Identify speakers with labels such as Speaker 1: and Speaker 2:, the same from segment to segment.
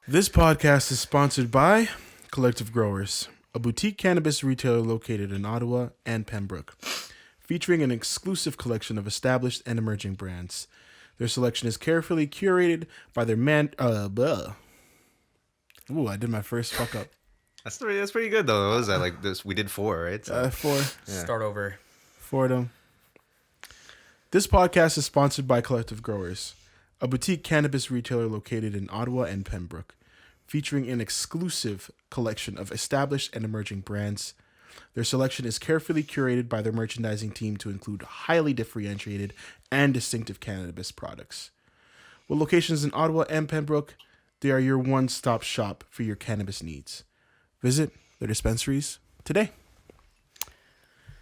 Speaker 1: This podcast is sponsored by Collective Growers, a boutique cannabis retailer located in Ottawa and Pembroke, featuring an exclusive collection of established and emerging brands. Their selection is carefully curated by their Ooh, I did my first fuck up.
Speaker 2: That's pretty good though. What was that like? This we did 4, right? So,
Speaker 1: 4.
Speaker 2: yeah.
Speaker 3: Start over.
Speaker 1: 4 of them. This podcast is sponsored by Collective Growers, a boutique cannabis retailer located in Ottawa and Pembroke, featuring an exclusive collection of established and emerging brands. Their selection is carefully curated by their merchandising team to include highly differentiated and distinctive cannabis products. With locations in Ottawa and Pembroke, they are your one-stop shop for your cannabis needs. Visit their dispensaries today.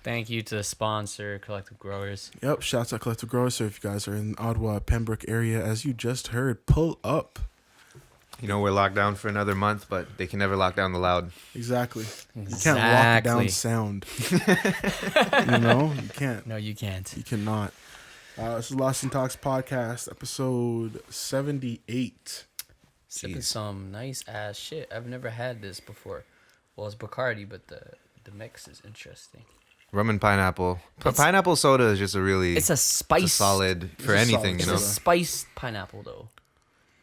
Speaker 3: Thank you to the sponsor, Collective Growers.
Speaker 1: Yep, shouts out Collective Growers. So if you guys are in Ottawa, Pembroke area, as you just heard, pull up.
Speaker 2: You know, we're locked down for another month, but they can never lock down the loud.
Speaker 1: Exactly. You can't lock down sound. You know, you can't.
Speaker 3: No, you can't.
Speaker 1: You cannot. This is Lost in Talks podcast, episode 78.
Speaker 3: Sipping some nice ass shit. I've never had this before. Well, it's Bacardi, but the mix is interesting.
Speaker 2: Rum and pineapple. Pineapple soda is just
Speaker 3: it's a spice.
Speaker 2: Solid for anything, you know.
Speaker 3: It's a spiced pineapple though.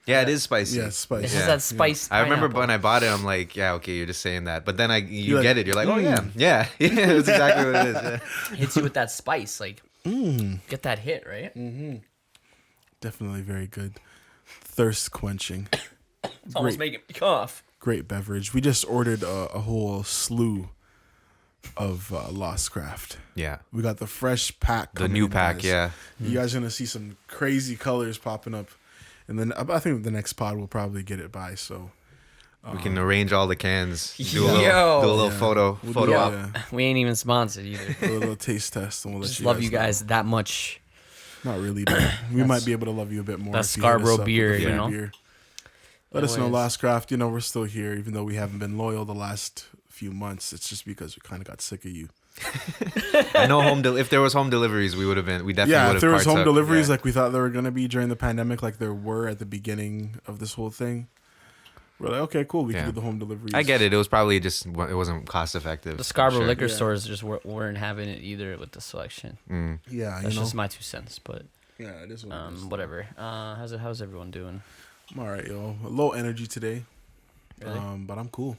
Speaker 2: Yeah, it is spicy.
Speaker 1: Yeah, it's spicy.
Speaker 3: It has that spice.
Speaker 2: I remember when I bought it, I'm like, yeah, okay, you're just saying that. But then you get it. You're like, oh, yeah. Yeah, it's exactly what it is. Yeah.
Speaker 3: Hits you with that spice. Like, get that hit, right?
Speaker 1: Mm-hmm. Definitely very good. Thirst quenching.
Speaker 3: It's almost making me cough.
Speaker 1: Great beverage. We just ordered a whole slew of Lost Craft.
Speaker 2: Yeah.
Speaker 1: We got the fresh pack.
Speaker 2: The new pack,
Speaker 1: guys.
Speaker 2: yeah.
Speaker 1: You guys are going to see some crazy colors popping up. And then I think the next pod we'll probably get it by. So
Speaker 2: we can arrange all the cans. Do a little photo op.
Speaker 1: Yeah.
Speaker 3: We ain't even sponsored either.
Speaker 1: Do a little taste test. And we'll
Speaker 3: Just
Speaker 1: let
Speaker 3: love you
Speaker 1: know.
Speaker 3: guys that much.
Speaker 1: Not really, but we might be able to love you a bit more.
Speaker 3: That Scarborough beer, you know.
Speaker 1: Let us know, Lost Craft. You know, we're still here, even though we haven't been loyal the last few months. It's just because we kind of got sick of you.
Speaker 2: I know if there was home deliveries, we would have been. We definitely would have.
Speaker 1: Yeah, if there was home deliveries,
Speaker 2: yeah.
Speaker 1: like we thought there were gonna be during the pandemic, like there were at the beginning of this whole thing. We're like, okay, cool, we can do the home deliveries.
Speaker 2: I get it. It was probably just it wasn't cost effective.
Speaker 3: The Scarborough liquor stores just weren't having it either with the selection.
Speaker 1: Yeah,
Speaker 3: that's just my 2 cents, but
Speaker 1: yeah, it is. What it is.
Speaker 3: Whatever. How's everyone doing?
Speaker 1: I'm all right, yo. Low energy today,
Speaker 3: really?
Speaker 1: But I'm cool.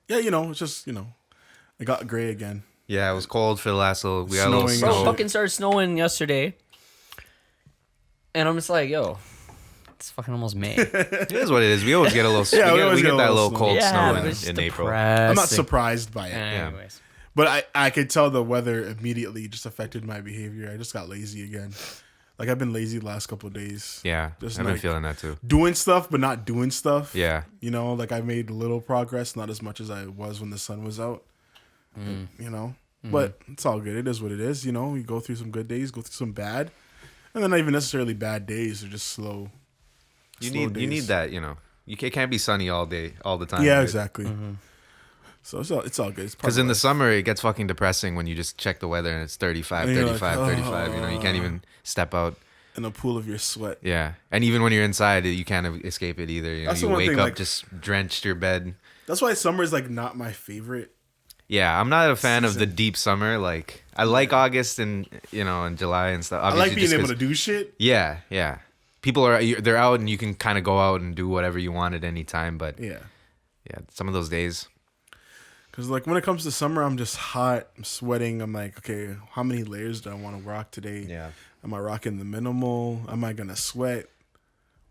Speaker 1: Yeah, you know, it's just it got gray again.
Speaker 2: Yeah, it was cold for the last little. We got
Speaker 1: Snowing.
Speaker 2: a little snow.
Speaker 3: Bro, fucking started snowing yesterday, and I'm just like, yo, it's fucking almost May.
Speaker 2: It is what it is. We always get a little. we get that little cold snow in April.
Speaker 1: I'm not surprised by it.
Speaker 3: Anyways.
Speaker 1: But I could tell the weather immediately just affected my behavior. I just got lazy again. Like I've been lazy the last couple of days.
Speaker 2: Yeah,
Speaker 1: just
Speaker 2: I've been feeling that too.
Speaker 1: Doing stuff, but not doing stuff.
Speaker 2: Yeah.
Speaker 1: You know, like I made little progress, not as much as I was when the sun was out. But it's all good. It is what it is. You know, you go through some good days, go through some bad, and then not even necessarily bad days. They're just slow.
Speaker 2: You need that. You know, it can't be sunny all day, all the time.
Speaker 1: Yeah,
Speaker 2: right?
Speaker 1: exactly. So it's all good.
Speaker 2: Because in the summer it gets fucking depressing when you just check the weather and it's 35, 35, like, 35. You know, you can't even step out
Speaker 1: in a pool of your sweat.
Speaker 2: Yeah, and even when you're inside, you can't escape it either. You know, you wake up just drenched your bed.
Speaker 1: That's why summer is like not my favorite.
Speaker 2: Yeah, I'm not a fan of the deep summer. Like I like August and and July and stuff.
Speaker 1: Obviously, I like being able to do shit.
Speaker 2: Yeah. People they're out and you can kind of go out and do whatever you want at any time. But yeah, some of those days.
Speaker 1: Because like when it comes to summer, I'm just hot. I'm sweating. I'm like, okay, how many layers do I want to rock today?
Speaker 2: Yeah.
Speaker 1: Am I rocking the minimal? Am I gonna sweat?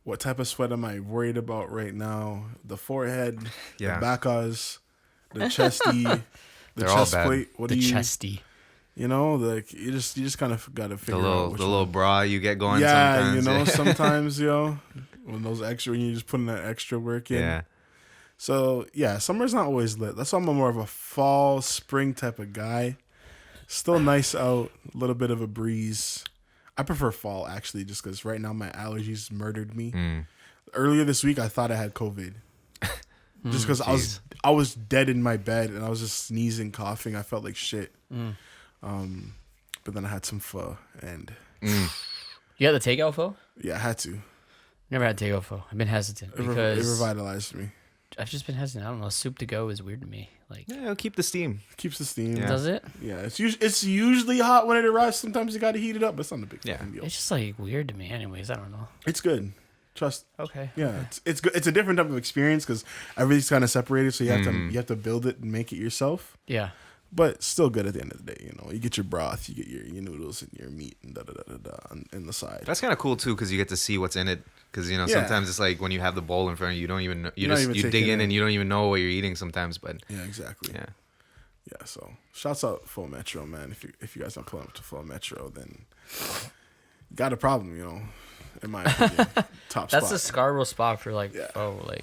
Speaker 1: What type of sweat am I worried about right now? The forehead, the backos, the chesty, the chest plate. What the
Speaker 3: chesty.
Speaker 1: You know, like you just kind of gotta figure out
Speaker 2: the little bra you get going.
Speaker 1: Yeah,
Speaker 2: sometimes.
Speaker 1: Sometimes when you just putting that extra work in.
Speaker 2: Yeah.
Speaker 1: So yeah, summer's not always lit. That's why I'm more of a fall, spring type of guy. Still nice out, a little bit of a breeze. I prefer fall actually, just because right now my allergies murdered me. Earlier this week, I thought I had COVID, just because I was dead in my bed and I was just sneezing, coughing. I felt like shit. But then I had some pho and
Speaker 3: you had the takeout pho?
Speaker 1: Yeah, I had to.
Speaker 3: Never had Tego pho. I've been hesitant because
Speaker 1: it revitalized me.
Speaker 3: I've just been hesitant. I don't know. Soup to go is weird to me. Like,
Speaker 2: Yeah, it'll keep the steam.
Speaker 1: Keeps the steam.
Speaker 2: Yeah.
Speaker 3: does it?
Speaker 1: Yeah, it's usually hot when it arrives. Sometimes you got to heat it up, but it's not a big fucking deal.
Speaker 3: It's just like weird to me. Anyways, I don't know.
Speaker 1: It's good. Trust.
Speaker 3: Okay.
Speaker 1: Yeah, it's good. It's a different type of experience because everything's kind of separated, so you have to build it and make it yourself.
Speaker 3: Yeah.
Speaker 1: But still good at the end of the day. You know, you get your broth, you get your noodles and your meat and on the side.
Speaker 2: That's kind of cool too, because you get to see what's in it. Because sometimes it's like when you have the bowl in front of you, you don't even know. You dig in and you don't even know what you're eating sometimes. But
Speaker 1: yeah, exactly.
Speaker 2: Yeah.
Speaker 1: So shouts out Full Metro, man. If you guys don't pull up to Full Metro, then you got a problem. You know, in my opinion, top spot.
Speaker 3: That's a Scarborough spot for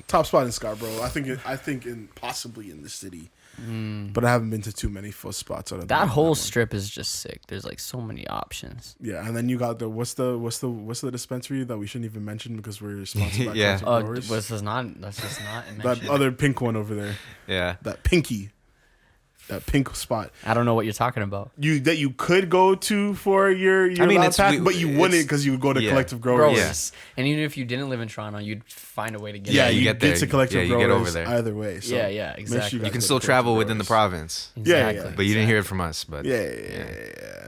Speaker 1: top spot in Scarborough. I think possibly in the city. But I haven't been to too many full spots.
Speaker 3: That whole strip is just sick. There's like so many options.
Speaker 1: Yeah, and then you got what's the dispensary that we shouldn't even mention because we're sponsored by
Speaker 2: Yeah.
Speaker 1: Growers?
Speaker 3: That's just not mentioned.
Speaker 1: That other pink one over there.
Speaker 2: Yeah.
Speaker 1: That pinky. That pink spot.
Speaker 3: I don't know what you're talking about.
Speaker 1: That you could go to for your loud pack, but you wouldn't because you would go to Collective Growers.
Speaker 3: Yes. And even if you didn't live in Toronto, you'd find a way to get
Speaker 1: there.
Speaker 3: there.
Speaker 1: You get to Collective Growers
Speaker 2: get over there.
Speaker 1: either way. So
Speaker 3: yeah, exactly.
Speaker 2: You can still travel within the province.
Speaker 3: Exactly.
Speaker 1: Yeah.
Speaker 2: But you didn't hear it from us. But
Speaker 1: yeah.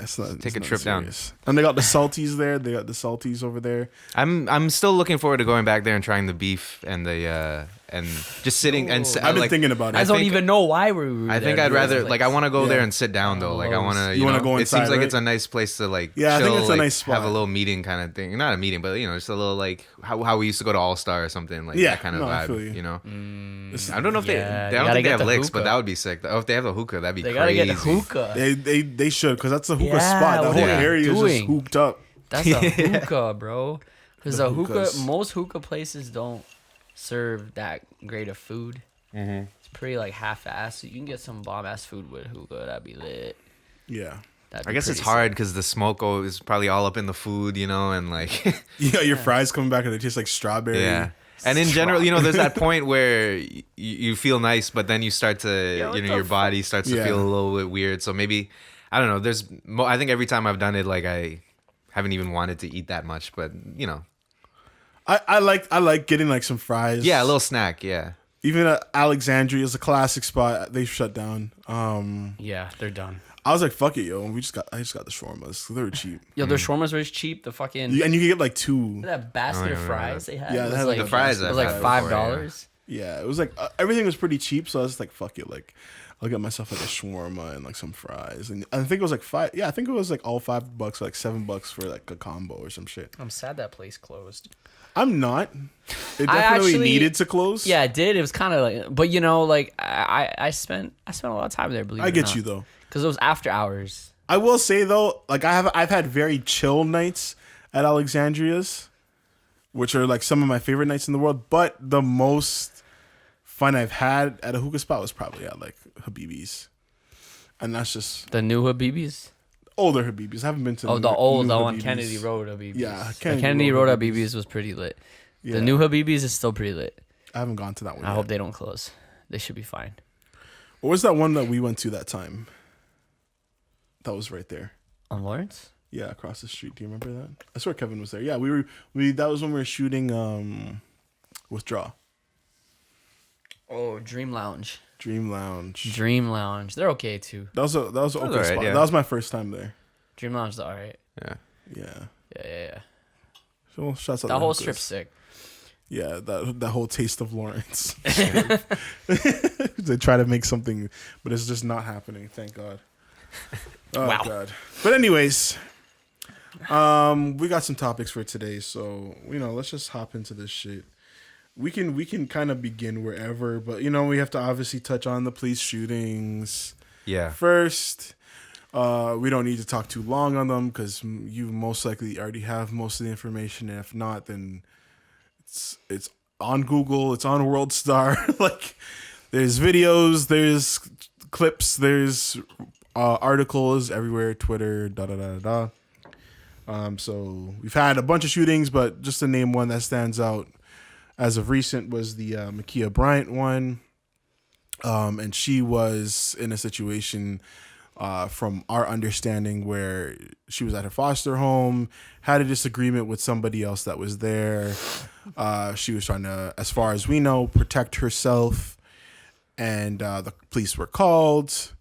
Speaker 1: It's not,
Speaker 2: Take a
Speaker 1: not
Speaker 2: trip
Speaker 1: serious. Down. And they got the salties there. They got the salties over there.
Speaker 2: I'm still looking forward to going back there and trying the beef and the and just sitting and
Speaker 1: I've been thinking about it.
Speaker 3: I don't even know why we were
Speaker 2: I think
Speaker 3: there.
Speaker 2: I'd rather I want to go there and sit down though. Like I want to. You want to go inside? It seems like it's a nice place to like.
Speaker 1: Yeah,
Speaker 2: chill,
Speaker 1: I think it's a nice spot.
Speaker 2: Have a little meeting kind of thing. Not a meeting, but just a little like how we used to go to All Star or something like that kind of vibe. I feel you. I don't know if they don't think they have licks, but that would be sick. Oh, if they have a hookah, that'd be crazy.
Speaker 3: They gotta get hookah.
Speaker 1: They should because that's a hookah spot. The whole area is just hooked up.
Speaker 3: That's a hookah, bro. Because most hookah places don't serve that great of food. It's pretty like half-assed. So you can get some bomb-ass food with hookah. That'd be lit.
Speaker 1: Yeah.
Speaker 2: I guess it's hard because the smoke is probably all up in the food, and like
Speaker 1: your fries coming back and they taste like strawberry.
Speaker 2: Yeah. And in general, there's that point where you feel nice, but then you start to, your body starts to feel a little bit weird. So maybe, I don't know. I think every time I've done it, like I haven't even wanted to eat that much, but
Speaker 1: I like getting like some fries.
Speaker 2: Yeah, a little snack. Yeah. Even
Speaker 1: Alexandria is a classic spot. They shut down.
Speaker 3: Yeah, they're done.
Speaker 1: I was like, fuck it, yo. I just got the shawarmas. They were cheap.
Speaker 3: Yo, their shawarmas were cheap. The fucking
Speaker 1: and you can get like two.
Speaker 3: That basket of fries they had.
Speaker 1: Yeah,
Speaker 3: they had like
Speaker 2: the fries.
Speaker 3: It was like $5.
Speaker 1: Yeah, it was like everything was pretty cheap. So I was like, fuck it, like I'll get myself like a shawarma and like some fries. And I think it was like $5. Yeah, I think it was like all $5, like $7 for like a combo or some shit.
Speaker 3: I'm sad that place closed.
Speaker 1: I'm not. It definitely needed to close.
Speaker 3: Yeah, it did. It was kind of like, but like I spent a lot of time there. Believe it or not.
Speaker 1: I get you though,
Speaker 3: because it was after hours.
Speaker 1: I will say though, like I've had very chill nights at Alexandria's, which are like some of my favorite nights in the world. But the most fun I've had at a hookah spot was probably at like Habibi's, and that's just
Speaker 3: the new Habibi's.
Speaker 1: Older Habibi's. I haven't been to
Speaker 3: the one on Kennedy Road Habibi's.
Speaker 1: Yeah,
Speaker 3: Kennedy Road Habibi's was pretty lit. Yeah. The new Habibi's is still pretty lit.
Speaker 1: I haven't gone to that one
Speaker 3: I hope they don't close. They should be fine.
Speaker 1: What was that one that we went to that time? That was right there.
Speaker 3: On Lawrence?
Speaker 1: Yeah, across the street. Do you remember that? I swear Kevin was there. Yeah, that was when we were shooting Withdraw.
Speaker 3: Oh, Dream Lounge.
Speaker 1: Dream Lounge.
Speaker 3: They're okay too.
Speaker 1: That was an okay spot. Yeah. That was my first time there.
Speaker 3: Dream Lounge is alright.
Speaker 1: Yeah. So shouts out
Speaker 3: that whole strip's sick.
Speaker 1: Yeah, that whole taste of Lawrence. They try to make something, but it's just not happening. Thank God. Oh
Speaker 3: wow.
Speaker 1: God. But anyways, we got some topics for today, so let's just hop into this shit. We can kind of begin wherever, but we have to obviously touch on the police shootings.
Speaker 2: Yeah.
Speaker 1: First, we don't need to talk too long on them because you most likely already have most of the information. And if not, then it's on Google, it's on World Star. Like, there's videos, there's clips, there's articles everywhere, Twitter, So we've had a bunch of shootings, but just to name one that stands out as of recent was the Ma'Khia Bryant one. And she was in a situation from our understanding, where she was at her foster home, had a disagreement with somebody else that was there. She was trying to, as far as we know, protect herself, and the police were called.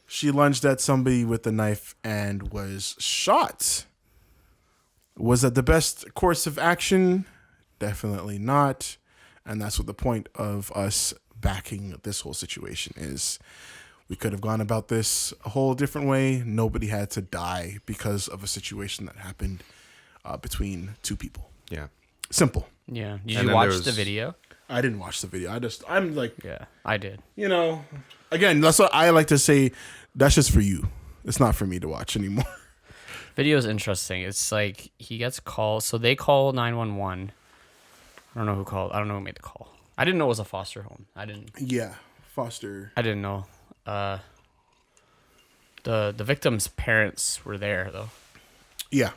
Speaker 1: She lunged at somebody with a knife and was shot. Was that the best course of action? Definitely not. And that's what the point of us backing this whole situation is. We could have gone about this a whole different way. Nobody had to die because of a situation that happened between two people.
Speaker 2: Yeah.
Speaker 1: Simple.
Speaker 3: Yeah. Did you watch the video?
Speaker 1: I didn't watch the video. I'm like...
Speaker 3: Yeah, I did.
Speaker 1: Again, that's what I like to say. That's just for you. It's not for me to watch anymore.
Speaker 3: Video is interesting. It's like he gets called. So they call 911. I don't know who called. I don't know who made the call. I didn't know it was a foster home.
Speaker 1: Yeah, foster.
Speaker 3: I didn't know. The victim's parents were there though.
Speaker 1: Yeah.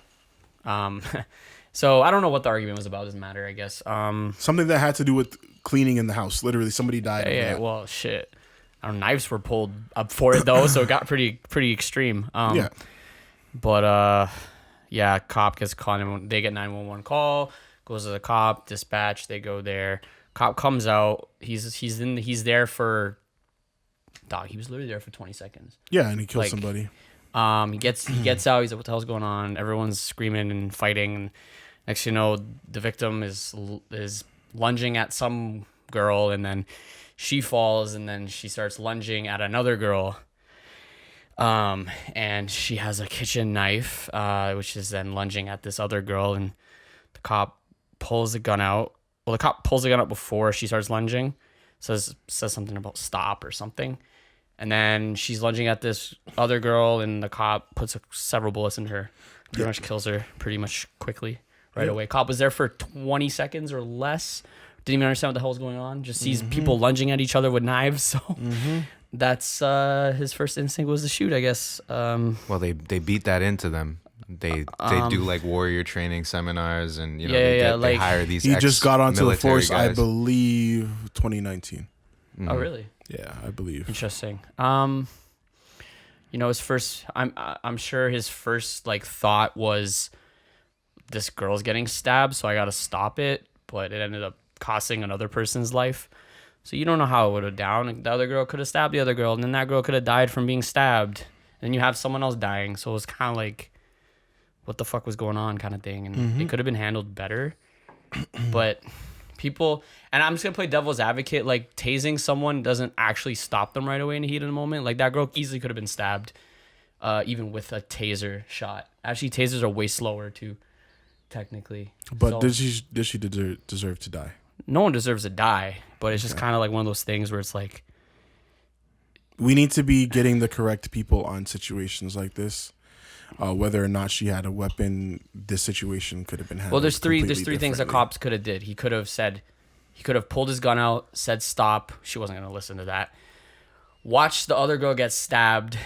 Speaker 3: So I don't know what the argument was about. Doesn't matter, I guess.
Speaker 1: Something that had to do with cleaning in the house. Literally, somebody died.
Speaker 3: Yeah. Well, shit. Our knives were pulled up for it though, so it got pretty extreme.
Speaker 1: Yeah.
Speaker 3: But yeah, cop gets called. They get 911 call. Goes to the cop dispatch. They go there. Cop comes out. He's there for. Dog, he was literally there for 20 seconds.
Speaker 1: Yeah, and he killed somebody.
Speaker 3: He gets out. He's like, "What the hell's going on?" Everyone's screaming and fighting. And next, you know, the victim is lunging at some girl, and then she falls, and then she starts lunging at another girl. And she has a kitchen knife, which is then lunging at this other girl, and the cop pulls the gun out. Well, the cop pulls the gun out before she starts lunging. Says something about stop or something. And then she's lunging at this other girl, and the cop puts several bullets in her. Pretty much kills her pretty much quickly right away. Cop was there for 20 seconds or less. Didn't even understand what the hell was going on. Just sees people lunging at each other with knives. So that's his first instinct was to shoot, I guess.
Speaker 2: Well, they beat that into them. They do like warrior training seminars, and they hire these.
Speaker 1: He just got onto the force,
Speaker 2: guys.
Speaker 1: I believe, 2019.
Speaker 3: Oh, really?
Speaker 1: Yeah, I believe.
Speaker 3: Interesting. His first. I'm sure his first thought was, this girl's getting stabbed, so I got to stop it. But it ended up costing another person's life. So you don't know how it would have down. The other girl could have stabbed the other girl, and then that girl could have died from being stabbed. And you have someone else dying. So it was kind of like, what the fuck was going on kind of thing. And it could have been handled better. But people, and I'm just going to play devil's advocate, like tasing someone doesn't actually stop them right away in the heat of the moment. Like that girl easily could have been stabbed even with a taser shot. Actually, tasers are way slower too, technically.
Speaker 1: But did she deserve to die?
Speaker 3: No one deserves to die, but it's just kind of like one of those things where it's like,
Speaker 1: we need to be getting the correct people on situations like this. Whether or not she had a weapon, this situation could have been handled.
Speaker 3: Well, there's three things that cops could have did. He could have pulled his gun out, said stop. She wasn't going to listen to that. Watch the other girl get stabbed,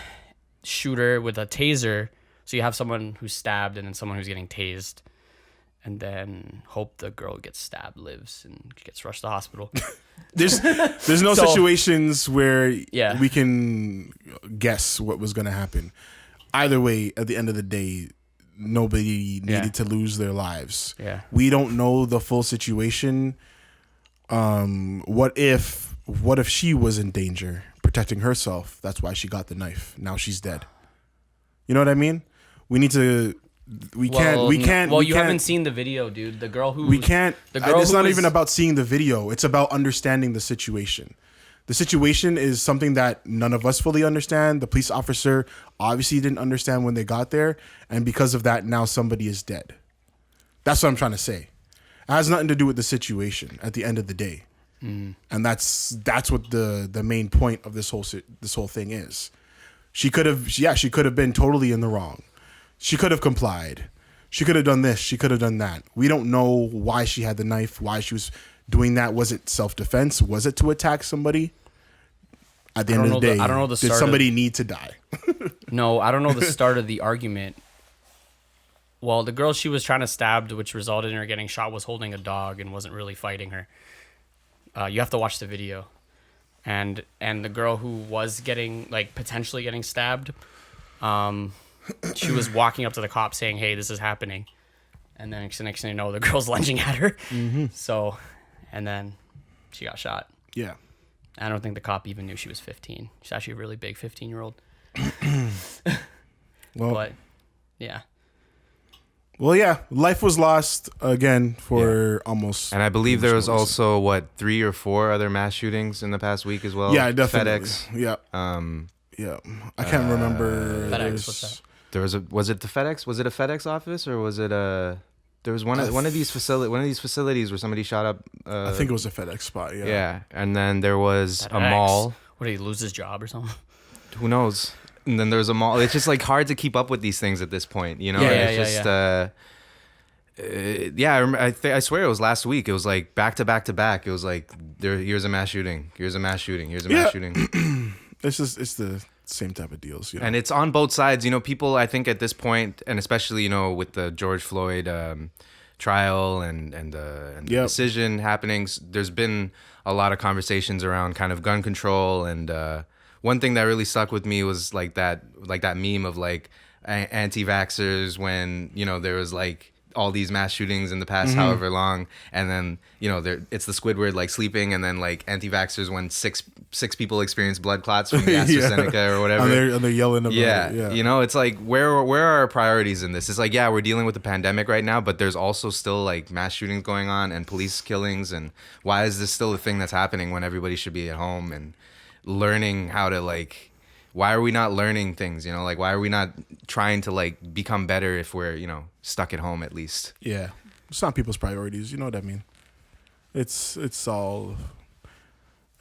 Speaker 3: shoot her with a taser. So you have someone who's stabbed and then someone who's getting tased. And then hope the girl gets stabbed, lives, and gets rushed to the hospital.
Speaker 1: There's no situations where we can guess what was going to happen. Either way, at the end of the day, nobody needed to lose their lives.
Speaker 3: Yeah.
Speaker 1: We don't know the full situation. What if she was in danger, protecting herself? That's why she got the knife. Now she's dead. You know what I mean? We need to. We can't.
Speaker 3: Well, you haven't seen the video, dude. The girl who
Speaker 1: we can't. It's not even about seeing the video. It's about understanding the situation. The situation is something that none of us fully understand. The police officer obviously didn't understand when they got there, and because of that, now somebody is dead. That's what I'm trying to say. It has nothing to do with the situation at the end of the day, and that's what the main point of this whole thing is. She could have been totally in the wrong. She could have complied. She could have done this. She could have done that. We don't know why she had the knife, why she was doing that. Was it self-defense? Was it to attack somebody? At the end of the day,
Speaker 3: I don't know the
Speaker 1: did somebody need to die?
Speaker 3: No, I don't know the start of the argument. Well, the girl she was trying to stab, which resulted in her getting shot, was holding a dog and wasn't really fighting her. You have to watch the video.
Speaker 4: and the girl who was getting potentially getting stabbed, she was walking up to the cops saying, "Hey, this is happening," and then next thing you know, the girl's lunging at her.
Speaker 1: Mm-hmm.
Speaker 4: So, and then she got shot.
Speaker 1: Yeah.
Speaker 4: I don't think the cop even knew she was 15. She's actually a really big 15-year-old.
Speaker 1: Well,
Speaker 4: but yeah.
Speaker 1: Well, yeah, life was lost again for almost.
Speaker 2: And I believe there was also 3 or 4 other mass shootings in the past week as well.
Speaker 1: Yeah, definitely.
Speaker 2: FedEx.
Speaker 1: Yeah. Yeah. I can't remember.
Speaker 4: FedEx. What's that?
Speaker 2: There was was it the FedEx? Was it a FedEx office or was it a? There was one of these facilities where somebody shot up.
Speaker 1: I think it was a FedEx spot. Yeah.
Speaker 2: Yeah, and then there was a
Speaker 4: FedEx.
Speaker 2: mall.
Speaker 4: What, did he lose his job or something?
Speaker 2: Who knows? And then there's a mall. It's just hard to keep up with these things at this point, you know. I swear it was last week. It was like back to back to back. It was like here's a mass shooting. Here's a mass shooting. Here's a mass shooting.
Speaker 1: It's the same type of deals, you know?
Speaker 2: And it's on both sides. You know, people, I think at this point, and especially, you know, with the George Floyd trial and the decision happenings, there's been a lot of conversations around kind of gun control. And one thing that really stuck with me was like that meme of like anti-vaxxers when, you know, there was like all these mass shootings in the past however long, and then, you know, it's the Squidward like sleeping, and then like anti-vaxxers when six people experience blood clots from the AstraZeneca or whatever,
Speaker 1: and they're yelling about it. Yeah,
Speaker 2: you know, it's like where are our priorities in this? It's like, yeah, we're dealing with the pandemic right now, but there's also still like mass shootings going on and police killings, and why is this still a thing that's happening when everybody should be at home and learning how to like. Why are we not learning things, you know? Like, why are we not trying to, like, become better if we're, you know, stuck at home at least?
Speaker 1: Yeah. It's not people's priorities. You know what I mean? It's all...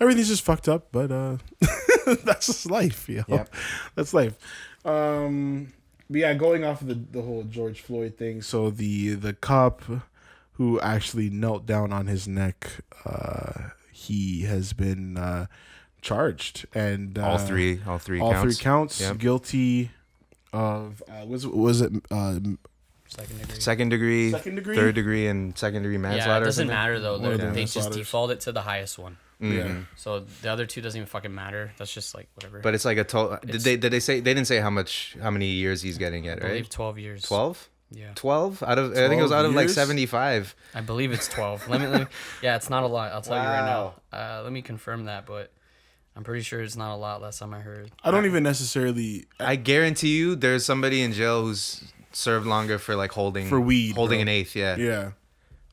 Speaker 1: Everything's just fucked up, but that's just life, you know? Yep. That's life. But yeah, going off of the whole George Floyd thing, so the cop who actually knelt down on his neck, he has been... charged, and
Speaker 2: all three counts.
Speaker 1: Yep. Guilty of was it
Speaker 2: second degree, third degree, and second degree manslaughter.
Speaker 4: Yeah, it doesn't matter though. They just default it to the highest one.
Speaker 2: Mm-hmm.
Speaker 1: Yeah.
Speaker 4: So the other two doesn't even fucking matter. That's just like whatever.
Speaker 2: But it's like a total. Did they say they didn't say how many years he's getting yet, right?
Speaker 4: I believe 12 years. 12. Yeah.
Speaker 2: 12 out of. I think it was out of like 75.
Speaker 4: I believe it's 12. Let me. Yeah, it's not a lot. I'll tell you right now. Let me confirm that, but. I'm pretty sure it's not a lot. Last time I heard.
Speaker 1: I don't even necessarily.
Speaker 2: I guarantee you, there's somebody in jail who's served longer for like holding
Speaker 1: weed,
Speaker 2: an eighth. Yeah.
Speaker 1: Yeah.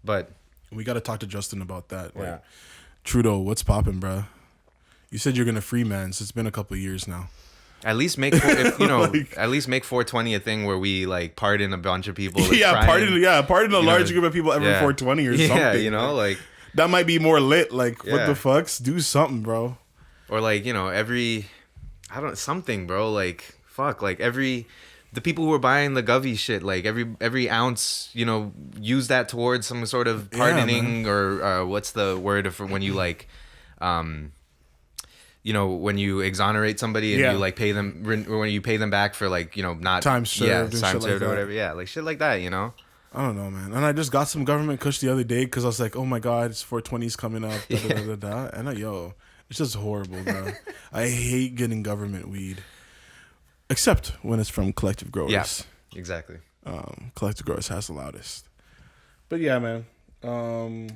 Speaker 2: But
Speaker 1: we got to talk to Justin about that.
Speaker 2: Yeah.
Speaker 1: Like, Trudeau, what's popping, bro? You said you're gonna free man. So it's been a couple of years now.
Speaker 2: At least make at least make 420 a thing where we like pardon a bunch of people.
Speaker 1: Pardon a large group of people every 420 or something.
Speaker 2: Yeah, you know, like
Speaker 1: that might be more lit. Like what the fucks? Do something, bro.
Speaker 2: Or like, you know, something, bro. Like, fuck, like the people who are buying the Govey shit, like every ounce, you know, use that towards some sort of pardoning or what's the word for when you like, you know, when you exonerate somebody and you like pay them, when you pay them back for like, you know, not
Speaker 1: time served,
Speaker 2: time served or whatever. Yeah, like shit like that, you know.
Speaker 1: I don't know, man. And I just got some government kush the other day because I was like, oh my god, it's 420's coming up, and it's just horrible, bro. I hate getting government weed. Except when it's from collective growers.
Speaker 2: Yeah, exactly.
Speaker 1: Collective growers has the loudest. But yeah, man.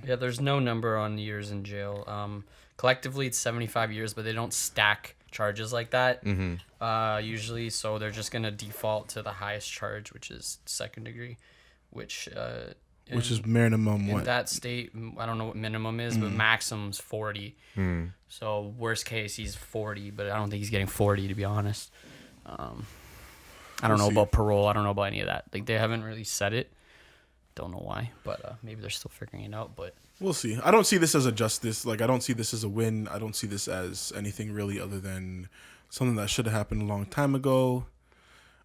Speaker 4: Yeah, there's no number on years in jail. Collectively, it's 75 years, but they don't stack charges like that.
Speaker 2: Mm-hmm.
Speaker 4: Usually, so they're just going to default to the highest charge, which is second degree, which
Speaker 1: is minimum what?
Speaker 4: In that state, I don't know what minimum is, but maximum's 40. So worst case, he's 40, but I don't think he's getting 40, to be honest. I don't know about parole. I don't know about any of that. Like, they haven't really said it. Don't know why, but maybe they're still figuring it out, but...
Speaker 1: We'll see. I don't see this as a justice. Like, I don't see this as a win. I don't see this as anything really other than something that should have happened a long time ago.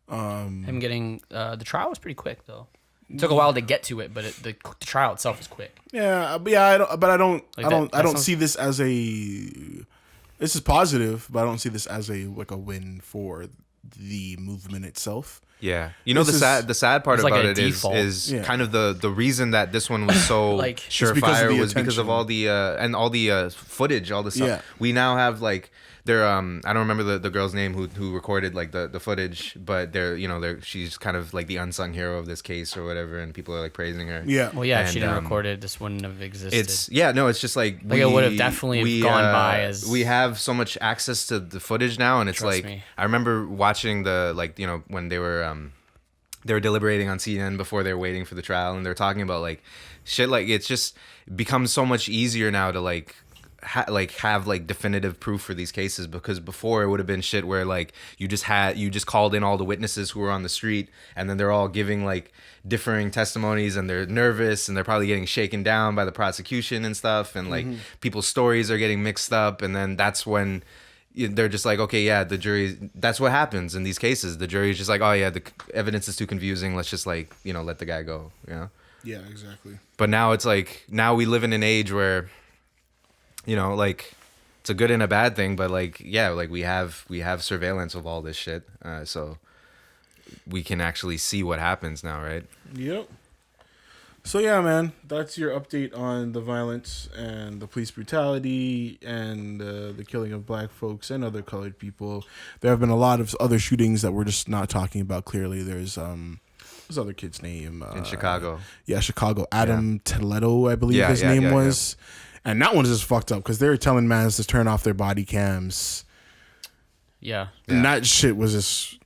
Speaker 4: Him getting... the trial was pretty quick, though. It took a while to get to it, but the trial itself was quick.
Speaker 1: Yeah, I don't see this as a. This is positive, but I don't see this as a win for the movement itself.
Speaker 2: Yeah, you know, the sad part
Speaker 4: It's like
Speaker 2: about
Speaker 4: a
Speaker 2: it
Speaker 4: default.
Speaker 2: is kind of the reason that this one was so
Speaker 3: Like,
Speaker 2: surefire was because of all the and all the footage, all the stuff.
Speaker 1: Yeah.
Speaker 2: We now have like there I don't remember the girl's name who recorded like the footage, but she's kind of like the unsung hero of this case or whatever, and people are like praising her.
Speaker 1: Yeah.
Speaker 4: Well, yeah, if
Speaker 2: And,
Speaker 4: she didn't record it, this wouldn't have existed.
Speaker 2: It's just like
Speaker 4: Like, it would have definitely gone by as-
Speaker 2: we have so much access to the footage now, and it's
Speaker 4: Trust
Speaker 2: like
Speaker 4: me.
Speaker 2: I remember watching the when they were deliberating on CNN before they were waiting for the trial, and they're talking about like shit, like it's just becomes so much easier now to like have like definitive proof for these cases, because before it would have been shit where like you just called in all the witnesses who were on the street, and then they're all giving like differing testimonies, and they're nervous, and they're probably getting shaken down by the prosecution and stuff, and like people's stories are getting mixed up, and then that's when they're just like, okay, yeah, the jury, that's what happens in these cases. The jury's just like, oh yeah, the evidence is too confusing, let's just like let the guy go,
Speaker 1: Yeah, exactly.
Speaker 2: But now it's like, now we live in an age where like it's a good and a bad thing, but like, yeah, like we have surveillance of all this shit, so we can actually see what happens now, right?
Speaker 1: Yep. So yeah, man, that's your update on the violence and the police brutality and the killing of black folks and other colored people. There have been a lot of other shootings that we're just not talking about clearly. There's what's the other kid's name?
Speaker 2: In Chicago.
Speaker 1: Yeah, Chicago. Adam Toledo, I believe his name was. Yeah. And that one's just fucked up because they were telling mans to turn off their body cams.
Speaker 4: Yeah.
Speaker 1: And that shit was just...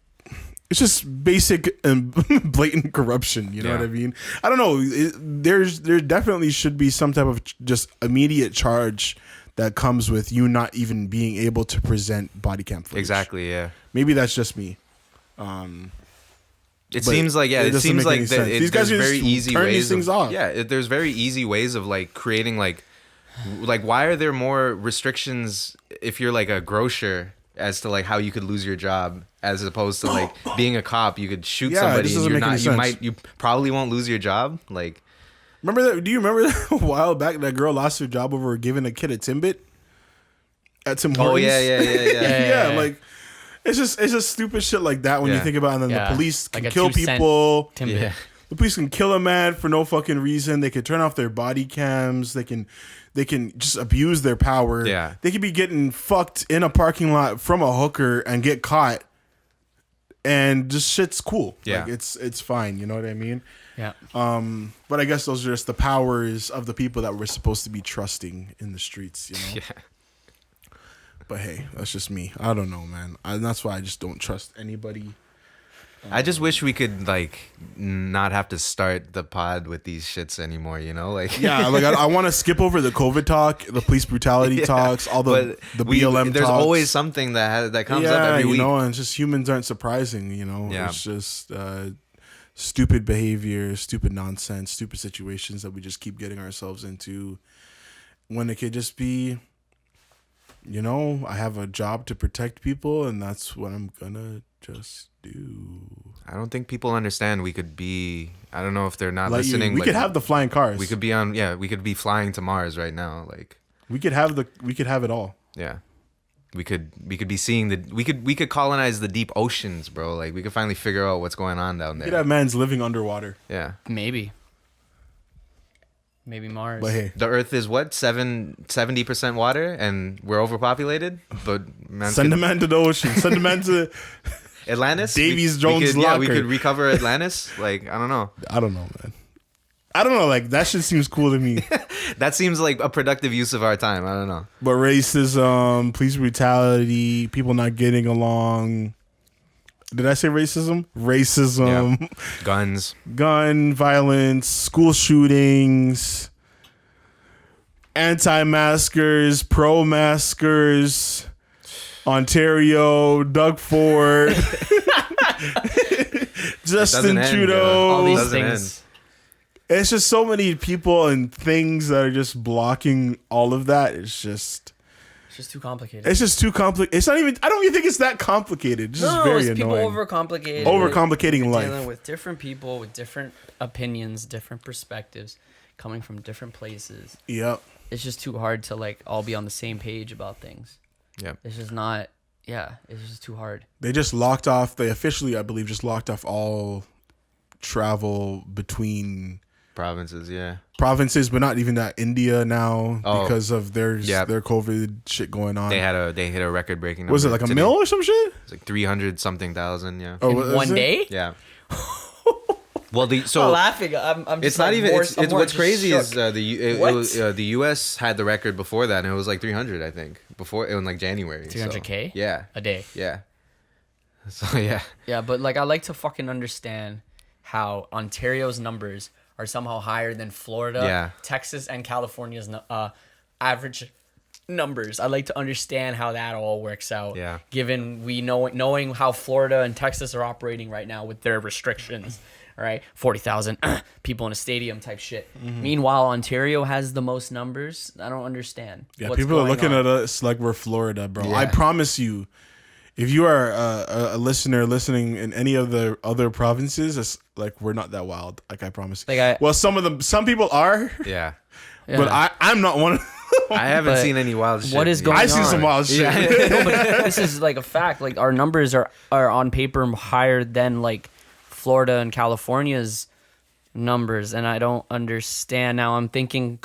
Speaker 1: It's just basic and blatant corruption. You know what I mean? I don't know. There definitely should be some type of just immediate charge that comes with you not even being able to present body cam footage.
Speaker 2: Exactly, yeah.
Speaker 1: Maybe that's just me.
Speaker 2: It seems like,
Speaker 1: these guys are
Speaker 2: very
Speaker 1: just
Speaker 2: easy
Speaker 1: turn
Speaker 2: ways
Speaker 1: these things off.
Speaker 2: Yeah, there's very easy ways of like creating like why are there more restrictions if you're like a grocer as to like how you could lose your job, as opposed to like being a cop, you could shoot somebody and you probably won't lose your job. Like,
Speaker 1: remember that? Do you remember that a while back that girl lost her job over giving a kid a Timbit at Tim Hortons?
Speaker 2: Oh yeah.
Speaker 1: Yeah. Like it's just stupid shit like that when you think about it. And then the police can kill people.
Speaker 4: Timbit.
Speaker 1: The police can kill a man for no fucking reason. They could turn off their body cams. They can just abuse their power.
Speaker 2: Yeah.
Speaker 1: They could be getting fucked in a parking lot from a hooker and get caught. And just shit's cool.
Speaker 2: Yeah.
Speaker 1: Like it's fine. You know what I mean?
Speaker 4: Yeah.
Speaker 1: But I guess those are just the powers of the people that we're supposed to be trusting in the streets, you know?
Speaker 2: Yeah.
Speaker 1: But hey, that's just me. I don't know, man. That's why I just don't trust anybody.
Speaker 2: I just wish we could like not have to start the pod with these shits anymore, like
Speaker 1: yeah, like I want to skip over the COVID talk, the police brutality talks, all the BLM
Speaker 2: there's
Speaker 1: talks.
Speaker 2: always something that comes up every week.
Speaker 1: And it's just humans aren't surprising,
Speaker 2: Yeah.
Speaker 1: It's just stupid behavior, stupid nonsense, stupid situations that we just keep getting ourselves into when it could just be, I have a job to protect people and that's what I'm gonna just do.
Speaker 2: I don't think people understand we could be, I don't know if they're not listening.
Speaker 1: We could have the flying cars.
Speaker 2: We could be we could be flying to Mars right now. Like
Speaker 1: we could have it all.
Speaker 2: Yeah. We could be seeing we could colonize the deep oceans, bro. Like we could finally figure out what's going on down there.
Speaker 1: We could have mans living underwater.
Speaker 2: Yeah.
Speaker 4: Maybe Mars.
Speaker 1: But hey,
Speaker 2: the Earth is what, 70% water, and we're overpopulated. But
Speaker 1: send a man to the ocean. Send a man to
Speaker 2: Atlantis.
Speaker 1: Davies Jones'
Speaker 2: locker.
Speaker 1: locker.
Speaker 2: We could recover Atlantis. Like I don't know,
Speaker 1: man. I don't know. Like that shit seems cool to me.
Speaker 2: That seems like a productive use of our time. I don't know.
Speaker 1: But racism, police brutality, people not getting along. Did I say racism? Racism.
Speaker 2: Yeah. Guns.
Speaker 1: Gun violence, school shootings, anti-maskers, pro-maskers, Ontario, Doug Ford, Justin Trudeau.
Speaker 4: All these things.
Speaker 1: It's just so many people and things that are just blocking all of that. It's just
Speaker 4: too complicated.
Speaker 1: It's just too complicated. It's not even. I don't even think it's that complicated. It's just very
Speaker 4: it's
Speaker 1: annoying.
Speaker 4: people overcomplicating.
Speaker 1: Overcomplicating life.
Speaker 4: Dealing with different people with different opinions, different perspectives, coming from different places.
Speaker 1: Yep.
Speaker 4: It's just too hard to like all be on the same page about things.
Speaker 2: Yeah.
Speaker 4: It's just not
Speaker 3: yeah, it was just too hard.
Speaker 1: They just locked off. They officially, I believe, just locked off all travel between
Speaker 2: provinces. Yeah,
Speaker 1: provinces, but not even that. India now because of their COVID shit going on.
Speaker 2: They hit a record breaking.
Speaker 1: Was it like a mil or some shit?
Speaker 2: It's like 300 something thousand. Yeah.
Speaker 3: In one day?
Speaker 2: Yeah. Well,
Speaker 3: I'm laughing. I'm just
Speaker 2: it's not even. It's what's crazy
Speaker 3: shook.
Speaker 2: is the U.S. had the record before that, and it was like 300, I think, before in like January.
Speaker 3: 300K.
Speaker 2: Yeah.
Speaker 3: A day.
Speaker 2: Yeah. So yeah.
Speaker 3: Yeah, but like I like to fucking understand how Ontario's numbers are somehow higher than Florida, Texas, and California's average numbers. I like to understand how that all works out.
Speaker 2: Yeah.
Speaker 3: Given knowing how Florida and Texas are operating right now with their restrictions. Right, 40,000 people in a stadium type shit. Mm-hmm. Meanwhile, Ontario has the most numbers. I don't understand.
Speaker 1: Yeah, people are looking at us like we're Florida, bro. Yeah. I promise you, if you are a listener listening in any of the other provinces, it's like we're not that wild. Like I promise. Well, some people are.
Speaker 2: Yeah.
Speaker 1: But I'm not one of them.
Speaker 2: I haven't seen any wild shit.
Speaker 3: What is going on?
Speaker 1: I've seen some wild shit.
Speaker 3: Yeah. No, but this is like a fact. Like our numbers are on paper higher than like Florida and California's numbers, and I don't understand. Now I'm thinking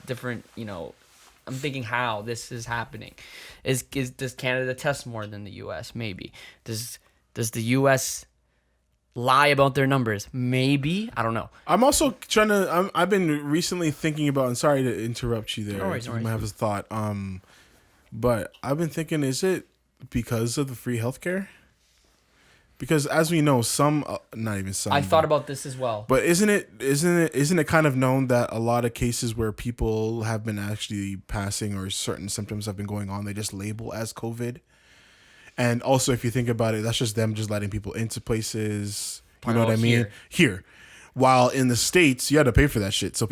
Speaker 3: different, I'm thinking how this is happening. Does Canada test more than the US? Maybe. Does the US lie about their numbers? Maybe. I don't know.
Speaker 1: I'm also trying to I've been recently thinking about, and sorry to interrupt you there.
Speaker 3: No worries.
Speaker 1: You might have this thought. But I've been thinking, is it because of the free healthcare? Because as we know, some, not even some.
Speaker 3: I thought about this as well.
Speaker 1: But isn't it kind of known that a lot of cases where people have been actually passing or certain symptoms have been going on, they just label as COVID? And also, if you think about it, that's just them just letting people into places. You know what I mean? Here. While in the States, you had to pay for that shit. So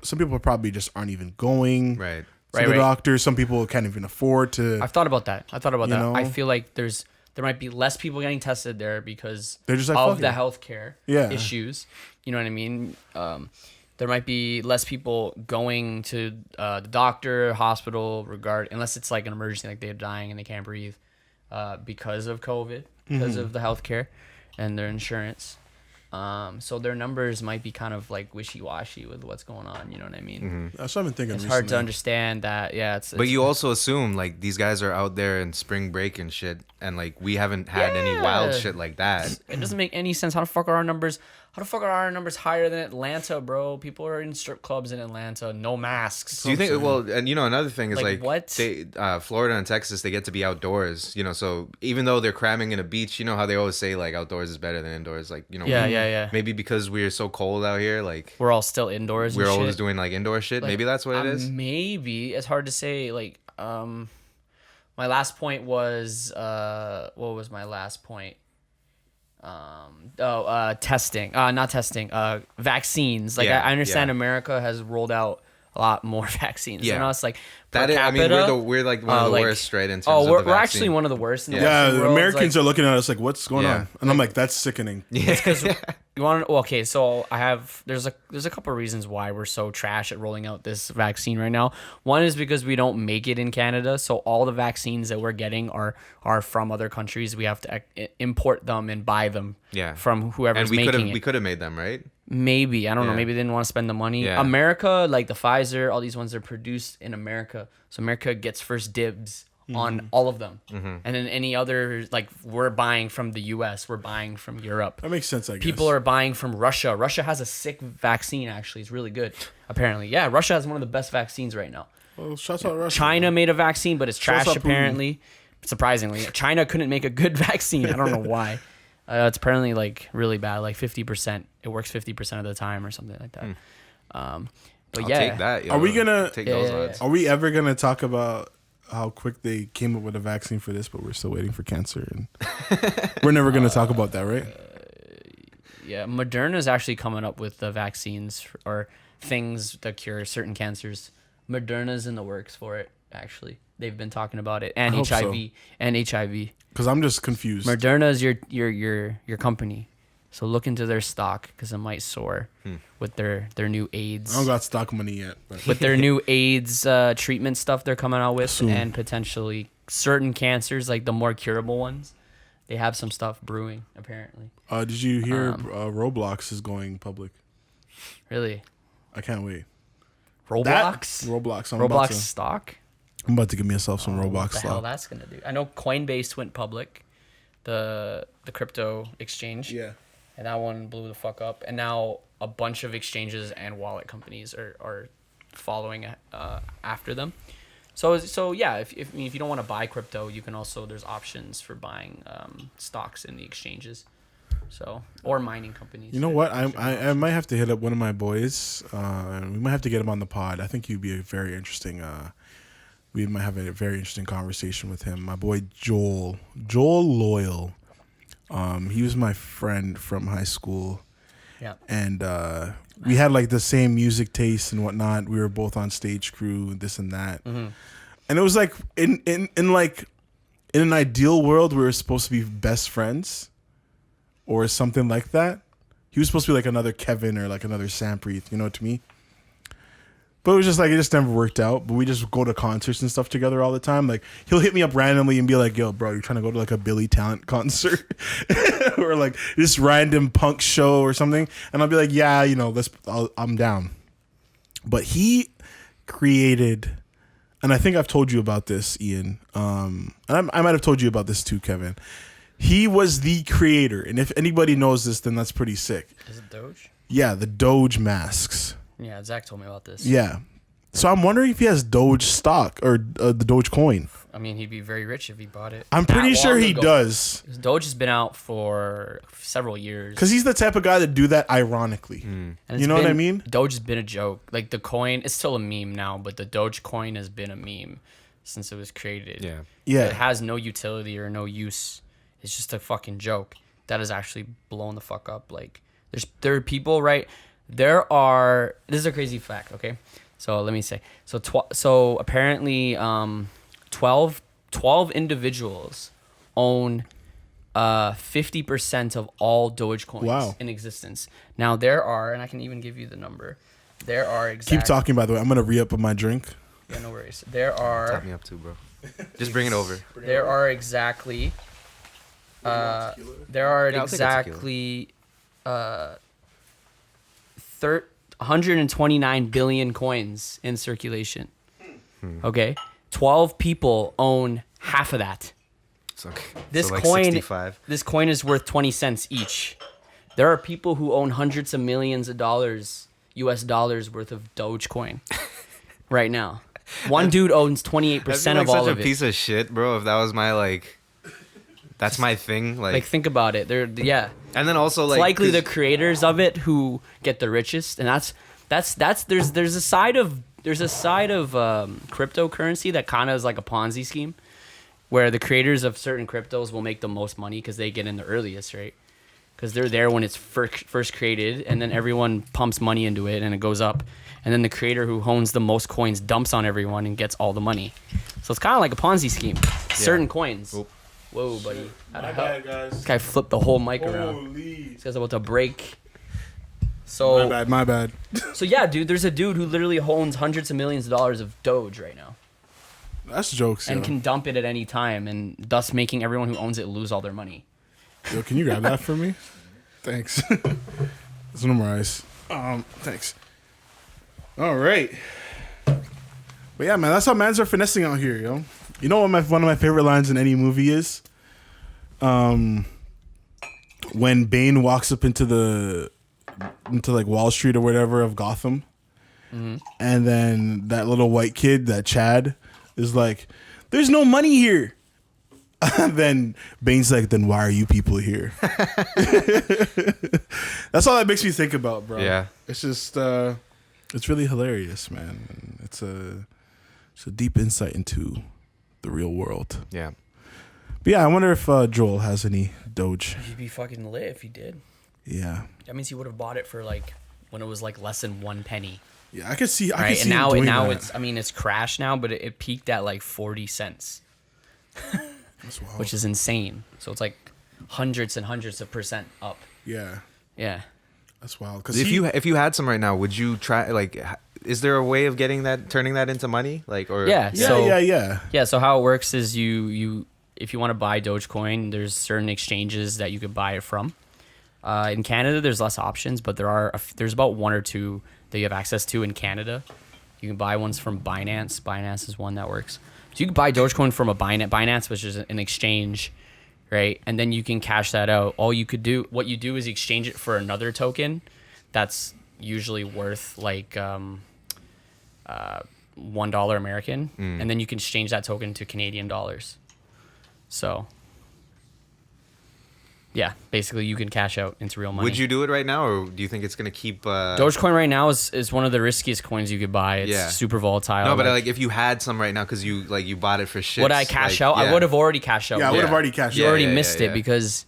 Speaker 1: some people probably just aren't even going to the doctor. Some people can't even afford to.
Speaker 3: I've thought about that. I feel like there might be less people getting tested there because
Speaker 1: they're just like,
Speaker 3: of the healthcare issues. You know what I mean? There might be less people going to the doctor, hospital, unless it's like an emergency, like they're dying and they can't breathe because of COVID, because of the healthcare and their insurance. So their numbers might be kind of like wishy-washy with what's going on. You know what I mean?
Speaker 1: Mm-hmm. That's what I've been thinking.
Speaker 3: It's hard to understand that. Yeah,
Speaker 2: but you also assume like these guys are out there in spring break and shit, and like we haven't had any wild shit like that.
Speaker 3: It doesn't make any sense. How the fuck are our numbers higher than Atlanta, bro? People are in strip clubs in Atlanta, no masks.
Speaker 2: Do you think? Well, and another thing is like
Speaker 3: what?
Speaker 2: Florida and Texas, they get to be outdoors. So even though they're cramming in a beach, how they always say like outdoors is better than indoors. Like
Speaker 3: yeah.
Speaker 2: Maybe because we're so cold out here, like
Speaker 3: we're all still indoors.
Speaker 2: We're always doing like indoor shit. Like, maybe that's what it is.
Speaker 3: Maybe it's hard to say. Like my last point was what was my last point? Testing. Not testing. Vaccines. Like I understand America has rolled out a lot more vaccines.
Speaker 2: Yeah.
Speaker 3: It's like
Speaker 2: that is,
Speaker 3: capita,
Speaker 2: we're like one of the worst, right? In terms of
Speaker 3: we're actually one of the worst. In the
Speaker 1: the Americans are looking at us like, what's going on? And I'm like, that's sickening.
Speaker 3: Because you want to. Okay, so there's a couple of reasons why we're so trash at rolling out this vaccine right now. One is because we don't make it in Canada, so all the vaccines that we're getting are from other countries. We have to import them and buy them from whoever's making it.
Speaker 2: We could have made them, right?
Speaker 3: Maybe. I don't know. Maybe they didn't want to spend the money.
Speaker 2: Yeah.
Speaker 3: America, like the Pfizer, all these ones are produced in America. So America gets first dibs on all of them. Mm-hmm. And then any other, like we're buying from the US, we're buying from Europe.
Speaker 1: That makes sense, I guess.
Speaker 3: People are buying from Russia. Russia has a sick vaccine, actually. It's really good, apparently. Yeah, Russia has one of the best vaccines right now.
Speaker 1: Well, shout out Russia.
Speaker 3: China made a vaccine, but it's trash, apparently. Surprisingly. China couldn't make a good vaccine. I don't know why. It's apparently like really bad, like 50%. It works 50% of the time or something like that. But
Speaker 2: I'll take that.
Speaker 1: Are we gonna
Speaker 2: take those odds?
Speaker 1: Are we ever gonna talk about how quick they came up with a vaccine for this, but we're still waiting for cancer, and we're never gonna talk about that, right?
Speaker 3: Yeah, Moderna's actually coming up with the vaccines or things that cure certain cancers. Moderna's in the works for it. Actually, they've been talking about it, and HIV. Because
Speaker 1: I'm just confused.
Speaker 3: Moderna is your company, so look into their stock because it might soar with their new AIDS.
Speaker 1: I don't got stock money yet.
Speaker 3: With their new AIDS treatment stuff they're coming out with, and potentially
Speaker 4: certain cancers, like the more curable ones, they have some stuff brewing apparently.
Speaker 1: Did you hear Roblox is going public?
Speaker 4: Really?
Speaker 1: I can't wait.
Speaker 4: Roblox?
Speaker 1: Roblox.
Speaker 4: Roblox stock?
Speaker 1: I'm about to give myself some Roblox
Speaker 4: What the hell
Speaker 1: stock.
Speaker 4: that's gonna do? I know Coinbase went public, the crypto exchange.
Speaker 1: Yeah.
Speaker 4: And that one blew the fuck up. And now a bunch of exchanges and wallet companies are following after them. So yeah, if you don't want to buy crypto, you can also, there's options for buying stocks in the exchanges. So, or mining companies.
Speaker 1: You know what? I might have to hit up one of my boys. We might have to get him on the pod. I think he'd be a very interesting. We might have a very interesting conversation with him. My boy Joel Loyal. He was my friend from high school.
Speaker 4: Yeah.
Speaker 1: And we had like the same music taste and whatnot. We were both on stage crew, this and that.
Speaker 4: Mm-hmm.
Speaker 1: And it was like in an ideal world, we were supposed to be best friends, or something like that. He was supposed to be like another Kevin or like another Sampreet, you know what I mean? But it was just like, it just never worked out. But we just go to concerts and stuff together all the time. Like, he'll hit me up randomly and be like, yo, bro, you're trying to go to like a Billy Talent concert or like this random punk show or something. And I'll be like, yeah, you know, I'm down. But he created, and I think I've told you about this, Ian. And I might have told you about this too, Kevin. He was the creator. And if anybody knows this, then that's pretty sick.
Speaker 4: Is it Doge?
Speaker 1: Yeah, the Doge masks.
Speaker 4: Yeah, Zach told me about this.
Speaker 1: Yeah. So I'm wondering if he has Doge stock or the Doge coin.
Speaker 4: I mean, he'd be very rich if he bought it.
Speaker 1: I'm pretty sure he does.
Speaker 4: Doge has been out for several years.
Speaker 1: Because he's the type of guy that do that ironically.
Speaker 4: And
Speaker 1: You know what I mean?
Speaker 4: Doge has been a joke. Like the coin, it's still a meme now, but the Doge coin has been a meme since it was created.
Speaker 2: Yeah.
Speaker 1: Yeah.
Speaker 4: It has no utility or no use. It's just a fucking joke. That is actually blown the fuck up. Like there are people, right? This is a crazy fact, okay? So let me say. So apparently 12 individuals own 50% of all Dogecoins in existence. Now there are, and I can even give you the number. There are
Speaker 1: Keep talking, by the way. I'm going to re-up on my drink.
Speaker 4: Yeah, no worries. There are...
Speaker 2: Tap me up too, bro. Just bring it over.
Speaker 4: There are exactly...
Speaker 2: I'll take a tequila.
Speaker 4: 129 billion coins in circulation. Okay, 12 people own half of that. This
Speaker 2: like
Speaker 4: coin,
Speaker 2: 65.
Speaker 4: this coin is worth 20 cents each. There are people who own hundreds of millions of dollars, US dollars worth of Dogecoin right now. One dude owns 28% of all
Speaker 2: such
Speaker 4: of
Speaker 2: a
Speaker 4: it.
Speaker 2: piece of shit, bro. If that was my that's my thing.
Speaker 4: Like think about it. Yeah.
Speaker 2: And then also
Speaker 4: It's likely the creators of it who get the richest, and there's a side of cryptocurrency that kind of is like a Ponzi scheme, where the creators of certain cryptos will make the most money because they get in the earliest, right? Because they're there when it's first created, and then everyone pumps money into it, and it goes up, and then the creator who owns the most coins dumps on everyone and gets all the money. So it's kind of like a Ponzi scheme. Certain coins.
Speaker 2: Oop.
Speaker 4: Whoa, buddy.
Speaker 1: My bad, guys.
Speaker 4: This guy flipped the whole mic around.
Speaker 1: Holy.
Speaker 4: This guy's about to break. So
Speaker 1: My bad.
Speaker 4: So yeah, dude, there's a dude who literally owns hundreds of millions of dollars of Doge right now.
Speaker 1: That's jokes,
Speaker 4: And
Speaker 1: yo.
Speaker 4: can dump it at any time, and thus making everyone who owns it lose all their money.
Speaker 1: Yo, can you grab that for me? Thanks. It's no more ice. Thanks. All right. But yeah, man, that's how mans are finessing out here, yo. You know what one of my favorite lines in any movie is? When Bane walks up into like Wall Street or whatever of Gotham, and then that little white kid, that Chad, is like, "There's no money here." And then Bane's like, "Then why are you people here?" That's all that makes me think about, bro.
Speaker 2: Yeah.
Speaker 1: It's just, it's really hilarious, man. It's a deep insight into the real world.
Speaker 2: Yeah.
Speaker 1: But yeah, I wonder if Joel has any Doge.
Speaker 4: He'd be fucking lit if he did.
Speaker 1: Yeah.
Speaker 4: That means he would have bought it for like when it was like less than 1 penny.
Speaker 1: Yeah, I could see. I
Speaker 4: Right,
Speaker 1: could see
Speaker 4: and
Speaker 1: him doing
Speaker 4: now
Speaker 1: that.
Speaker 4: it's. I mean, it's crashed now, but it peaked at like 40 cents,
Speaker 1: That's wild.
Speaker 4: which is insane. So it's like hundreds and hundreds of percent up.
Speaker 1: Yeah,
Speaker 4: Yeah.
Speaker 1: that's wild. Because
Speaker 2: If you had some right now, would you try is there a way of turning that into money? Like, or
Speaker 3: Yeah.
Speaker 1: Yeah.
Speaker 3: So how it works is you if you want to buy Dogecoin, there's certain exchanges that you could buy it from. In Canada, there's less options, but there's about one or two that you have access to in Canada. You can buy ones from Binance. Binance is one that works. So you can buy Dogecoin from a Binance, which is an exchange, right? And then you can cash that out. What you do is exchange it for another token that's usually worth like $1 American, and then you can exchange that token to Canadian dollars. So yeah, basically you can cash out into real money.
Speaker 2: Would you do it right now, or do you think it's gonna keep?
Speaker 3: Dogecoin right now is one of the riskiest coins you could buy. It's super volatile.
Speaker 2: No, but like if you had some right now, because you bought it for shit.
Speaker 3: Would I cash out? I would have already cashed out.
Speaker 1: Yeah, I would have already cashed out.
Speaker 3: You already missed it because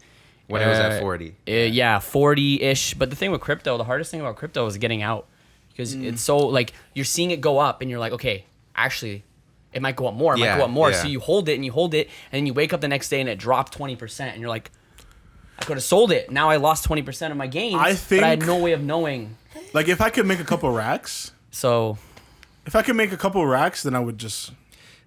Speaker 2: when it was at 40.
Speaker 3: 40-ish. But the thing with crypto, the hardest thing about crypto is getting out, because it's so like you're seeing it go up and you're like, okay, actually, it might go up more. It might go up more. So you hold it and then you wake up the next day and it dropped 20%, and you're like, I could have sold it. Now I lost 20% of my gains. But I had no way of knowing.
Speaker 1: Like if I could make a couple racks.
Speaker 3: So
Speaker 1: if I could make a couple racks, then I would just.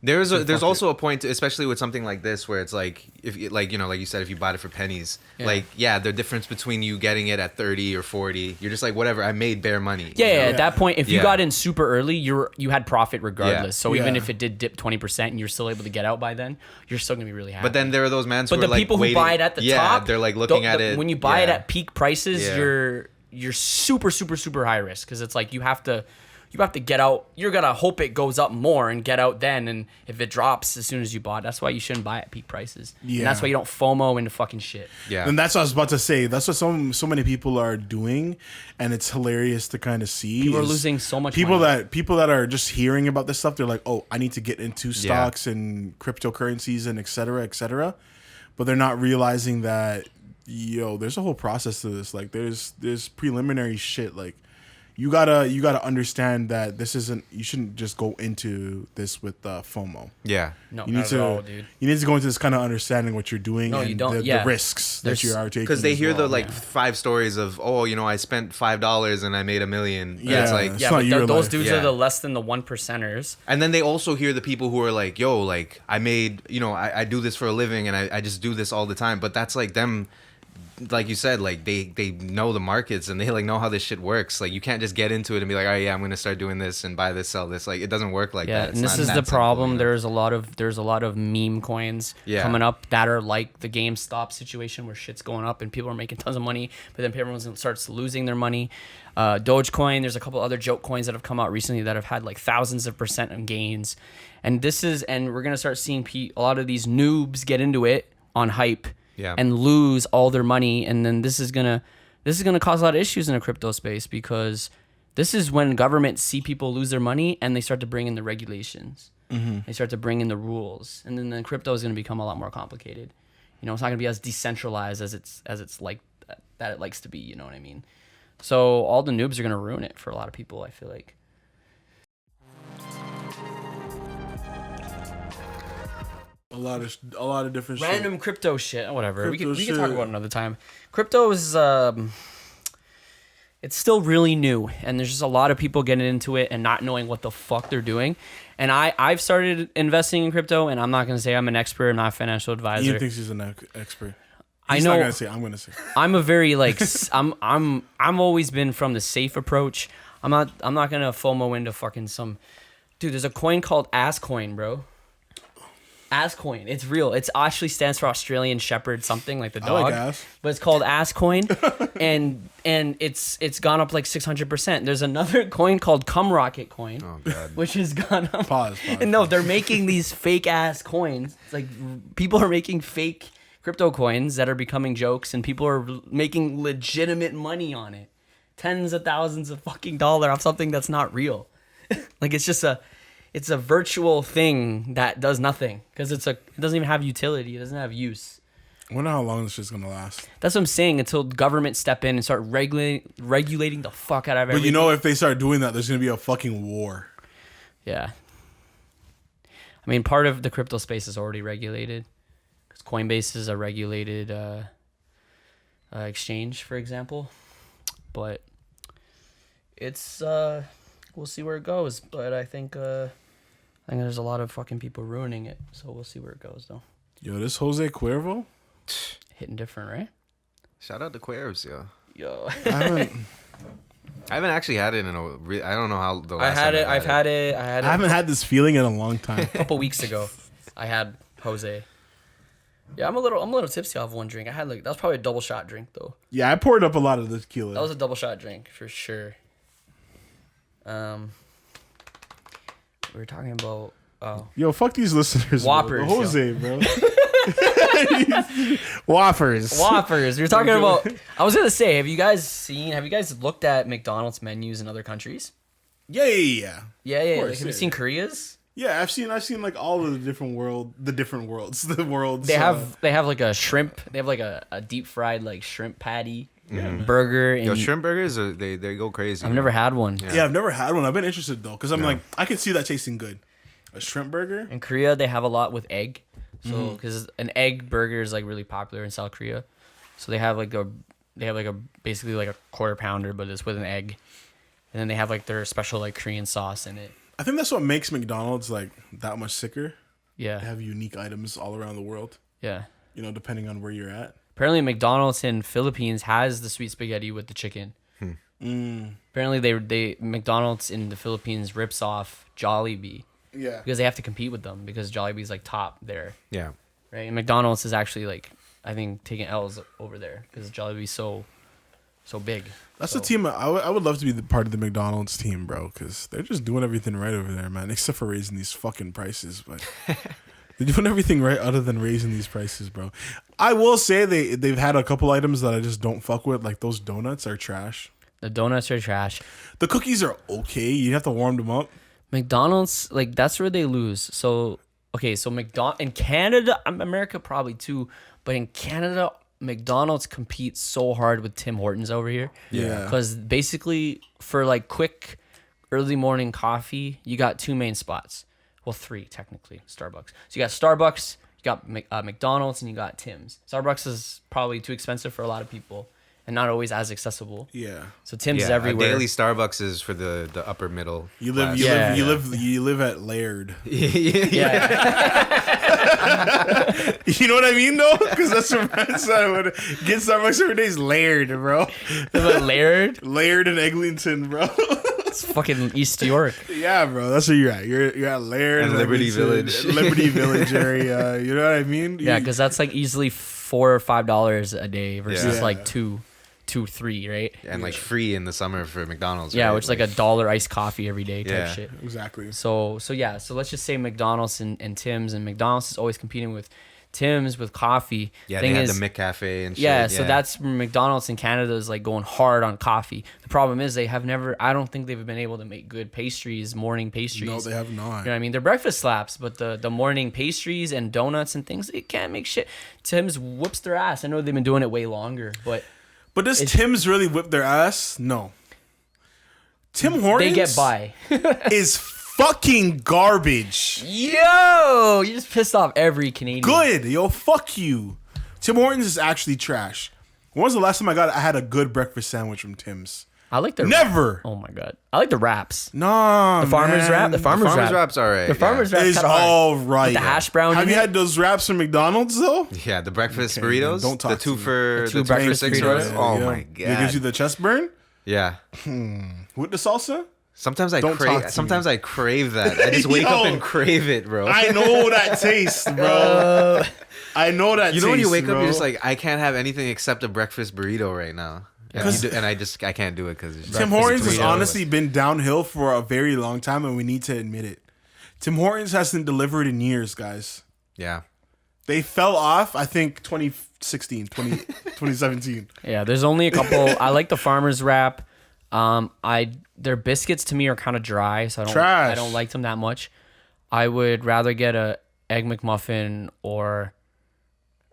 Speaker 2: There's also a point, especially with something like this, where it's like if like you said, if you bought it for pennies, the difference between you getting it at 30 or 40, you're just like, whatever, I made bare money.
Speaker 3: At that point, if you got in super early, you had profit regardless. So even if it did dip 20% and you're still able to get out by then, you're still gonna be really happy.
Speaker 2: But then there are those mans who
Speaker 3: the
Speaker 2: are like
Speaker 3: people who buy it at the top,
Speaker 2: they're like looking at it.
Speaker 3: When you buy it at peak prices, you're super super super high risk, because it's like you have to get out. You're gonna hope it goes up more and get out then. And if it drops as soon as you bought, that's why you shouldn't buy at peak prices. Yeah. And that's why you don't FOMO into fucking shit.
Speaker 2: Yeah.
Speaker 1: And that's what I was about to say. That's what so many people are doing, and it's hilarious to kind of see.
Speaker 3: People are losing so much
Speaker 1: money.
Speaker 3: money.
Speaker 1: People that are just hearing about this stuff, they're like, oh, I need to get into stocks and cryptocurrencies and et cetera, et cetera. But they're not realizing that, there's a whole process to this. Like there's preliminary shit. Like you gotta understand that this isn't. You shouldn't just go into this with FOMO.
Speaker 2: Yeah.
Speaker 3: No,
Speaker 1: you need to.
Speaker 3: All, dude.
Speaker 1: You need to go into this kind of understanding what you're doing.
Speaker 3: No,
Speaker 1: and
Speaker 3: you don't.
Speaker 1: The risks that you are taking.
Speaker 2: Because they hear the 5 stories of, I spent $5 and I made $1 million.
Speaker 1: Yeah,
Speaker 2: it's like,
Speaker 3: but those dudes are the less than the 1%ers.
Speaker 2: And then they also hear the people who are like, yo, like I made, I do this for a living and I just do this all the time. But that's like them. Like you said, like they know the markets and they like know how this shit works. Like you can't just get into it and be like, oh yeah, I'm gonna start doing this and buy this, sell this. Like it doesn't work like that.
Speaker 3: And this is the problem. There's a lot of meme coins coming up that are like the GameStop situation where shit's going up and people are making tons of money, but then everyone starts losing their money. Dogecoin. There's a couple other joke coins that have come out recently that have had like thousands of % of gains, and we're gonna start seeing a lot of these noobs get into it on hype.
Speaker 2: Yeah.
Speaker 3: And lose all their money, and then this is gonna cause a lot of issues in the crypto space, because this is when governments see people lose their money and they start to bring in the regulations. Mm-hmm. They start to bring in the rules, and then crypto is gonna become a lot more complicated. It's not gonna be as decentralized as it's like that it likes to be. You know what I mean? So all the noobs are gonna ruin it for a lot of people, I feel like.
Speaker 1: A lot of different
Speaker 3: random
Speaker 1: shit.
Speaker 3: Crypto shit, whatever. We can talk about it another time. Crypto is it's still really new, and there's just a lot of people getting into it and not knowing what the fuck they're doing. And I've started investing in crypto, and I'm not gonna say I'm an expert. I'm not a financial advisor.
Speaker 1: Ian thinks he's an expert.
Speaker 3: He's not
Speaker 1: gonna say. I'm gonna say.
Speaker 3: I'm a very I'm always been from the safe approach. I'm not gonna FOMO into fucking some dude. There's a coin called Asscoin, bro. Asscoin. It's real. It actually stands for Australian Shepherd something, like the dog.
Speaker 1: I like ass.
Speaker 3: But it's called Asscoin. and it's gone up like 600%. There's another coin called Cum Rocket coin.
Speaker 2: Oh god.
Speaker 3: Which has gone up.
Speaker 1: Pause.
Speaker 3: And no, they're making these fake ass coins. It's like people are making fake crypto coins that are becoming jokes, and people are making legitimate money on it. Tens of thousands of fucking dollars off something that's not real. Like it's a virtual thing that does nothing, because it doesn't even have utility. It doesn't have use.
Speaker 1: I wonder how long this shit's gonna last.
Speaker 3: That's what I'm saying. Until government step in and start regulating the fuck out of everything.
Speaker 1: But if they start doing that, there's gonna be a fucking war.
Speaker 3: Yeah. I mean, part of the crypto space is already regulated, because Coinbase is a regulated exchange, for example. But it's we'll see where it goes. But I think there's a lot of fucking people ruining it. So we'll see where it goes, though.
Speaker 1: Yo, this Jose Cuervo?
Speaker 3: Hitting different, right?
Speaker 2: Shout out to Cuervos, yo.
Speaker 3: Yo.
Speaker 2: I haven't actually had it in I don't know how the last
Speaker 3: I had
Speaker 2: time
Speaker 3: it. I
Speaker 1: haven't had this feeling in a long time.
Speaker 3: a couple weeks ago. I had Jose. Yeah, I'm a little tipsy off one drink. I had that was probably a double shot drink though.
Speaker 1: Yeah, I poured up a lot of the tequila.
Speaker 3: That was a double shot drink for sure. We were talking about
Speaker 1: Yo, fuck these listeners.
Speaker 3: Whoppers,
Speaker 1: bro. Jose, bro. Whoppers.
Speaker 3: We were talking about. I was gonna say, have you guys looked at McDonald's menus in other countries?
Speaker 1: Yeah.
Speaker 3: Yeah.
Speaker 1: Course,
Speaker 3: Have you seen Korea's?
Speaker 1: Yeah, I've seen like all of the different worlds.
Speaker 3: They have like a shrimp. They have like a deep fried like shrimp patty burger. And
Speaker 2: Yo, shrimp burgers, they go crazy.
Speaker 3: I've never had one.
Speaker 1: Yeah, I've never had one. I've been interested though, because I'm like, I can see that tasting good. A shrimp burger.
Speaker 3: In Korea, they have a lot with egg. So, because an egg burger is like really popular in South Korea, so they have basically like a quarter pounder, but it's with an egg, and then they have like their special like Korean sauce in it.
Speaker 1: I think that's what makes McDonald's like that much sicker.
Speaker 3: Yeah,
Speaker 1: They have unique items all around the world.
Speaker 3: yeah.
Speaker 1: You know, depending on where you're at.
Speaker 3: Apparently, McDonald's in Philippines has the sweet spaghetti with the chicken. Apparently, they McDonald's in the Philippines rips off Jollibee.
Speaker 1: Yeah.
Speaker 3: Because they have to compete with them because Jollibee's like top there,
Speaker 2: Yeah.
Speaker 3: right? And McDonald's is actually like I think taking L's over there because Jollibee's so big.
Speaker 1: That's the team. I would love to be the part of the McDonald's team, bro, because they're just doing everything right over there, man. Except for raising these fucking prices, but they're doing everything right other than raising these prices, bro. I will say they've had a couple items that I just don't fuck with, like those donuts are trash.
Speaker 3: The donuts are trash.
Speaker 1: The cookies are okay. You have to warm them up.
Speaker 3: McDonald's, like that's where they lose. So okay, so in Canada, America probably too, but in Canada, McDonald's competes so hard with Tim Hortons over here.
Speaker 1: Yeah.
Speaker 3: Because basically, for like quick early morning coffee, you got two main spots. Well, three technically. Starbucks. So you got Starbucks, you got McDonald's, and you got Tim's. Starbucks is probably too expensive for a lot of people and not always as accessible.
Speaker 1: Yeah.
Speaker 3: So Tim's is everywhere.
Speaker 2: A daily Starbucks is for the upper middle.
Speaker 1: You live
Speaker 2: class.
Speaker 1: you live at Laird.
Speaker 3: Yeah.
Speaker 1: You know what I mean though? Because that's where I would get Starbucks every day is Laird, bro.
Speaker 3: Laird?
Speaker 1: Laird and Eglinton, bro.
Speaker 3: It's fucking East York.
Speaker 1: Yeah, bro. That's where you're at. You're at Laird
Speaker 2: And Liberty
Speaker 1: Eglinton,
Speaker 2: Village.
Speaker 1: Liberty Village area. You know what I mean?
Speaker 3: Yeah, because that's like easily $4 or $5 a day versus like $2, $3, right?
Speaker 2: And like free in the summer for McDonald's.
Speaker 3: Yeah,
Speaker 2: right?
Speaker 3: which is like $1 iced coffee every day type
Speaker 2: Yeah.
Speaker 3: shit.
Speaker 1: Exactly.
Speaker 3: So let's just say McDonald's and Tim's, and McDonald's is always competing with Tim's with coffee.
Speaker 2: Yeah, they had the McCafe and shit.
Speaker 3: Yeah, so that's McDonald's in Canada is like going hard on coffee. The problem is I don't think they've been able to make good pastries, morning pastries.
Speaker 1: No, they have not.
Speaker 3: You know what I mean? They're breakfast slaps, but the morning pastries and donuts and things, they can't make shit. Tim's whoops their ass. I know they've been doing it way longer, but
Speaker 1: does Tim's really whip their ass? No. Tim Hortons
Speaker 3: they get by.
Speaker 1: is fucking garbage.
Speaker 3: Yo, you just pissed off every Canadian.
Speaker 1: Good, yo, fuck you. Tim Hortons is actually trash. When was the last time I had a good breakfast sandwich from Tim's?
Speaker 3: I like the
Speaker 1: Never.
Speaker 3: Oh my god, I like the wraps.
Speaker 1: Nah,
Speaker 3: The farmer's
Speaker 1: man.
Speaker 3: wrap. The farmer's wrap.
Speaker 2: wrap's all right.
Speaker 3: The farmer's wrap
Speaker 1: is
Speaker 3: kind of hard.
Speaker 1: all right.
Speaker 3: With the hash brown.
Speaker 1: Have
Speaker 3: in
Speaker 1: you
Speaker 3: it?
Speaker 1: had those wraps from McDonald's though?
Speaker 2: Yeah, the breakfast
Speaker 1: Okay,
Speaker 2: burritos.
Speaker 1: man, don't talk
Speaker 2: the
Speaker 1: to
Speaker 2: two
Speaker 1: me.
Speaker 2: for
Speaker 3: The two
Speaker 2: the 2 for
Speaker 3: breakfast
Speaker 2: 6
Speaker 3: burritos.
Speaker 2: rolls. Oh
Speaker 1: Yeah.
Speaker 2: my
Speaker 1: It gives you
Speaker 2: god.
Speaker 1: the chest burn
Speaker 2: Yeah.
Speaker 1: with the salsa.
Speaker 2: Sometimes I
Speaker 1: Don't talk
Speaker 2: crave.
Speaker 1: to
Speaker 2: Sometimes
Speaker 1: me.
Speaker 2: I crave that. I just wake up
Speaker 1: Yo.
Speaker 2: and crave it, bro.
Speaker 1: I know that taste, bro. I know that.
Speaker 2: You know when you
Speaker 1: taste,
Speaker 2: wake up,
Speaker 1: bro.
Speaker 2: you're just like, I can't have anything except a breakfast burrito right now. And I can't do it because
Speaker 1: Tim Hortons has
Speaker 2: burrito.
Speaker 1: honestly been downhill for a very long time, and we need to admit it. Tim Hortons hasn't delivered in years, guys.
Speaker 2: Yeah.
Speaker 1: They fell off, I think, 2016, 2017.
Speaker 3: Yeah, there's only a couple. I like the farmer's wrap. Their biscuits to me are kind of dry, so I don't like them that much. I would rather get a egg McMuffin or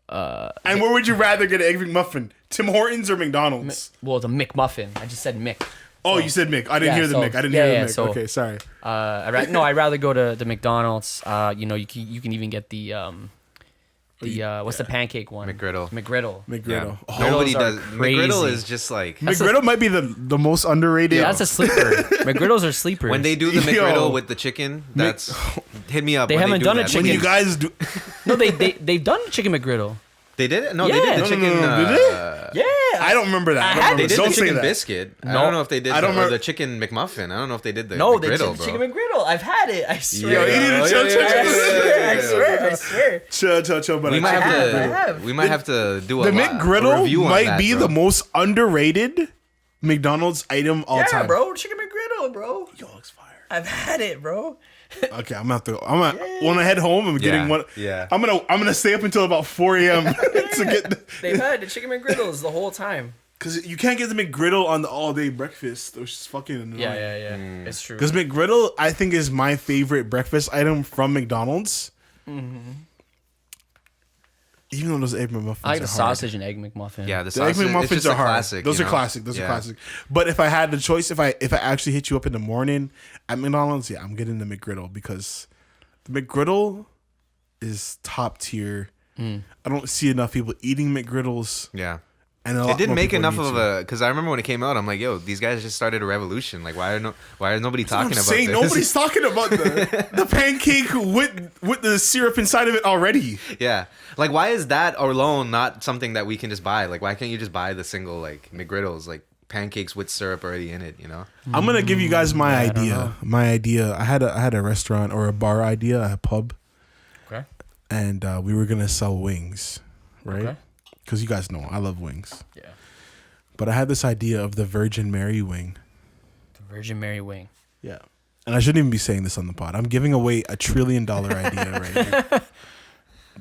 Speaker 1: And where would you rather get an Egg McMuffin? Tim Hortons or McDonald's?
Speaker 3: the McMuffin. I just said Mick.
Speaker 1: Oh, you said Mick. I didn't hear the Mick. I didn't hear the Mick.
Speaker 3: so-
Speaker 1: Okay, sorry.
Speaker 3: I'd rather go to the McDonald's. You can even get the The what's the pancake one?
Speaker 2: McGriddle.
Speaker 3: McGriddle.
Speaker 1: McGriddle.
Speaker 2: Yeah.
Speaker 1: Oh,
Speaker 2: Nobody
Speaker 3: McGriddles are
Speaker 2: does.
Speaker 3: crazy.
Speaker 2: McGriddle is just like
Speaker 1: McGriddle might be the most underrated.
Speaker 3: Yeah, that's a sleeper. McGriddles are sleepers.
Speaker 2: when they do the
Speaker 1: Yo.
Speaker 2: McGriddle with the chicken. That's hit me up.
Speaker 3: They
Speaker 2: when
Speaker 3: haven't
Speaker 2: do
Speaker 3: done a
Speaker 2: that.
Speaker 3: chicken.
Speaker 1: when you guys do.
Speaker 3: No, they've done chicken McGriddle.
Speaker 2: They did it. No, they
Speaker 3: Yeah.
Speaker 2: did the
Speaker 3: No,
Speaker 2: chicken.
Speaker 1: no, did they?
Speaker 3: Yeah.
Speaker 1: I don't remember that.
Speaker 3: I had
Speaker 2: They
Speaker 1: Don't
Speaker 2: did the
Speaker 1: say
Speaker 2: chicken
Speaker 1: that.
Speaker 2: biscuit. I
Speaker 3: No.
Speaker 2: don't know if they did
Speaker 1: I don't
Speaker 2: or
Speaker 1: remember-
Speaker 2: the chicken McMuffin. I don't know if they did the
Speaker 3: No, they did
Speaker 2: McGriddle,
Speaker 3: the
Speaker 2: bro.
Speaker 3: chicken McGriddle. I've had it. I swear.
Speaker 1: Yo, you need to chill, chill, chill.
Speaker 3: I swear.
Speaker 1: Chill. But
Speaker 2: We might
Speaker 3: I
Speaker 2: have
Speaker 3: have.
Speaker 2: to. We might have to do
Speaker 1: the
Speaker 2: a
Speaker 1: McGriddle
Speaker 2: review on
Speaker 1: might
Speaker 2: that,
Speaker 1: be
Speaker 2: bro.
Speaker 1: the most underrated McDonald's item all
Speaker 3: Yeah,
Speaker 1: time.
Speaker 3: bro. Chicken McGriddle, bro.
Speaker 1: Yo, looks fire.
Speaker 3: I've had it, bro.
Speaker 1: Okay, I'm when I head home, I'm getting one.
Speaker 2: Yeah.
Speaker 1: I'm gonna stay up until about 4 a.m. to get
Speaker 3: They've had the chicken McGriddles the whole time.
Speaker 1: because you can't get the McGriddle on the all day breakfast. Which is fucking annoying.
Speaker 3: Yeah. It's true.
Speaker 1: Because McGriddle, I think, is my favorite breakfast item from McDonald's. Even though those egg McMuffins
Speaker 3: I like
Speaker 1: are
Speaker 3: the
Speaker 1: hard.
Speaker 3: sausage and egg McMuffin.
Speaker 2: Yeah, the
Speaker 1: The egg
Speaker 2: sausage. It's
Speaker 1: McMuffins
Speaker 2: just
Speaker 1: are
Speaker 2: a
Speaker 1: hard.
Speaker 2: classic.
Speaker 1: Those
Speaker 2: you
Speaker 1: are
Speaker 2: know?
Speaker 1: classic. Those
Speaker 2: Yeah.
Speaker 1: are classic. But if I had the choice, if I actually hit you up in the morning at McDonald's, yeah, I'm getting the McGriddle because the McGriddle is top tier. I don't see enough people eating McGriddles.
Speaker 2: Yeah.
Speaker 1: And a
Speaker 2: It
Speaker 1: lot
Speaker 2: didn't
Speaker 1: more
Speaker 2: make
Speaker 1: people
Speaker 2: enough
Speaker 1: need
Speaker 2: of
Speaker 1: to.
Speaker 2: a because I remember when it came out, I'm like, yo, these guys just started a revolution. Like, why is nobody talking
Speaker 1: I'm
Speaker 2: about
Speaker 1: saying
Speaker 2: this?
Speaker 1: nobody's talking about the pancake with the syrup inside of it already.
Speaker 2: Yeah, like why is that alone not something that we can just buy? Like, why can't you just buy the single like McGriddles, like pancakes with syrup already in it? You know?
Speaker 1: I'm gonna give you guys my
Speaker 3: I don't
Speaker 1: idea.
Speaker 3: know.
Speaker 1: My idea. I had a restaurant or a bar idea, a pub,
Speaker 3: Okay.
Speaker 1: and we were gonna sell wings, right?
Speaker 3: Okay.
Speaker 1: Because you guys know I love wings.
Speaker 3: Yeah.
Speaker 1: But I had this idea of the Virgin Mary wing.
Speaker 3: The Virgin Mary wing.
Speaker 1: Yeah. And I shouldn't even be saying this on the pod. I'm giving away $1 trillion idea right here.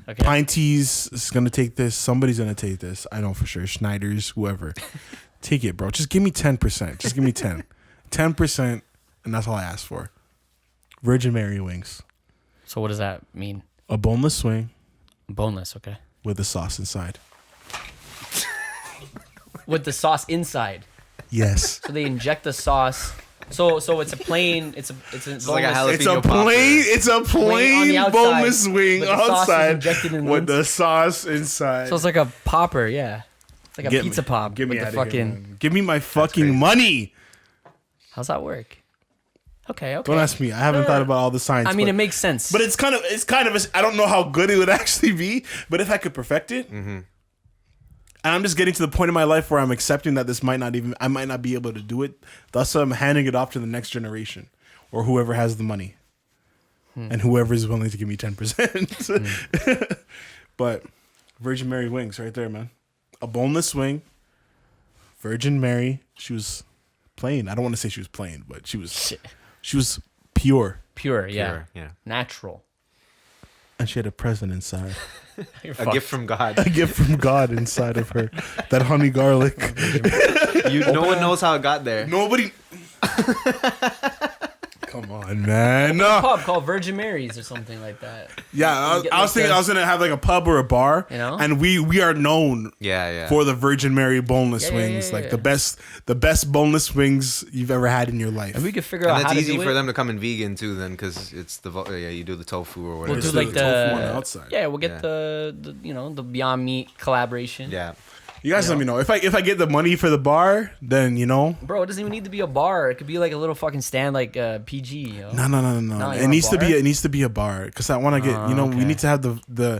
Speaker 3: Okay.
Speaker 1: Pine Teas is gonna take this. Somebody's gonna take this. I know for sure. Schneider's, whoever. Take it, bro. Just give me 10%. Just give me 10. 10%, and that's all I ask for. Virgin Mary wings.
Speaker 3: So what does that mean?
Speaker 1: A boneless wing
Speaker 3: Boneless. Okay.
Speaker 1: with the sauce inside.
Speaker 3: With the sauce inside.
Speaker 1: Yes.
Speaker 3: So they inject the sauce. So it's a plain. It's
Speaker 2: like a
Speaker 3: boneless-
Speaker 1: It's a
Speaker 2: Jalapeno popper.
Speaker 1: it's a
Speaker 3: Plain on the
Speaker 1: plain
Speaker 3: outside,
Speaker 1: boneless wing
Speaker 3: but the sauce is
Speaker 1: outside
Speaker 3: injected in the
Speaker 1: with the sauce inside.
Speaker 3: So it's like a popper. Yeah. It's like a
Speaker 1: Get
Speaker 3: pizza
Speaker 1: me-
Speaker 3: pop.
Speaker 1: Get me
Speaker 3: with
Speaker 1: out
Speaker 3: the
Speaker 1: of here,
Speaker 3: fucking.
Speaker 1: man. Give me my fucking money.
Speaker 3: How's that work? Okay.
Speaker 1: Don't ask me. I haven't thought about all the science.
Speaker 3: I mean,
Speaker 1: but,
Speaker 3: it makes sense.
Speaker 1: but it's kind of I don't know how good it would actually be, but if I could perfect it, and I'm just getting to the point in my life where I'm accepting that I might not be able to do it. Thus, I'm handing it off to the next generation or whoever has the money, and whoever is willing to give me 10%. But Virgin Mary wings, right there, man. A boneless wing. Virgin Mary. She was plain. I don't want to say she was plain, but she was pure,
Speaker 3: Pure. Yeah.
Speaker 2: Pure, yeah.
Speaker 3: Natural.
Speaker 1: and she had a present inside.
Speaker 3: You're
Speaker 2: A
Speaker 3: fucked.
Speaker 2: gift from God.
Speaker 1: A gift from God inside of her. That honey garlic.
Speaker 2: No one knows how it got there.
Speaker 1: Nobody. Come on, man. No.
Speaker 3: Pub called Virgin Mary's or something like that.
Speaker 1: Yeah, I was thinking I was gonna have like a pub or a bar,
Speaker 3: You know?
Speaker 1: and we are known
Speaker 2: Yeah.
Speaker 1: for the Virgin Mary boneless
Speaker 3: Yeah, yeah,
Speaker 1: wings,
Speaker 3: yeah,
Speaker 1: like
Speaker 3: yeah.
Speaker 1: the best boneless wings you've ever had in your life.
Speaker 3: And we could figure
Speaker 2: And
Speaker 3: out how
Speaker 2: it's
Speaker 3: to
Speaker 2: easy
Speaker 3: do
Speaker 2: for
Speaker 3: it.
Speaker 2: them to come in vegan too, then, because it's you do the tofu or whatever.
Speaker 3: We'll do
Speaker 1: Just
Speaker 3: like
Speaker 1: the tofu on the
Speaker 3: the
Speaker 1: outside.
Speaker 3: Yeah, we'll get
Speaker 2: Yeah.
Speaker 3: the Beyond Meat collaboration.
Speaker 2: Yeah.
Speaker 1: You guys let me know if I get the money for the bar, then
Speaker 3: Bro, it doesn't even need to be a bar. It could be like a little fucking stand, like PG. You know?
Speaker 1: No.
Speaker 3: you
Speaker 1: It
Speaker 3: want
Speaker 1: needs
Speaker 3: a
Speaker 1: to be
Speaker 3: bar?
Speaker 1: it needs to be a bar because I want to get we
Speaker 3: okay.
Speaker 1: need to have the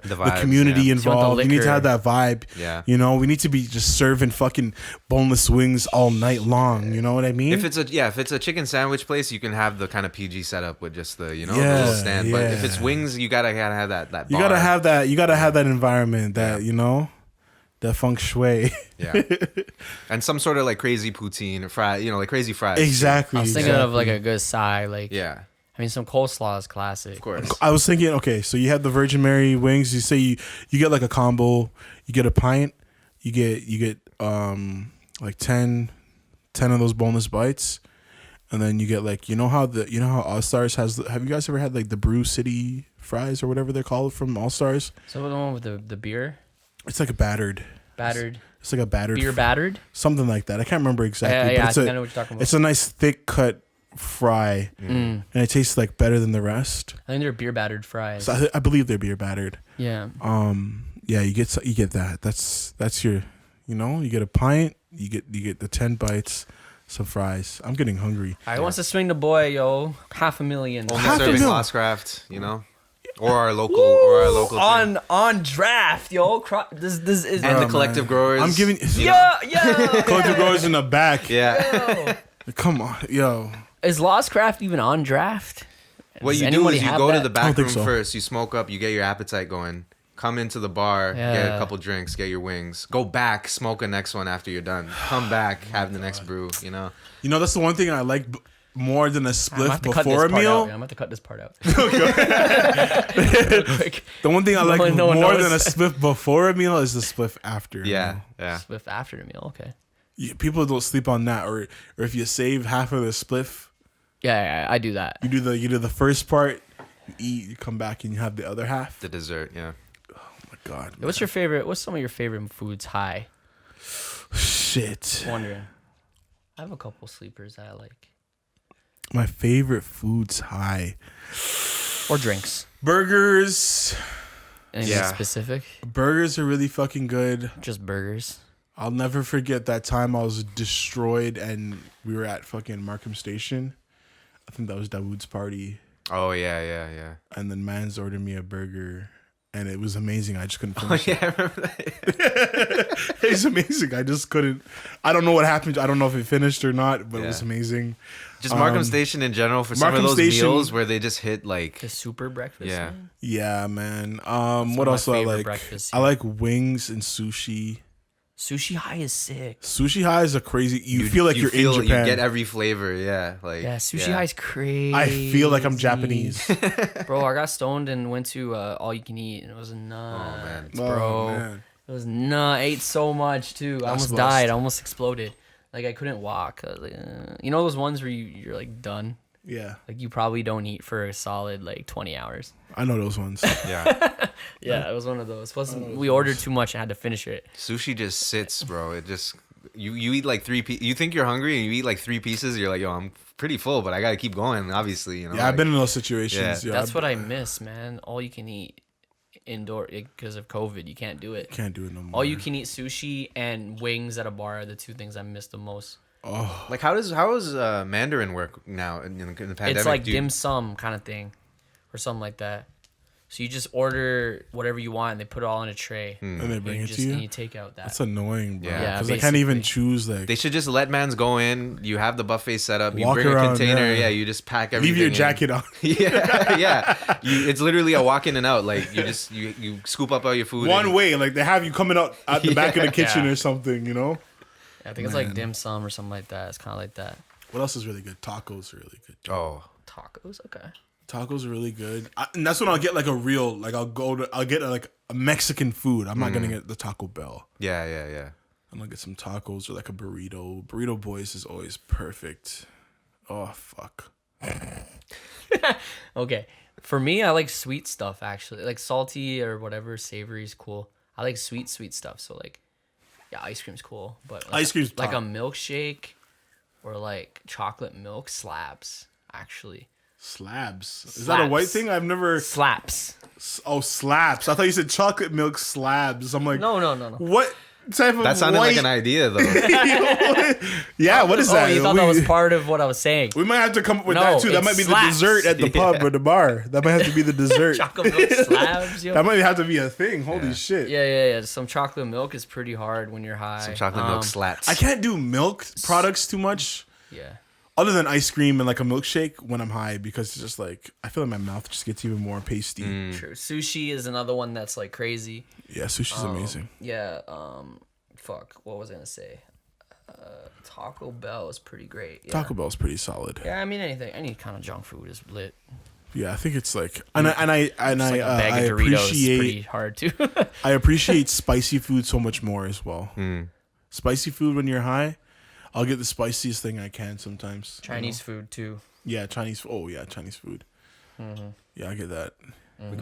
Speaker 2: vibes,
Speaker 1: community
Speaker 2: yeah.
Speaker 3: So you want the
Speaker 1: involved. We need to
Speaker 3: liquor.
Speaker 1: have that vibe.
Speaker 2: Yeah.
Speaker 1: You know, we need to be just serving fucking boneless wings all night long. You know what I mean?
Speaker 2: If it's a chicken sandwich place, you can have the kind of PG setup with just the
Speaker 1: Yeah,
Speaker 2: little stand. But if
Speaker 1: yeah.
Speaker 2: it's wings, you gotta have that.
Speaker 1: you
Speaker 2: bar.
Speaker 1: gotta have that. You gotta have that environment. That
Speaker 2: Yeah.
Speaker 1: that feng shui.
Speaker 2: Yeah. And some sort of like crazy poutine or fry, like crazy fries. too.
Speaker 1: Exactly.
Speaker 3: I was thinking of like a good side, like
Speaker 2: Yeah.
Speaker 3: I mean, some coleslaw is classic.
Speaker 2: Of course.
Speaker 1: I was thinking, okay, so you have the Virgin Mary wings. You say you get like a combo. You get a pint. You get like 10 of those boneless bites, and then you get like how All Stars has. Have you guys ever had like the Brew City fries or whatever they're called from All Stars?
Speaker 3: So the one with the beer,
Speaker 1: It's like a battered. It's like a battered
Speaker 3: beer battered.
Speaker 1: something like that. I can't remember exactly.
Speaker 3: Yeah,
Speaker 1: but
Speaker 3: I think I know what you're talking about.
Speaker 1: It's a nice thick cut fry, and it tastes like better than the rest.
Speaker 3: I think they're beer battered fries.
Speaker 1: So I believe they're beer battered.
Speaker 3: Yeah.
Speaker 1: Yeah, you get that. That's your, you get a pint, you get the 10 bites, some fries. I'm getting hungry.
Speaker 3: I wants to swing the boy, yo. $500,000.
Speaker 2: Only serving Lost Craft, or our local thing.
Speaker 3: on draft, yo. This is
Speaker 2: And the Collective Growers.
Speaker 1: I'm giving
Speaker 3: yeah.
Speaker 1: Collective Growers in the back.
Speaker 2: Yeah.
Speaker 1: Come on, yo.
Speaker 3: Is Lost Craft even on draft?
Speaker 2: What
Speaker 3: Does
Speaker 2: you do
Speaker 3: anybody
Speaker 2: is you
Speaker 3: have
Speaker 2: go to
Speaker 3: that?
Speaker 2: the back room
Speaker 1: so.
Speaker 2: first. You smoke up. You get your appetite going. Come into the bar, get a couple drinks, get your wings. Go back, smoke a next one after you're done. Come back, have the next brew.
Speaker 1: That's the one thing I like more than a spliff before a
Speaker 3: I'm
Speaker 1: meal.
Speaker 3: going to have to cut this part out.
Speaker 1: The one thing I like more than a spliff before a meal is the spliff after.
Speaker 2: Yeah.
Speaker 3: Spliff after the meal, okay.
Speaker 1: People don't sleep on that, or if you save half of the spliff.
Speaker 3: Yeah, I do that.
Speaker 1: You do the first part, you eat, you come back and you have the other half.
Speaker 2: The dessert, yeah.
Speaker 1: Oh my God. Man.
Speaker 3: What's some of your favorite foods high?
Speaker 1: Shit.
Speaker 3: Wondering. I have a couple sleepers that I like.
Speaker 1: My favorite foods high.
Speaker 3: Or drinks.
Speaker 1: Burgers.
Speaker 3: Anything specific?
Speaker 1: Burgers are really fucking good.
Speaker 3: Just burgers.
Speaker 1: I'll never forget that time I was destroyed and we were at fucking Markham Station. I think that was Dawood's party.
Speaker 2: Oh, yeah.
Speaker 1: And then Mans ordered me a burger and it was amazing. I just couldn't finish
Speaker 2: I remember that.
Speaker 1: it was amazing. I just couldn't. I don't know what happened. I don't know if it finished or not, but it was amazing.
Speaker 2: Just Markham Station in general for some of those meals where they just hit like
Speaker 3: the super breakfast.
Speaker 2: Yeah.
Speaker 3: Man.
Speaker 1: Yeah, man. What else do I like?
Speaker 3: Breakfast,
Speaker 1: I like wings and sushi.
Speaker 3: Sushi high is sick.
Speaker 1: Sushi high is a crazy. You feel like you're in Japan.
Speaker 2: You get every flavor, yeah.
Speaker 3: Sushi high is crazy.
Speaker 1: I feel like I'm Japanese.
Speaker 3: Bro, I got stoned and went to all you can eat, and it was nuts, bro.
Speaker 1: Oh, man.
Speaker 3: It was nuts. I ate so much too. I almost died. I almost exploded. Like I couldn't walk. I was like, those ones where you're like done.
Speaker 1: Yeah.
Speaker 3: Like you probably don't eat for a solid 20 hours.
Speaker 1: I know those ones.
Speaker 2: Yeah.
Speaker 3: Yeah, it was one of those. Plus, we ordered too much and had to finish it.
Speaker 2: Sushi just sits, bro. It just you eat like 3 pieces. You think you're hungry and you eat like 3 pieces. You're like, yo, I'm pretty full, but I gotta keep going. Obviously,
Speaker 1: Yeah, I've been in those situations.
Speaker 2: Yeah.
Speaker 3: That's what I miss, man. All you can eat indoor because of COVID. You can't do it.
Speaker 1: Can't do it no more.
Speaker 3: All you can eat sushi and wings at a bar are the two things I miss the most.
Speaker 1: Oh,
Speaker 2: like how does Mandarin work now in the pandemic?
Speaker 3: It's like dim sum kind of thing, or something like that. So you just order whatever you want, and they put it all in a tray,
Speaker 1: and they bring it to you.
Speaker 3: And you take out that.
Speaker 1: That's annoying, bro.
Speaker 2: Yeah,
Speaker 1: because I can't even choose.
Speaker 2: They should just let mans go in. You have the buffet set up. You
Speaker 1: Walk
Speaker 2: bring
Speaker 1: around,
Speaker 2: a container.
Speaker 1: yeah.
Speaker 2: You just pack everything.
Speaker 1: Leave your
Speaker 2: in.
Speaker 1: jacket on.
Speaker 2: Yeah. It's literally a walk in and out. Like you just you scoop up all your food.
Speaker 1: One way, like they have you coming out at the back of the kitchen or something.
Speaker 3: I think it's like dim sum or something like that. It's kind of like that.
Speaker 1: What else is really good? Tacos are really good.
Speaker 2: Oh,
Speaker 3: tacos. Okay.
Speaker 1: Tacos are really good, and that's when I'll get like a real I'll get like a Mexican food. I'm not gonna get the Taco Bell.
Speaker 2: Yeah.
Speaker 1: I'm gonna get some tacos or like a burrito. Burrito Boys is always perfect. Oh fuck.
Speaker 3: Okay. For me, I like sweet stuff actually. Like salty or whatever, savory is cool. I like sweet stuff. So ice cream's cool, but
Speaker 1: ice cream's
Speaker 3: like
Speaker 1: top.
Speaker 3: a milkshake or like chocolate milk slaps actually.
Speaker 1: Slabs. Is that a white thing? I've never.
Speaker 3: Slaps.
Speaker 1: Oh, slaps. I thought you said chocolate milk slabs. I'm like,
Speaker 3: No.
Speaker 1: what type of
Speaker 2: that sounded
Speaker 1: white?
Speaker 2: like an idea though.
Speaker 1: Yeah, what is that?
Speaker 3: Oh, you thought that was part of what I was saying.
Speaker 1: We might have to come up with
Speaker 3: No,
Speaker 1: that too. That
Speaker 3: it's
Speaker 1: might be
Speaker 3: slaps.
Speaker 1: the dessert at the pub or the bar. That might have to be the dessert.
Speaker 3: Chocolate milk slabs, yo.
Speaker 1: That might have to be a thing. Holy shit.
Speaker 3: Yeah. Some chocolate milk is pretty hard when you're high.
Speaker 2: Some chocolate milk slats.
Speaker 1: I can't do milk products too much.
Speaker 3: Yeah.
Speaker 1: Other than ice cream and like a milkshake when I'm high, because it's just like I feel like my mouth just gets even more pasty.
Speaker 3: True. Sushi is another one that's like crazy.
Speaker 1: Yeah, sushi's amazing.
Speaker 3: Yeah. Fuck. What was I gonna say? Taco Bell is pretty great. Yeah.
Speaker 1: Taco Bell's pretty solid.
Speaker 3: Yeah, I mean any kind of junk food is lit.
Speaker 1: Yeah, I think it's like, and I
Speaker 3: Like a bag of Doritos is pretty hard too.
Speaker 1: I appreciate spicy food so much more as well. Spicy food when you're high, I'll get the spiciest thing I can sometimes.
Speaker 3: Chinese food too.
Speaker 1: Yeah, Chinese. Oh yeah, Chinese food. Yeah, I get that.
Speaker 2: We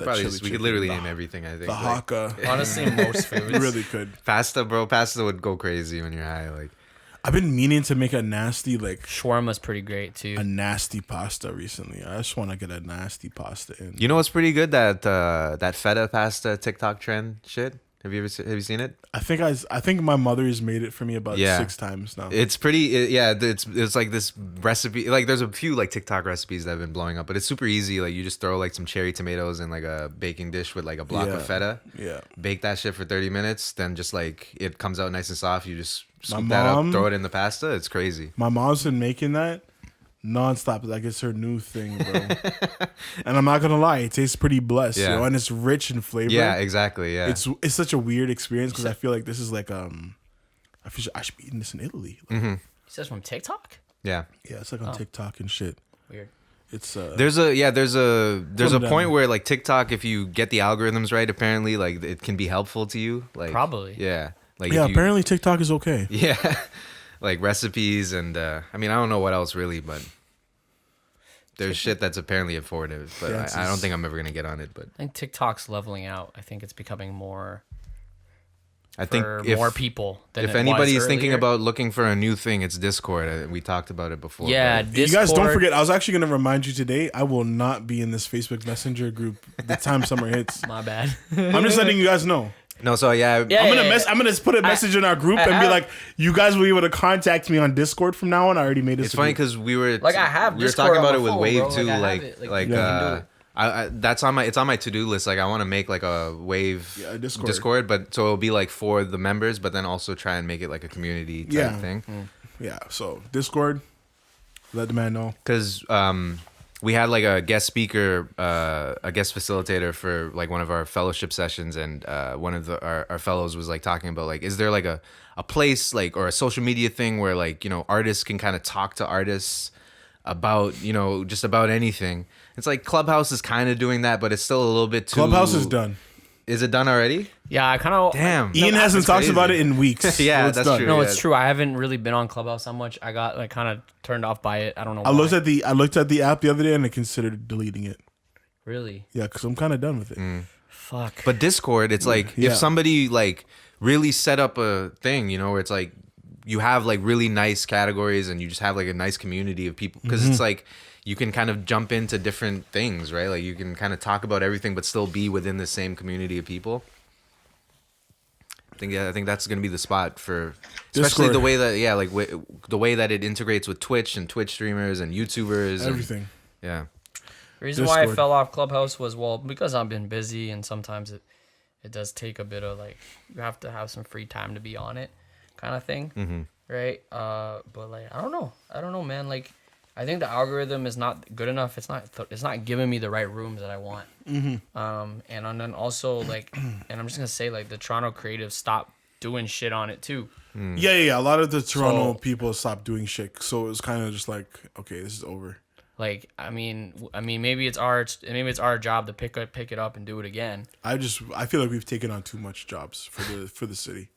Speaker 2: could literally name everything. I think
Speaker 1: The Hakka.
Speaker 3: Honestly, most foods.
Speaker 1: You really could.
Speaker 2: Pasta, bro. Pasta would go crazy when you're high. Like
Speaker 1: I've been meaning to make a nasty
Speaker 4: Shawarma's pretty great too.
Speaker 1: a nasty pasta recently. I just want to get a nasty pasta in.
Speaker 2: You know what's pretty good? That feta pasta TikTok trend shit. Have you seen it?
Speaker 1: I think my mother has made it for me about 6 times now.
Speaker 2: It's pretty. It's like this recipe. Like there's a few like TikTok recipes that have been blowing up, but it's super easy. Like you just throw like some cherry tomatoes in like a baking dish with like a block of feta.
Speaker 1: Yeah.
Speaker 2: Bake that shit for 30 minutes. Then just like it comes out nice and soft. You just scoop that up, throw it in the pasta. It's crazy.
Speaker 1: My mom's been making that nonstop. Like it's her new thing, bro. And I'm not gonna lie, it tastes pretty blessed,
Speaker 2: Yeah.
Speaker 1: and it's rich in flavor.
Speaker 2: Yeah, exactly. Yeah.
Speaker 1: It's such a weird experience because I feel like this is like I should be eating this in Italy. Like,
Speaker 4: He says from TikTok.
Speaker 2: Yeah.
Speaker 1: Yeah, it's like on TikTok and shit.
Speaker 4: Weird.
Speaker 1: It's
Speaker 2: There's a
Speaker 1: Calm
Speaker 2: point
Speaker 1: down.
Speaker 2: where like TikTok, if you get the algorithms right, apparently like it can be helpful to you. Like
Speaker 4: Probably.
Speaker 2: Yeah. Like
Speaker 1: yeah.
Speaker 2: if you-
Speaker 1: Apparently TikTok is okay.
Speaker 2: Yeah. Like recipes and I mean I don't know what else really, but there's shit that's apparently affordable, but
Speaker 1: Yeah, it's
Speaker 2: I don't
Speaker 1: just-
Speaker 2: think I'm ever gonna get on it. But
Speaker 4: I think TikTok's leveling out. I think it's becoming more
Speaker 2: I think
Speaker 4: for
Speaker 2: if
Speaker 4: more people. Than
Speaker 2: if
Speaker 4: it was
Speaker 2: anybody's thinking
Speaker 4: earlier.
Speaker 2: about looking for a new thing, it's Discord. We talked about it before.
Speaker 4: Yeah,
Speaker 2: but-
Speaker 1: You guys don't
Speaker 4: Discord-
Speaker 1: forget. I was actually gonna remind you today. I will not be in this Facebook Messenger group the time summer hits.
Speaker 4: My bad.
Speaker 1: I'm just letting you guys know.
Speaker 2: No, so yeah,
Speaker 4: Yeah,
Speaker 1: I'm gonna put a message in our group and be like, you guys will be able to contact me on Discord from now on. I already made this.
Speaker 2: it's funny because we were
Speaker 4: Like, I have
Speaker 2: we were
Speaker 4: Discord
Speaker 2: talking
Speaker 4: on
Speaker 2: about
Speaker 4: my
Speaker 2: it with
Speaker 4: phone,
Speaker 2: Wave
Speaker 4: bro.
Speaker 2: too.
Speaker 4: Like, I have
Speaker 2: Like
Speaker 4: it.
Speaker 2: like
Speaker 4: You can do it.
Speaker 2: that's on my to-do list. Like I want to make like a Wave
Speaker 1: Discord.
Speaker 2: but so it'll be like for the members, but then also try and make it like a community type thing.
Speaker 1: Yeah. So Discord, let the man know.
Speaker 2: Because we had like a guest speaker, a guest facilitator for like one of our fellowship sessions, and one of our fellows was like talking about like, is there like a place like or a social media thing where like artists can kind of talk to artists about just about anything. It's like Clubhouse is kind of doing that, but it's still a little bit too.
Speaker 1: Clubhouse is done.
Speaker 2: Is it done already?
Speaker 4: Yeah, I kind of.
Speaker 2: Damn.
Speaker 1: Ian hasn't
Speaker 2: That's
Speaker 1: talked about it
Speaker 2: crazy.
Speaker 1: in weeks.
Speaker 2: Yeah,
Speaker 1: so it's
Speaker 2: that's
Speaker 1: done.
Speaker 2: true.
Speaker 4: No,
Speaker 2: Yeah.
Speaker 4: it's true. I haven't really been on Clubhouse that much. I got like kind of turned off by it. I don't know.
Speaker 1: I
Speaker 4: why.
Speaker 1: looked at the app the other day and I considered deleting it.
Speaker 4: Really?
Speaker 1: Yeah, because I'm kind of done with it.
Speaker 4: Fuck.
Speaker 2: But Discord, it's like
Speaker 1: Yeah.
Speaker 2: if somebody like really set up a thing, where it's like you have like really nice categories and you just have like a nice community of people because it's like you can kind of jump into different things, right? Like you can kind of talk about everything but still be within the same community of people. I think that's gonna be the spot for, especially
Speaker 1: Discord.
Speaker 2: the way that the way that it integrates with Twitch and Twitch streamers and YouTubers. and-
Speaker 1: Everything.
Speaker 2: yeah.
Speaker 4: The reason why I
Speaker 1: Discord.
Speaker 4: fell off Clubhouse was because I've been busy and sometimes it does take a bit of like you have to have some free time to be on it, kind of thing, right? But like I don't know, man. Like I think the algorithm is not good enough. It's not giving me the right rooms that I want. And then also like, and I'm just gonna say like the Toronto creatives stopped doing shit on it too.
Speaker 1: Yeah. A lot of the Toronto
Speaker 4: So-
Speaker 1: people stopped doing shit, so it was kind of just like, okay, this is over.
Speaker 4: Like I mean, maybe it's our job to pick it up and do it again.
Speaker 1: I feel like we've taken on too much jobs for the city.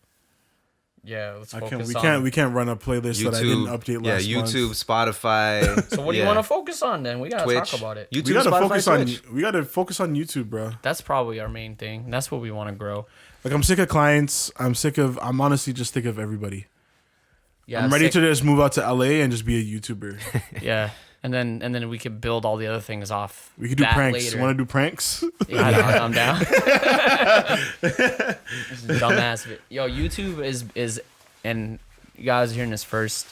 Speaker 4: Yeah, let's
Speaker 1: We
Speaker 4: focus on.
Speaker 1: can't run a playlist that I didn't update last month.
Speaker 2: YouTube, Spotify.
Speaker 4: So what do you want to focus on then? We gotta
Speaker 2: Twitch.
Speaker 4: talk about it.
Speaker 2: YouTube,
Speaker 1: We gotta
Speaker 2: Spotify,
Speaker 1: focus
Speaker 2: Twitch.
Speaker 1: on YouTube, bro.
Speaker 4: That's probably our main thing. That's what we want to grow.
Speaker 1: Like I'm sick of clients. I'm honestly just sick of everybody.
Speaker 4: Yeah,
Speaker 1: I'm ready
Speaker 4: sick-
Speaker 1: to just move out to LA and just be a YouTuber.
Speaker 4: Yeah, and then we could build all the other things off.
Speaker 1: We could do
Speaker 4: that
Speaker 1: pranks.
Speaker 4: later.
Speaker 1: Want to do pranks?
Speaker 4: Yeah, I'm down. This is dumbass. Yo, YouTube is, and you guys are hearing this first.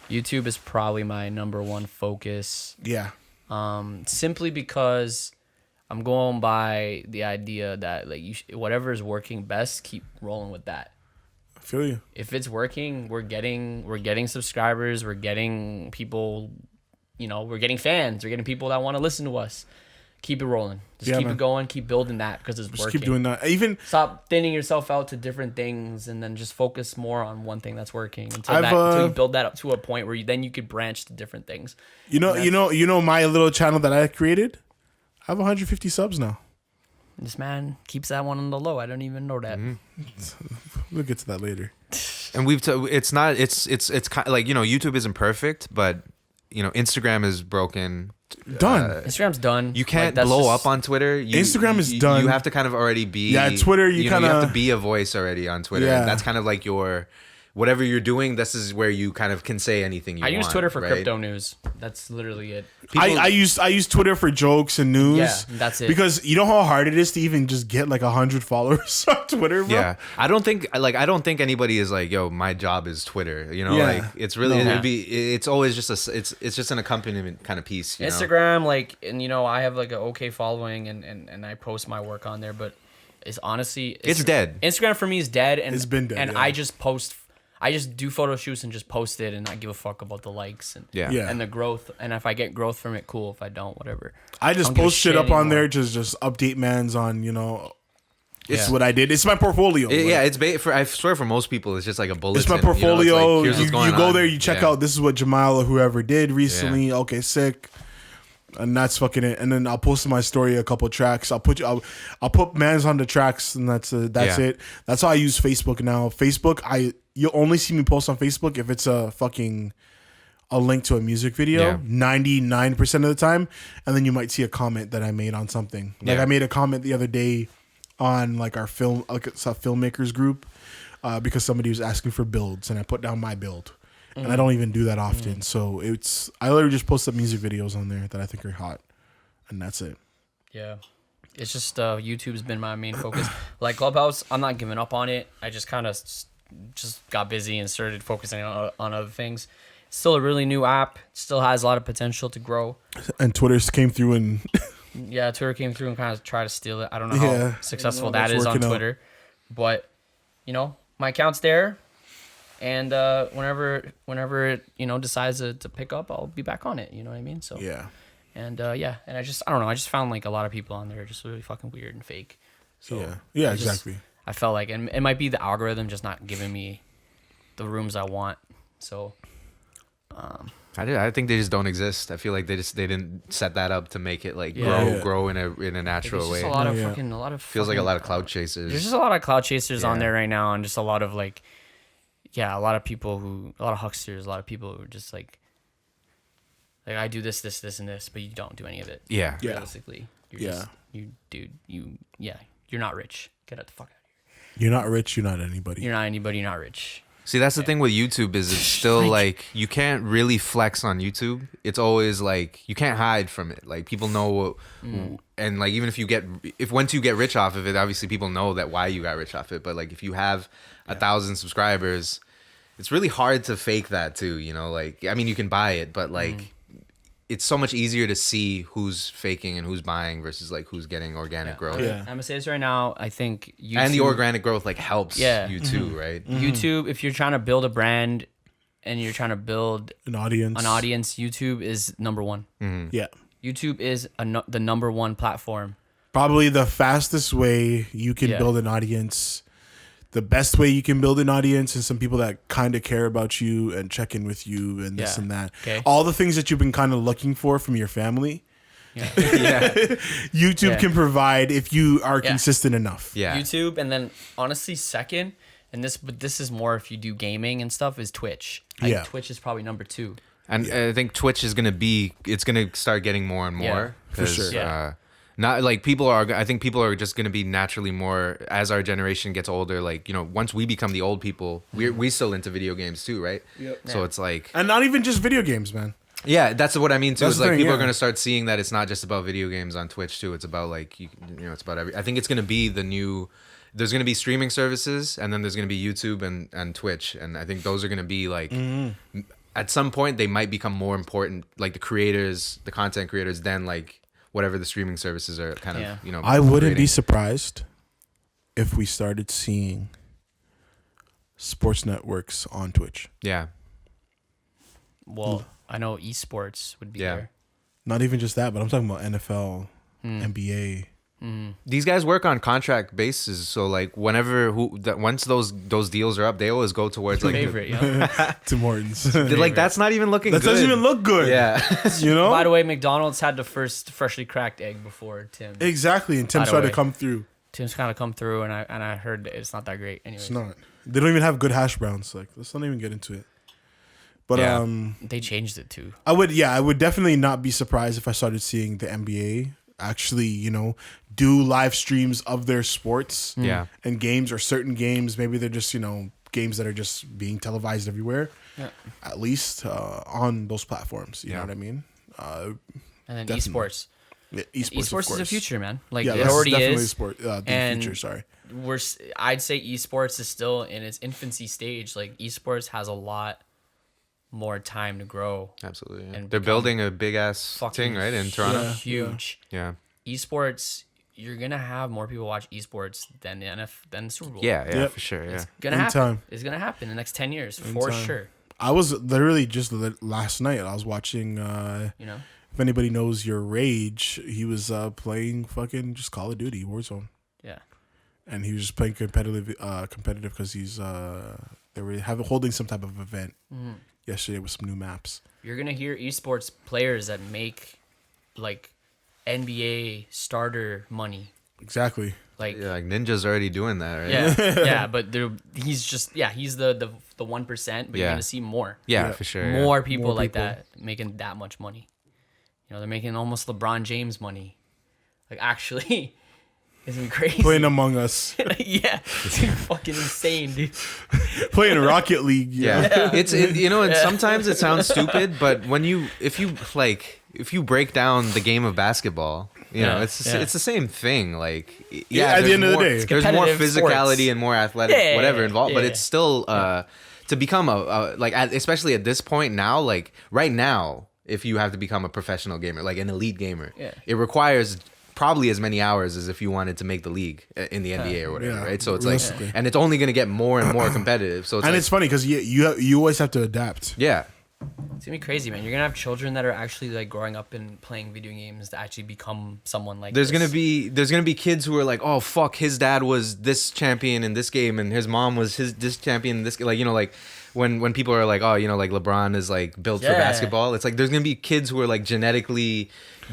Speaker 4: YouTube is probably my number one focus.
Speaker 1: Yeah.
Speaker 4: Simply because I'm going by the idea that like whatever is working best, keep rolling with that.
Speaker 1: I feel you.
Speaker 4: If it's working, we're getting subscribers, we're getting people, we're getting fans, we're getting people that want to listen to us. Keep it rolling. Just
Speaker 1: Yeah,
Speaker 4: keep
Speaker 1: man.
Speaker 4: it going, keep building that because it's
Speaker 1: Just
Speaker 4: working.
Speaker 1: keep doing that. Even
Speaker 4: Stop thinning yourself out to different things and then just focus more on one thing that's working until
Speaker 1: I've,
Speaker 4: until you build that up to a point where you could branch to different things.
Speaker 1: you know my little channel that I created. I have 150 subs now.
Speaker 4: This man keeps that one on the low. I don't even know that.
Speaker 1: We'll get to that later.
Speaker 2: And it's kind of like YouTube isn't perfect, but Instagram is broken.
Speaker 1: Done.
Speaker 4: Instagram's done.
Speaker 2: You can't
Speaker 4: Like, that's
Speaker 2: blow
Speaker 4: just-
Speaker 2: up on Twitter.
Speaker 1: Instagram is done.
Speaker 2: You have to kind of already be.
Speaker 1: Yeah, Twitter, you
Speaker 2: you have
Speaker 1: kinda-
Speaker 2: to be a voice already on Twitter.
Speaker 1: Yeah.
Speaker 2: And that's kind of like your whatever you're doing, this is where you kind of can say anything you want.
Speaker 4: I use Twitter for
Speaker 2: right?
Speaker 4: crypto news. That's literally it.
Speaker 1: I use Twitter for jokes and news.
Speaker 4: Yeah, that's it.
Speaker 1: Because you know how hard it is to even just get like 100 followers on Twitter, bro?
Speaker 2: Yeah, I don't think anybody is like, yo, my job is Twitter. You know,
Speaker 1: Yeah.
Speaker 2: like it's really
Speaker 1: No.
Speaker 2: it's always just it's just an accompaniment kind of piece. You know?
Speaker 4: Instagram, like, and you know, I have like an okay following, and I post my work on there, but it's honestly
Speaker 2: It's dead.
Speaker 4: Instagram for me is dead, and
Speaker 1: It's been dead,
Speaker 4: And
Speaker 1: yeah.
Speaker 4: I just do photo shoots and just post it, and not give a fuck about the likes and
Speaker 2: Yeah.
Speaker 4: and the growth. And if I get growth from it, cool. If I don't, whatever.
Speaker 1: I just
Speaker 4: don't give a
Speaker 1: post shit
Speaker 4: shit
Speaker 1: up on
Speaker 4: anymore.
Speaker 1: there to just update mans on, you know, it's
Speaker 4: Yeah.
Speaker 1: what I did. It's my portfolio.
Speaker 2: Yeah,
Speaker 1: Like,
Speaker 2: it's I swear for most people, it's just like a bulletin.
Speaker 1: it's my
Speaker 2: you know, it's like,
Speaker 1: portfolio.
Speaker 2: here's what's
Speaker 1: you
Speaker 2: going
Speaker 1: go
Speaker 2: on.
Speaker 1: there, you check
Speaker 2: Yeah.
Speaker 1: out, this is what Jamal or whoever did recently. Okay, sick. And that's fucking it. And then I'll post in my story a couple tracks. I'll put mans on the tracks, and that's
Speaker 2: Yeah.
Speaker 1: it. That's how I use Facebook now. Facebook, you'll only see me post on Facebook if it's a link to a music video,
Speaker 2: Yeah.
Speaker 1: 99% of the time, and then you might see a comment that I made on something. Like
Speaker 2: Yeah.
Speaker 1: I made a comment the other day on like our film, like it's a filmmakers group, because somebody was asking for builds, and I put down my build. And I don't even do that often, so I literally just post up music videos on there that I think are hot, and that's it.
Speaker 4: Yeah. It's just YouTube's been my main focus. Like Clubhouse, I'm not giving up on it. I just kind of just got busy and started focusing on other things. It's still a really new app. Still has a lot of potential to grow.
Speaker 1: And Twitter's came through and
Speaker 4: Yeah, Twitter came through and kind of tried to steal it. I don't know how
Speaker 1: Yeah.
Speaker 4: successful
Speaker 1: I don't know if
Speaker 4: that
Speaker 1: it's
Speaker 4: is on
Speaker 1: working out.
Speaker 4: Twitter, but you know, my account's there, and whenever it decides to pick up, I'll be back on it. You know what I mean? So
Speaker 1: yeah,
Speaker 4: and I don't know. I just found like a lot of people on there are just really fucking weird and fake. So
Speaker 1: yeah,
Speaker 4: I just-
Speaker 1: exactly.
Speaker 4: I felt like, and it might be the algorithm just not giving me the rooms I want. So
Speaker 2: I think they just don't exist. I feel like they didn't set that up to make it like
Speaker 4: Yeah.
Speaker 2: grow in a
Speaker 4: there's
Speaker 2: natural way.
Speaker 4: just a lot of
Speaker 1: Yeah.
Speaker 4: fucking
Speaker 2: Feels like a lot of cloud chasers.
Speaker 4: There's just a lot of cloud chasers on
Speaker 2: Yeah.
Speaker 4: there right now, and just a lot of like, a lot of people a lot of hucksters, a lot of people who are just like I do this, and this, but you don't do any of it.
Speaker 2: Yeah.
Speaker 1: Yeah.
Speaker 4: Realistically, you're
Speaker 1: Yeah.
Speaker 4: just, you're not rich. Get out the fuck out of
Speaker 1: You're not rich. You're not anybody.
Speaker 4: here. You're not anybody. You're not rich.
Speaker 2: See, that's the thing with YouTube is it's still like you can't really flex on YouTube. It's always like you can't hide from it. Like people know, and like even if once you get rich off of it, obviously people know that why you got rich off it. But like if you have 1,000 subscribers, it's really hard to fake that too. You know, like I mean you can buy it, but like it's so much easier to see who's faking and who's buying versus like who's getting organic growth.
Speaker 1: Yeah.
Speaker 4: I'm gonna say this right now. I think YouTube,
Speaker 2: And the organic growth like helps
Speaker 4: Yeah.
Speaker 2: you too, right?
Speaker 4: YouTube, if you're trying to build a brand and you're trying to build
Speaker 1: An audience.
Speaker 4: an audience, YouTube is number one.
Speaker 1: Yeah.
Speaker 4: YouTube is the number one platform.
Speaker 1: Probably the fastest way you can
Speaker 4: Yeah.
Speaker 1: build an audience. The best way you can build an audience is some people that kind of care about you and check in with you and this
Speaker 4: Yeah.
Speaker 1: and that.
Speaker 4: Okay.
Speaker 1: All the things that you've been kind of looking for from your family,
Speaker 4: Yeah.
Speaker 2: Yeah.
Speaker 1: YouTube
Speaker 4: Yeah.
Speaker 1: can provide if you are
Speaker 4: Yeah.
Speaker 1: consistent enough.
Speaker 2: Yeah.
Speaker 4: YouTube, and then honestly second, but this is more if you do gaming and stuff, is Twitch.
Speaker 1: Yeah.
Speaker 4: Twitch is probably number 2.
Speaker 2: And I think Twitch is gonna start getting more and more.
Speaker 4: Yeah,
Speaker 1: for sure.
Speaker 4: Yeah.
Speaker 2: Not like I think people are just gonna be naturally more as our generation gets older. Like once we become the old people, we still into video games too, right?
Speaker 1: Yep.
Speaker 2: So it's like
Speaker 1: And not even just video games, man.
Speaker 2: yeah, that's what I mean too.
Speaker 1: That's
Speaker 2: Is
Speaker 1: the
Speaker 2: like
Speaker 1: thing,
Speaker 2: people
Speaker 1: yeah.
Speaker 2: are gonna start seeing that it's not just about video games on Twitch too. It's about like it's about I think it's gonna be the new. There's gonna be streaming services, and then there's gonna be YouTube and Twitch, and I think those are gonna be like. At some point, they might become more important, like the content creators, than like whatever the streaming services are kind
Speaker 4: Yeah.
Speaker 2: of
Speaker 1: I wouldn't be
Speaker 2: creating.
Speaker 1: surprised if we started seeing sports networks on Twitch.
Speaker 2: Yeah.
Speaker 4: Well, I know esports would be
Speaker 2: Yeah.
Speaker 4: there.
Speaker 1: Not even just that, but I'm talking about NFL, NBA.
Speaker 2: These guys work on contract basis, so like once those deals are up, they always go towards like
Speaker 4: Favorite, yeah.
Speaker 1: Tim Hortons.
Speaker 2: like that's not even looking
Speaker 1: That
Speaker 2: good.
Speaker 1: doesn't even look good.
Speaker 2: Yeah.
Speaker 1: You know?
Speaker 4: By the way, McDonald's had the first freshly cracked egg before Tim.
Speaker 1: Exactly. And Tim
Speaker 4: By the
Speaker 1: tried to
Speaker 4: way.
Speaker 1: come through.
Speaker 4: Tim's kind of come through, and I heard that it's not that great. Anyways,
Speaker 1: It's not. They don't even have good hash browns. Like, let's not even get into it. But
Speaker 2: Yeah.
Speaker 4: they changed it too.
Speaker 1: I would definitely not be surprised if I started seeing the NBA actually, do live streams of their sports
Speaker 2: Yeah.
Speaker 1: and games or certain games. Maybe they're just, games that are just being televised everywhere, at least on those platforms. You know what I mean?
Speaker 4: And then
Speaker 1: definitely.
Speaker 4: esports.
Speaker 1: Yeah,
Speaker 4: Esports is the future, man. Like
Speaker 1: Yeah,
Speaker 4: it
Speaker 1: that's
Speaker 4: already
Speaker 1: definitely
Speaker 4: is.
Speaker 1: the
Speaker 4: and
Speaker 1: future. Sorry.
Speaker 4: I'd say esports is still in its infancy stage. Like esports has a lot more time to grow.
Speaker 2: Absolutely.
Speaker 4: And
Speaker 2: They're
Speaker 4: become
Speaker 2: building a big ass thing, right, in Toronto.
Speaker 4: Huge.
Speaker 2: Yeah.
Speaker 4: Esports, you're gonna have more people watch esports than the Super Bowl.
Speaker 2: Yeah,
Speaker 1: Yep.
Speaker 2: for sure. Yeah.
Speaker 4: It's gonna
Speaker 1: In
Speaker 4: happen.
Speaker 1: time.
Speaker 4: It's gonna happen in the next 10 years for
Speaker 1: time.
Speaker 4: sure.
Speaker 1: I was literally just last night. I was watching.
Speaker 4: You know.
Speaker 1: If anybody knows your Rage, he was playing fucking just Call of Duty Warzone,
Speaker 4: Yeah.
Speaker 1: and he was just playing competitive because he's they were holding some type of event yesterday with some new maps.
Speaker 4: You're gonna hear esports players that make like NBA starter money.
Speaker 1: Exactly.
Speaker 4: Like
Speaker 2: Yeah, like Ninja's already doing that, right?
Speaker 4: yeah, but he's just he's the 1%, but you're
Speaker 2: Yeah.
Speaker 4: gonna see more.
Speaker 2: Yeah,
Speaker 1: Yeah.
Speaker 2: for sure.
Speaker 4: More people
Speaker 1: More
Speaker 4: like
Speaker 1: people.
Speaker 4: that making that much money. You know, they're making almost LeBron James money. Like actually, isn't crazy.
Speaker 1: Playing Among Us,
Speaker 4: yeah, it's fucking insane, dude.
Speaker 1: playing Rocket League.
Speaker 2: Yeah, and sometimes it sounds stupid, but if you break down the game of basketball, it's the same thing. Like,
Speaker 1: at the end of the day. It's
Speaker 2: there's more
Speaker 4: competitive
Speaker 2: physicality
Speaker 4: sports.
Speaker 2: and more athletic whatever involved, but
Speaker 4: yeah.
Speaker 2: it's still to become especially at this point now, like right now, if you have to become a professional gamer, like an elite gamer, it requires probably as many hours as if you wanted to make the league in the NBA or whatever,
Speaker 1: Yeah,
Speaker 2: right? So it's
Speaker 1: realistically.
Speaker 2: and it's only going to get more and more competitive. So
Speaker 1: And it's funny because you always have to adapt.
Speaker 2: yeah.
Speaker 4: It's gonna be crazy, man. You're gonna have children that are actually like growing up and playing video games to actually become someone like.
Speaker 2: There's
Speaker 4: this.
Speaker 2: gonna be kids who are like, oh fuck, his dad was this champion in this game and his mom was this champion in this, like, like when people are like, oh, like LeBron is like built for basketball. It's like there's gonna be kids who are like genetically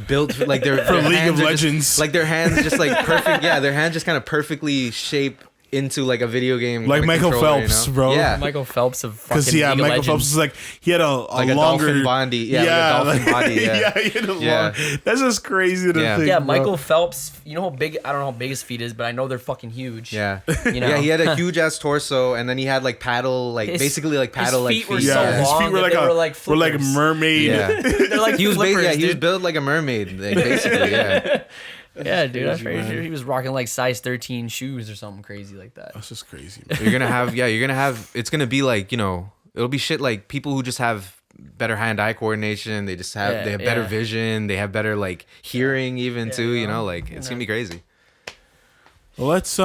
Speaker 2: built like their
Speaker 1: For League of
Speaker 2: hands are
Speaker 1: Legends.
Speaker 2: just, like their hands just like perfect. Yeah, their hands just kind of perfectly shape into like a video game,
Speaker 1: Like
Speaker 2: kinda
Speaker 1: Michael
Speaker 2: controller,
Speaker 1: Phelps, bro.
Speaker 2: Yeah.
Speaker 4: Michael Phelps of
Speaker 1: Because
Speaker 4: fucking League of
Speaker 1: Michael
Speaker 4: Legends.
Speaker 1: Phelps is like he had a
Speaker 2: Like a
Speaker 1: longer
Speaker 2: dolphin body. Yeah, like a dolphin body. Yeah.
Speaker 1: he had a
Speaker 2: Yeah.
Speaker 1: long. That's just crazy to
Speaker 2: Yeah.
Speaker 1: think.
Speaker 4: Yeah,
Speaker 1: bro.
Speaker 4: Michael Phelps. You know how big? I don't know how big his feet is, but I know they're fucking huge.
Speaker 2: Yeah.
Speaker 4: You know?
Speaker 2: Yeah, he had a huge ass torso, and then he had like paddle, like
Speaker 4: His-
Speaker 2: basically like paddle like
Speaker 4: feet were
Speaker 2: feet.
Speaker 4: so
Speaker 1: Yeah, his
Speaker 4: long
Speaker 1: feet were
Speaker 4: that
Speaker 1: like
Speaker 4: they
Speaker 1: a
Speaker 4: were like
Speaker 1: were like a
Speaker 4: flippers.
Speaker 1: mermaid.
Speaker 2: Yeah.
Speaker 4: They're like
Speaker 2: He was
Speaker 4: flippers,
Speaker 2: he was
Speaker 4: dude.
Speaker 2: built like a mermaid, like, basically. Yeah.
Speaker 4: Yeah, dude. I'm
Speaker 1: crazy,
Speaker 4: pretty
Speaker 1: man.
Speaker 4: sure he was rocking like size 13 shoes or something crazy like that.
Speaker 1: That's just crazy. Man.
Speaker 2: You're gonna have. It's gonna be like, it'll be shit like people who just have better hand-eye coordination. They just have they have better vision. They have better like hearing even too. Like it's gonna be crazy.
Speaker 1: Well, let's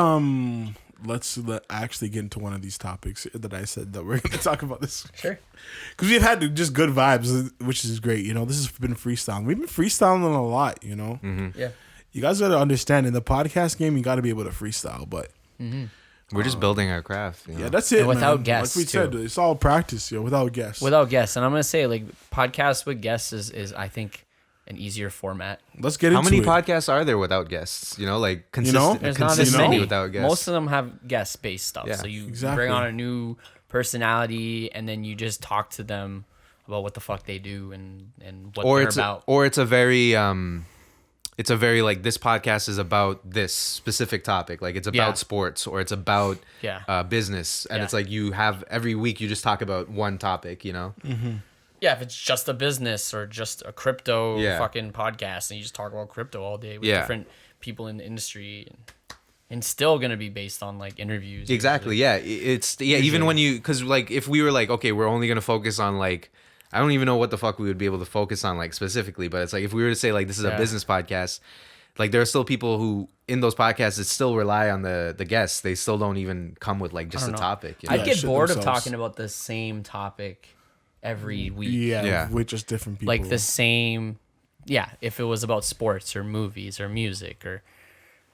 Speaker 1: actually get into one of these topics that I said that we're going to talk about this.
Speaker 4: Sure.
Speaker 1: Because we've had just good vibes, which is great. This has been freestyling. We've been freestyling a lot.
Speaker 4: Yeah.
Speaker 1: You guys got to understand in the podcast game, you got to be able to freestyle. But
Speaker 2: We're just building our craft.
Speaker 1: yeah, that's it.
Speaker 4: And without
Speaker 1: man.
Speaker 4: guests,
Speaker 1: like we said,
Speaker 4: too.
Speaker 1: it's all practice. Without guests.
Speaker 4: Without guests, and I'm gonna say like podcasts with guests is I think an easier format.
Speaker 1: Let's get
Speaker 2: How
Speaker 1: into
Speaker 2: many
Speaker 1: it.
Speaker 2: podcasts are there without guests? Like consistent,
Speaker 4: There's not as
Speaker 2: consistently
Speaker 4: many.
Speaker 2: without guests.
Speaker 4: Most of them have guest based stuff.
Speaker 2: Yeah,
Speaker 4: So you
Speaker 1: exactly.
Speaker 4: bring on a new personality and then you just talk to them about what the fuck they do and what
Speaker 2: or
Speaker 4: they're
Speaker 2: it's
Speaker 4: about.
Speaker 2: it's a very like this podcast is about this specific topic, like it's about
Speaker 4: Yeah.
Speaker 2: sports or it's about
Speaker 4: Yeah.
Speaker 2: business, and
Speaker 4: Yeah.
Speaker 2: it's like you have every week you just talk about one topic.
Speaker 4: Yeah, if it's just a business or just a crypto
Speaker 2: Yeah.
Speaker 4: fucking podcast and you just talk about crypto all day with
Speaker 2: Yeah.
Speaker 4: different people in the industry and still gonna be based on like interviews.
Speaker 2: Exactly. Yeah. Even when because like if we were like, okay, we're only gonna focus on like, I don't even know what the fuck we would be able to focus on like specifically, but it's like if we were to say like this is a business podcast, like there are still people who in those podcasts that still rely on the guests. They still don't even come with like just a topic.
Speaker 4: I'd get
Speaker 1: shit
Speaker 4: bored of
Speaker 1: themselves.
Speaker 4: talking about the same topic every week.
Speaker 1: Yeah, with just different people.
Speaker 4: Like the same, if it was about sports or movies or music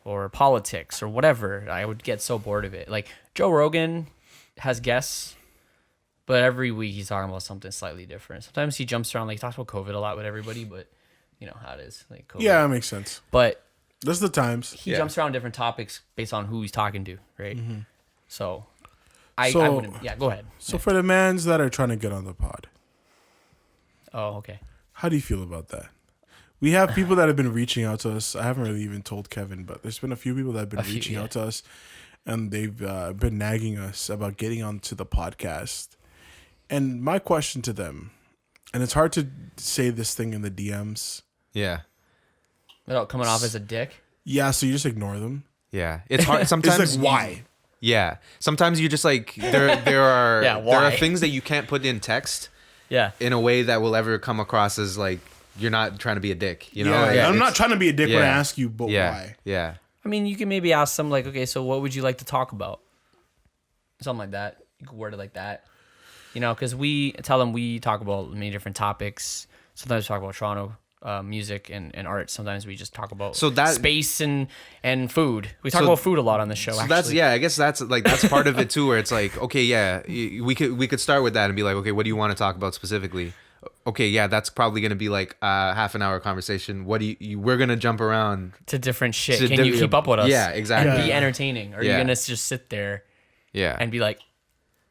Speaker 4: or politics or whatever, I would get so bored of it. Like Joe Rogan has guests, but every week he's talking about something slightly different. Sometimes he jumps around, like he talks about COVID a lot with everybody, but you know how it is, like COVID.
Speaker 1: Yeah, that makes sense.
Speaker 4: But
Speaker 1: That's the times.
Speaker 4: he jumps around different topics based on who he's talking to, right? So I
Speaker 1: So-
Speaker 4: wouldn't. Yeah, go ahead.
Speaker 1: So for the mans that are trying to get on the pod,
Speaker 4: Oh, okay.
Speaker 1: how do you feel about that? We have people that have been reaching out to us. I haven't really even told Kevin, but there's been a few people that have been reaching out to us and they've been nagging us about getting onto the podcast. And my question to them, and it's hard to say this thing in the DMs.
Speaker 2: Yeah.
Speaker 3: Without coming off as a dick.
Speaker 1: Yeah, so you just ignore them.
Speaker 2: Yeah. It's hard sometimes.
Speaker 1: It's like, why?
Speaker 2: Yeah. Sometimes you just like there are
Speaker 3: Yeah,
Speaker 2: there are
Speaker 3: why?
Speaker 2: things that you can't put in text
Speaker 3: Yeah.
Speaker 2: in a way that will ever come across as like you're not trying to be a dick, you know?
Speaker 1: Yeah,
Speaker 2: Like,
Speaker 1: I'm not
Speaker 2: it's-
Speaker 1: trying to be a dick when I
Speaker 2: yeah.
Speaker 1: ask you, but
Speaker 2: Yeah.
Speaker 1: why?
Speaker 2: Yeah.
Speaker 3: I mean, you can maybe ask them like, okay, so what would you like to talk about? Something like that. You could word it like that. You know, because we tell them we talk about many different topics. Sometimes we talk about Toronto music and art. Sometimes we just talk about
Speaker 2: So that-
Speaker 3: space and food. We talk
Speaker 2: So-
Speaker 3: about food a lot on the show.
Speaker 2: So
Speaker 3: actually.
Speaker 2: that's I guess that's part of it too, where it's like, okay, yeah, we could start with that and be like, okay, what do you want to talk about specifically? Okay, yeah, that's probably gonna be like a half an hour conversation. What do you we're gonna jump around
Speaker 3: to different shit.
Speaker 2: to
Speaker 3: Can you
Speaker 2: different-
Speaker 3: keep up with us?
Speaker 2: Yeah, exactly.
Speaker 3: And be
Speaker 1: Yeah.
Speaker 3: entertaining. Or are you
Speaker 2: Yeah.
Speaker 3: gonna just sit there
Speaker 2: Yeah.
Speaker 3: and be like,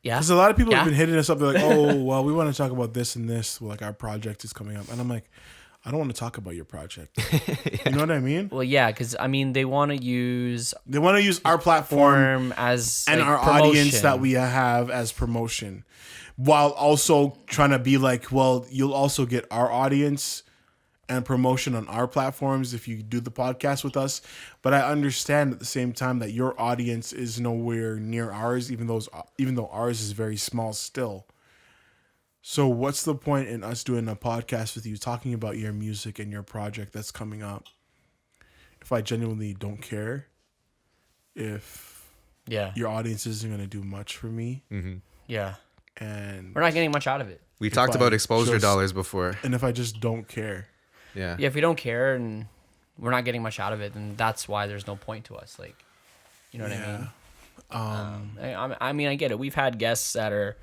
Speaker 3: yeah?
Speaker 1: Because a lot of people have
Speaker 3: Yeah.
Speaker 1: been hitting us up. They're like, oh, well, we want to talk about this and this. Well, like, our project is coming up. And I'm like, I don't want to talk about your project. You know what I mean?
Speaker 3: Well, yeah, because I mean, they want to use
Speaker 1: They want to use our platform
Speaker 3: form as
Speaker 1: and
Speaker 3: like,
Speaker 1: our audience
Speaker 3: promotion.
Speaker 1: that we have as promotion, while also trying to be like, well, you'll also get our audience and promotion on our platforms if you do the podcast with us. But I understand at the same time that your audience is nowhere near ours, even though ours is very small still. So what's the point in us doing a podcast with you talking about your music and your project that's coming up if I genuinely don't care? If
Speaker 3: Yeah,
Speaker 1: your audience isn't going to do much for me,
Speaker 3: yeah.
Speaker 1: and
Speaker 3: We're not getting much out of it.
Speaker 2: We talked
Speaker 1: I
Speaker 2: about exposure
Speaker 1: just-
Speaker 2: dollars before.
Speaker 1: and if I just don't care.
Speaker 2: Yeah.
Speaker 3: Yeah, if we don't care and we're not getting much out of it, then that's why there's no point to us. Like, you know what I mean? I mean, I get it. We've had guests that are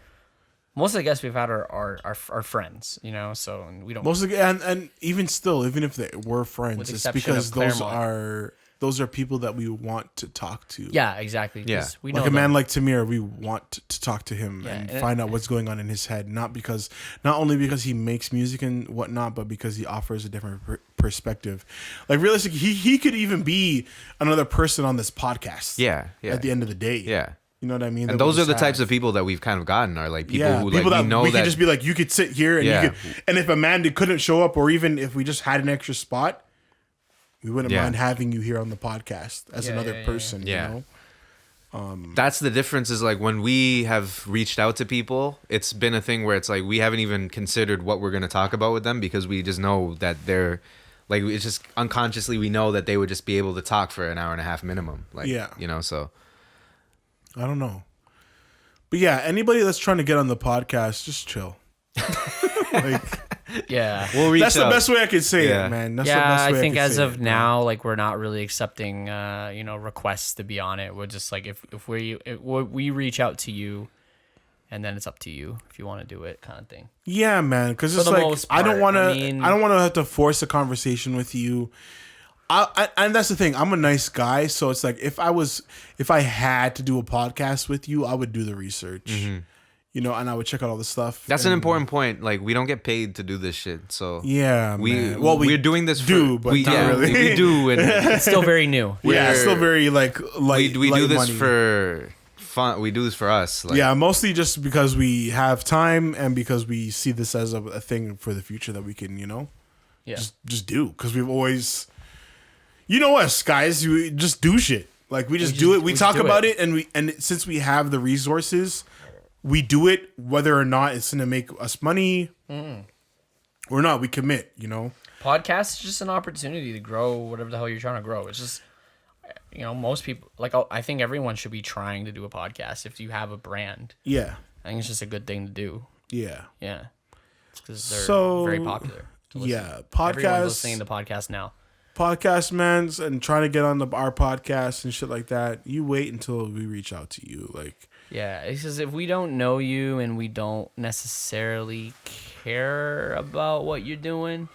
Speaker 3: most of the guests we've had are friends, you know. So and we don't.
Speaker 1: Most of the, and even still, even if they were friends,
Speaker 3: With
Speaker 1: it's
Speaker 3: exception
Speaker 1: because
Speaker 3: of
Speaker 1: those
Speaker 3: Claremont.
Speaker 1: are people that we want to talk to.
Speaker 3: Yeah, exactly. 'cause
Speaker 2: Yeah.
Speaker 3: we know
Speaker 1: Like a man
Speaker 3: them.
Speaker 1: like Tamir, we want to talk to him
Speaker 3: Yeah,
Speaker 1: and
Speaker 3: and
Speaker 1: find out what's going on in his head. Not only because he makes music and whatnot, but because he offers a different perspective. Like realistically, he could even be another person on this podcast.
Speaker 2: Yeah. Yeah.
Speaker 1: At the end of the day.
Speaker 2: Yeah.
Speaker 1: You know what I mean?
Speaker 2: And those are the types of people that we've kind of gotten are like people who like we know
Speaker 1: we
Speaker 2: that
Speaker 1: could just be like, you could sit here and
Speaker 2: Yeah.
Speaker 1: you could, and if Amanda couldn't show up, or even if we just had an extra spot, we wouldn't
Speaker 2: Yeah.
Speaker 1: mind having you here on the podcast as
Speaker 3: Yeah,
Speaker 1: another
Speaker 3: yeah, yeah.
Speaker 1: person.
Speaker 2: Yeah.
Speaker 1: You know?
Speaker 2: that's the difference is like when we have reached out to people, it's been a thing where it's like we haven't even considered what we're going to talk about with them because we just know that they're like, it's just unconsciously we know that they would just be able to talk for an hour and a half minimum. Like,
Speaker 1: Yeah.
Speaker 2: you know, so
Speaker 1: I don't know. But yeah, anybody that's trying to get on the podcast, just chill. Like,
Speaker 3: Yeah.
Speaker 2: we'll reach
Speaker 1: that's the
Speaker 2: out.
Speaker 1: best way I could say
Speaker 2: Yeah.
Speaker 1: it, man. That's the
Speaker 3: Yeah,
Speaker 1: best way
Speaker 3: I think
Speaker 1: could
Speaker 3: as
Speaker 1: say
Speaker 3: of
Speaker 1: it.
Speaker 3: now, like we're not really accepting, requests to be on it. We're just like if we reach out to you, and then it's up to you if you want to do it, kind of thing.
Speaker 1: Yeah, man. Because
Speaker 3: For
Speaker 1: it's
Speaker 3: the
Speaker 1: like
Speaker 3: most
Speaker 1: I don't
Speaker 3: part,
Speaker 1: want to.
Speaker 3: I mean-
Speaker 1: I don't want to have to force a conversation with you. And that's the thing. I'm a nice guy, so it's like if I had to do a podcast with you, I would do the research, you know, and I would check out all the stuff.
Speaker 2: That's an
Speaker 1: and-
Speaker 2: important point. Like we don't get paid to do this shit. So
Speaker 1: Yeah, man. Well,
Speaker 2: we're doing this
Speaker 1: do,
Speaker 2: for,
Speaker 1: but
Speaker 2: we,
Speaker 1: not
Speaker 2: yeah,
Speaker 1: really.
Speaker 2: we do and
Speaker 3: It's still very new.
Speaker 1: Yeah, it's still very like
Speaker 2: we
Speaker 1: light
Speaker 2: do this
Speaker 1: money.
Speaker 2: for fun. We do this for us. Like,
Speaker 1: Yeah, mostly just because we have time and because we see this as a thing for the future that we can, you know,
Speaker 3: Yeah.
Speaker 1: just do. Because we've always, you know, us guys, we just do shit. Like we just do it. We talk
Speaker 3: do
Speaker 1: about it, and since we have the resources, we do it whether or not it's gonna make us money or not. We commit, you know.
Speaker 3: Podcast is just an opportunity to grow whatever the hell you're trying to grow. It's just, you know, most people like I think everyone should be trying to do a podcast if you have a brand.
Speaker 1: Yeah,
Speaker 3: I think it's just a good thing to do.
Speaker 1: yeah,
Speaker 3: Yeah, because they're
Speaker 1: So,
Speaker 3: very popular. to listen.
Speaker 1: yeah.
Speaker 3: Everyone's listening
Speaker 1: Podcasts,
Speaker 3: to podcasts now.
Speaker 1: podcast mans, and trying to get on our podcast and shit like that. You wait until we reach out to you, like.
Speaker 3: Yeah, it's just if we don't know you and we don't necessarily care about what you're doing,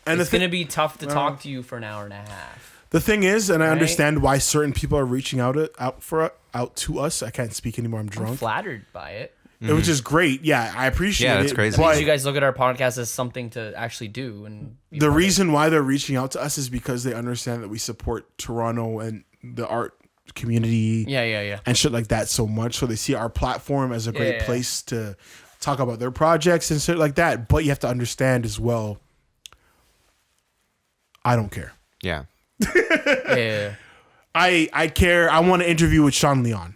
Speaker 1: And
Speaker 3: it's
Speaker 1: the
Speaker 3: gonna be tough to talk to you for an hour and a half.
Speaker 1: The thing is, and I
Speaker 3: Right?
Speaker 1: understand why certain people are reaching out to us. I can't speak anymore. I'm
Speaker 3: I'm
Speaker 1: drunk.
Speaker 3: flattered by it.
Speaker 1: Which is great. Yeah, I appreciate
Speaker 2: Yeah,
Speaker 1: it.
Speaker 2: that's crazy.
Speaker 1: But
Speaker 3: You guys look at our podcast as something to actually do, and be
Speaker 1: the
Speaker 3: part of it.
Speaker 1: reason why they're reaching out to us is because they understand that we support Toronto and the art community
Speaker 4: Yeah.
Speaker 1: and shit like that so much. So they see our platform as a great place to talk about their projects and shit like that. But you have to understand as well, I don't care.
Speaker 2: Yeah.
Speaker 4: Yeah.
Speaker 1: I care. I want to interview with Sean Leon.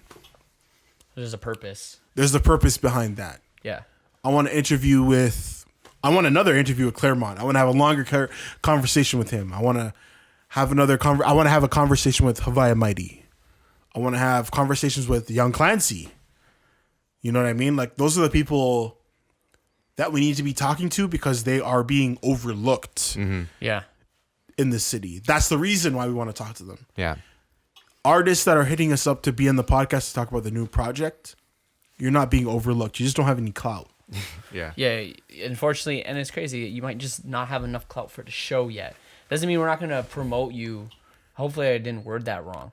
Speaker 4: There's a purpose.
Speaker 1: There's the purpose behind that.
Speaker 4: Yeah.
Speaker 1: I want another interview with Claremont. I want to have a longer conversation with him. I want to have I want to have a conversation with Hawaii Mighty. I want to have conversations with Young Clancy. You know what I mean? Like, those are the people that we need to be talking to because they are being overlooked
Speaker 4: Yeah.
Speaker 1: in the city. That's the reason why we want to talk to them.
Speaker 2: Yeah.
Speaker 1: Artists that are hitting us up to be in the podcast to talk about the new project, you're not being overlooked. You just don't have any clout.
Speaker 2: Yeah.
Speaker 4: Yeah. Unfortunately, and it's crazy. You might just not have enough clout for the show yet. Doesn't mean we're not going to promote you. Hopefully, I didn't word that wrong.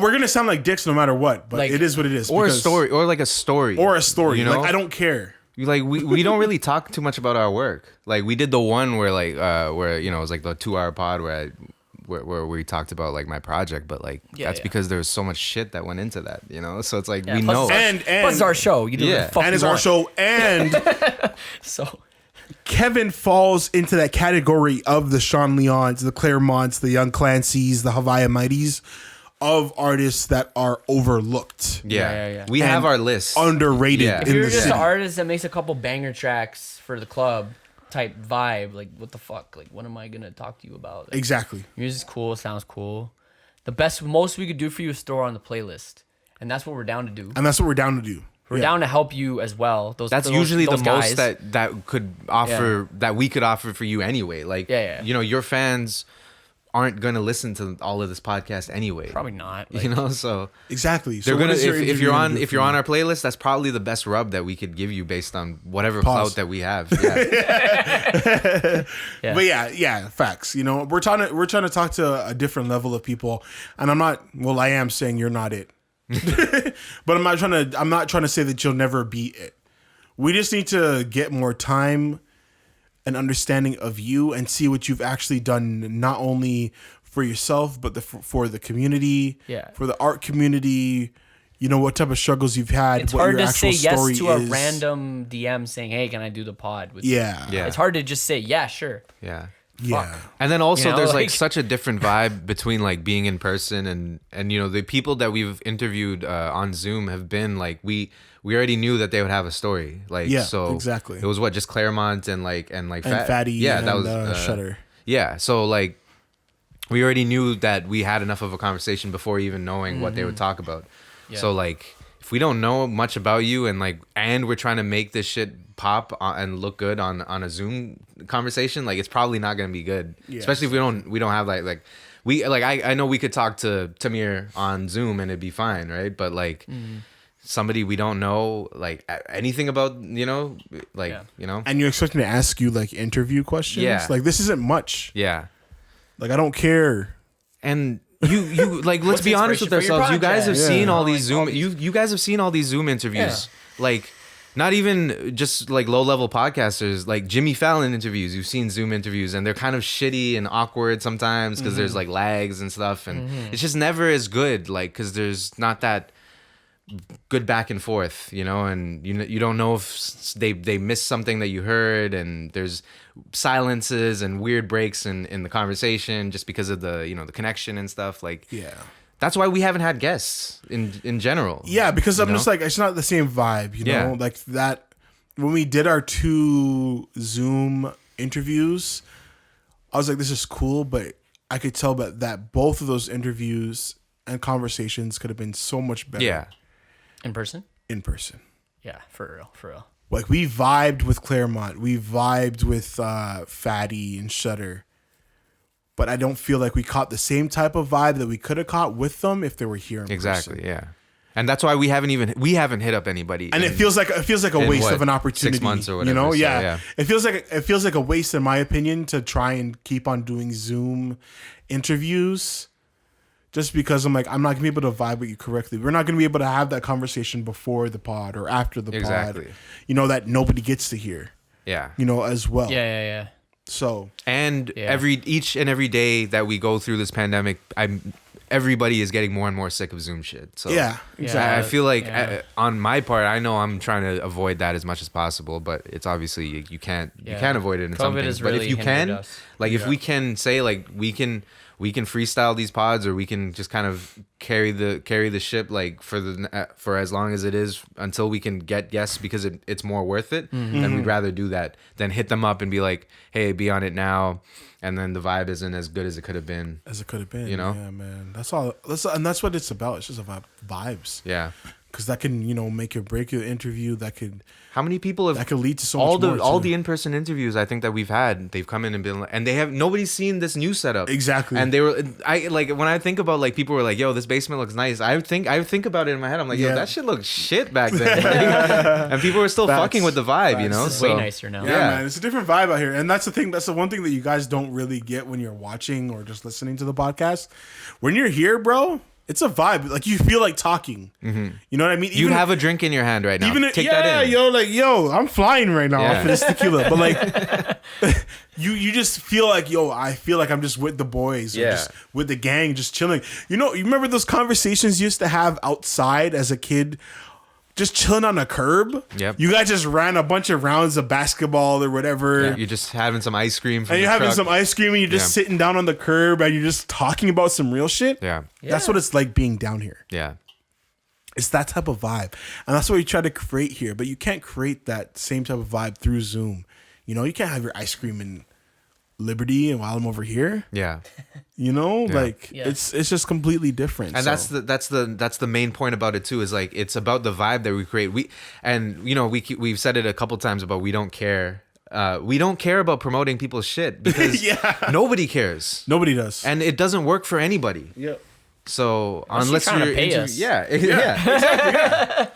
Speaker 1: We're gonna sound like dicks no matter what, but
Speaker 4: Like,
Speaker 1: it is what it is.
Speaker 2: Or a
Speaker 1: because-
Speaker 2: story, or like a story,
Speaker 1: or a story.
Speaker 2: You know?
Speaker 1: Like, I don't care.
Speaker 2: Like we don't really talk too much about our work. Like we did the one where like where you know it was like the 2-hour pod where we talked about like my project, but like that's because there's so much shit that went into that, you know. So it's like we know,
Speaker 1: and
Speaker 4: plus it's our show. You do
Speaker 2: Yeah.
Speaker 4: what the fuck
Speaker 1: and
Speaker 4: you
Speaker 1: it's our
Speaker 4: want.
Speaker 1: show, and
Speaker 4: So
Speaker 1: Kevin falls into that category of the Sean Leons, the Claremonts, the Young Clancys, the Hawaii Mighties, of artists that are overlooked,
Speaker 4: Yeah.
Speaker 2: We
Speaker 1: And
Speaker 2: have our list.
Speaker 1: underrated
Speaker 2: Yeah.
Speaker 4: if
Speaker 1: in
Speaker 4: you're
Speaker 1: the
Speaker 4: just
Speaker 1: city.
Speaker 4: an artist that makes a couple banger tracks for the club type vibe, like what the fuck? Like what am I gonna talk to you about? Like,
Speaker 1: Exactly.
Speaker 4: music's cool, sounds cool. The most we could do for you is store on the playlist, and that's what we're down to do.
Speaker 1: And that's what we're down to do.
Speaker 4: We're down to help you as well.
Speaker 2: That's usually the
Speaker 4: those
Speaker 2: most
Speaker 4: guys.
Speaker 2: that could offer that we could offer for you anyway. Like you know, your fans aren't gonna listen to all of this podcast anyway.
Speaker 4: Probably not. Like,
Speaker 2: You know, so
Speaker 1: Exactly. So
Speaker 2: they're
Speaker 1: what
Speaker 2: gonna
Speaker 1: is your
Speaker 2: if
Speaker 1: interview
Speaker 2: you're
Speaker 1: gonna
Speaker 2: on
Speaker 1: do
Speaker 2: if
Speaker 1: for
Speaker 2: you're
Speaker 1: you?
Speaker 2: on our playlist, that's probably the best rub that we could give you based on whatever
Speaker 1: Pause.
Speaker 2: clout that we have. Yeah.
Speaker 4: Yeah.
Speaker 1: But yeah, facts. You know, we're trying to talk to a different level of people, and I am saying you're not it, but I'm not trying to say that you'll never be it. We just need to get more time and understanding of you and see what you've actually done, not only for yourself, but for the community, for the art community. You know, what type of struggles you've had.
Speaker 4: It's
Speaker 1: what
Speaker 4: hard
Speaker 1: your
Speaker 4: to
Speaker 1: actual
Speaker 4: say yes
Speaker 1: story
Speaker 4: to a
Speaker 1: is.
Speaker 4: random DM saying, "Hey, can I do the pod?" With you?"
Speaker 1: Yeah.
Speaker 4: It's hard to just say, "Yeah, sure."
Speaker 2: Yeah.
Speaker 1: Yeah.
Speaker 2: And then also
Speaker 4: You know,
Speaker 2: there's
Speaker 4: like-
Speaker 2: like such a different vibe between like being in person and you know the people that we've interviewed on Zoom have been like we already knew that they would have a story, like so
Speaker 1: exactly.
Speaker 2: it was what just Claremont and
Speaker 1: Fatty.
Speaker 2: yeah,
Speaker 1: and,
Speaker 2: that was
Speaker 1: Shutter.
Speaker 2: yeah, so like we already knew that we had enough of a conversation before even knowing what they would talk about. So like if we don't know much about you and we're trying to make this shit pop and look good on a Zoom conversation, like it's probably not gonna be good.
Speaker 1: Yeah.
Speaker 2: Especially if we don't have I know we could talk to Tamir on Zoom and it'd be fine, right? But like somebody we don't know like anything about, you know, you know.
Speaker 1: And you expect me to ask you like interview questions?
Speaker 2: Yeah.
Speaker 1: Like, this isn't much.
Speaker 2: Yeah.
Speaker 1: Like, I don't care.
Speaker 2: And you like let's
Speaker 4: What's
Speaker 2: be honest with
Speaker 4: inspiration for your
Speaker 2: ourselves. You guys have
Speaker 4: project?
Speaker 2: seen
Speaker 1: Yeah.
Speaker 2: all
Speaker 4: Like,
Speaker 2: these
Speaker 4: all
Speaker 2: Zoom
Speaker 4: these-
Speaker 2: you guys have seen all these Zoom interviews. Like not even just like low level podcasters, like Jimmy Fallon interviews. You've seen Zoom interviews and they're kind of shitty and awkward sometimes because there's like lags and stuff and it's just never as good like because there's not that good back and forth, you know, and you don't know if they missed something that you heard and there's silences and weird breaks in the conversation just because of the, you know, the connection and stuff like that's why we haven't had guests in general.
Speaker 1: Yeah, because I'm
Speaker 2: know?
Speaker 1: just like, it's not the same vibe, you know?
Speaker 2: Yeah.
Speaker 1: Like that, when we did our 2 Zoom interviews, I was like, this is cool, but I could tell that both of those interviews and conversations could have been so much better
Speaker 2: Yeah.
Speaker 4: In person?
Speaker 1: in person.
Speaker 4: Yeah, for real.
Speaker 1: Like, we vibed with Claremont. We vibed with Fatty and Shutter. But I don't feel like we caught the same type of vibe that we could have caught with them if they were here in
Speaker 2: Exactly,
Speaker 1: person.
Speaker 2: yeah. And that's why we haven't hit up anybody.
Speaker 1: And it feels like a
Speaker 2: in
Speaker 1: waste
Speaker 2: what,
Speaker 1: of an opportunity.
Speaker 2: 6 months or whatever,
Speaker 1: You know,
Speaker 2: so,
Speaker 1: yeah. It feels like a waste, in my opinion, to try and keep on doing Zoom interviews. Just because I'm like, I'm not gonna be able to vibe with you correctly. We're not gonna be able to have that conversation before the pod or after the
Speaker 2: Exactly.
Speaker 1: pod. You know, that nobody gets to hear.
Speaker 2: Yeah.
Speaker 1: You know, as well.
Speaker 4: Yeah.
Speaker 1: So
Speaker 2: And each and every day that we go through this pandemic, everybody is getting more and more sick of Zoom shit. So
Speaker 1: Yeah, exactly.
Speaker 2: I feel like on my part, I know I'm trying to avoid that as much as possible, but it's obviously you can't avoid it in some things. But if you can, like if we can say like we can freestyle these pods, or we can just kind of carry the ship like for as long as it is until we can get guests, because it's more worth it. Then we'd rather do that than hit them up and be like, hey, be on it now. And then the vibe isn't as good as it could have been. You know?
Speaker 1: Yeah, man. That's all. And that's what it's about. It's just about vibes.
Speaker 2: Yeah.
Speaker 1: Because that can, make or break your interview. That could.
Speaker 2: How many people have?
Speaker 1: That could lead to so much more.
Speaker 2: All the in-person interviews I think that we've had, they've come in and been, and nobody's seen this new setup.
Speaker 1: Exactly.
Speaker 2: And when I think about like people were like, yo, this basement looks nice. I think about it in my head. I'm like, yo, that shit looked shit back then. And people were still fucking with the vibe, you know.
Speaker 4: It's way nicer now.
Speaker 1: Yeah, man, it's a different vibe out here, and that's the thing. That's the one thing that you guys don't really get when you're watching or just listening to the podcast. When you're here, bro. It's a vibe. Like, you feel like talking. You know what I mean?
Speaker 2: You have a drink in your hand right now. Take that in.
Speaker 1: Yo, I'm flying right now off of this tequila. But like, you just feel like, I feel like I'm just with the boys, or just with the gang, just chilling. You remember those conversations you used to have outside as a kid? Just chilling on a curb.
Speaker 2: Yep.
Speaker 1: You guys just ran a bunch of rounds of basketball or whatever.
Speaker 2: Yeah, you're just having some ice cream.
Speaker 1: And you're having some ice cream, and you're just sitting down on the curb, and you're just talking about some real shit.
Speaker 2: Yeah.
Speaker 1: That's what it's like being down here.
Speaker 2: Yeah.
Speaker 1: It's that type of vibe. And that's what we try to create here. But you can't create that same type of vibe through Zoom. You can't have your ice cream in Liberty and while I'm over here.
Speaker 2: Yeah.
Speaker 1: It's just completely different.
Speaker 2: And that's the main point about it too, is like it's about the vibe that we create. We've said it a couple times about we don't care. We don't care about promoting people's shit because nobody cares.
Speaker 1: Nobody does.
Speaker 2: And it doesn't work for anybody.
Speaker 1: Yep.
Speaker 2: So unless you're
Speaker 4: trying to pay us.
Speaker 2: Exactly.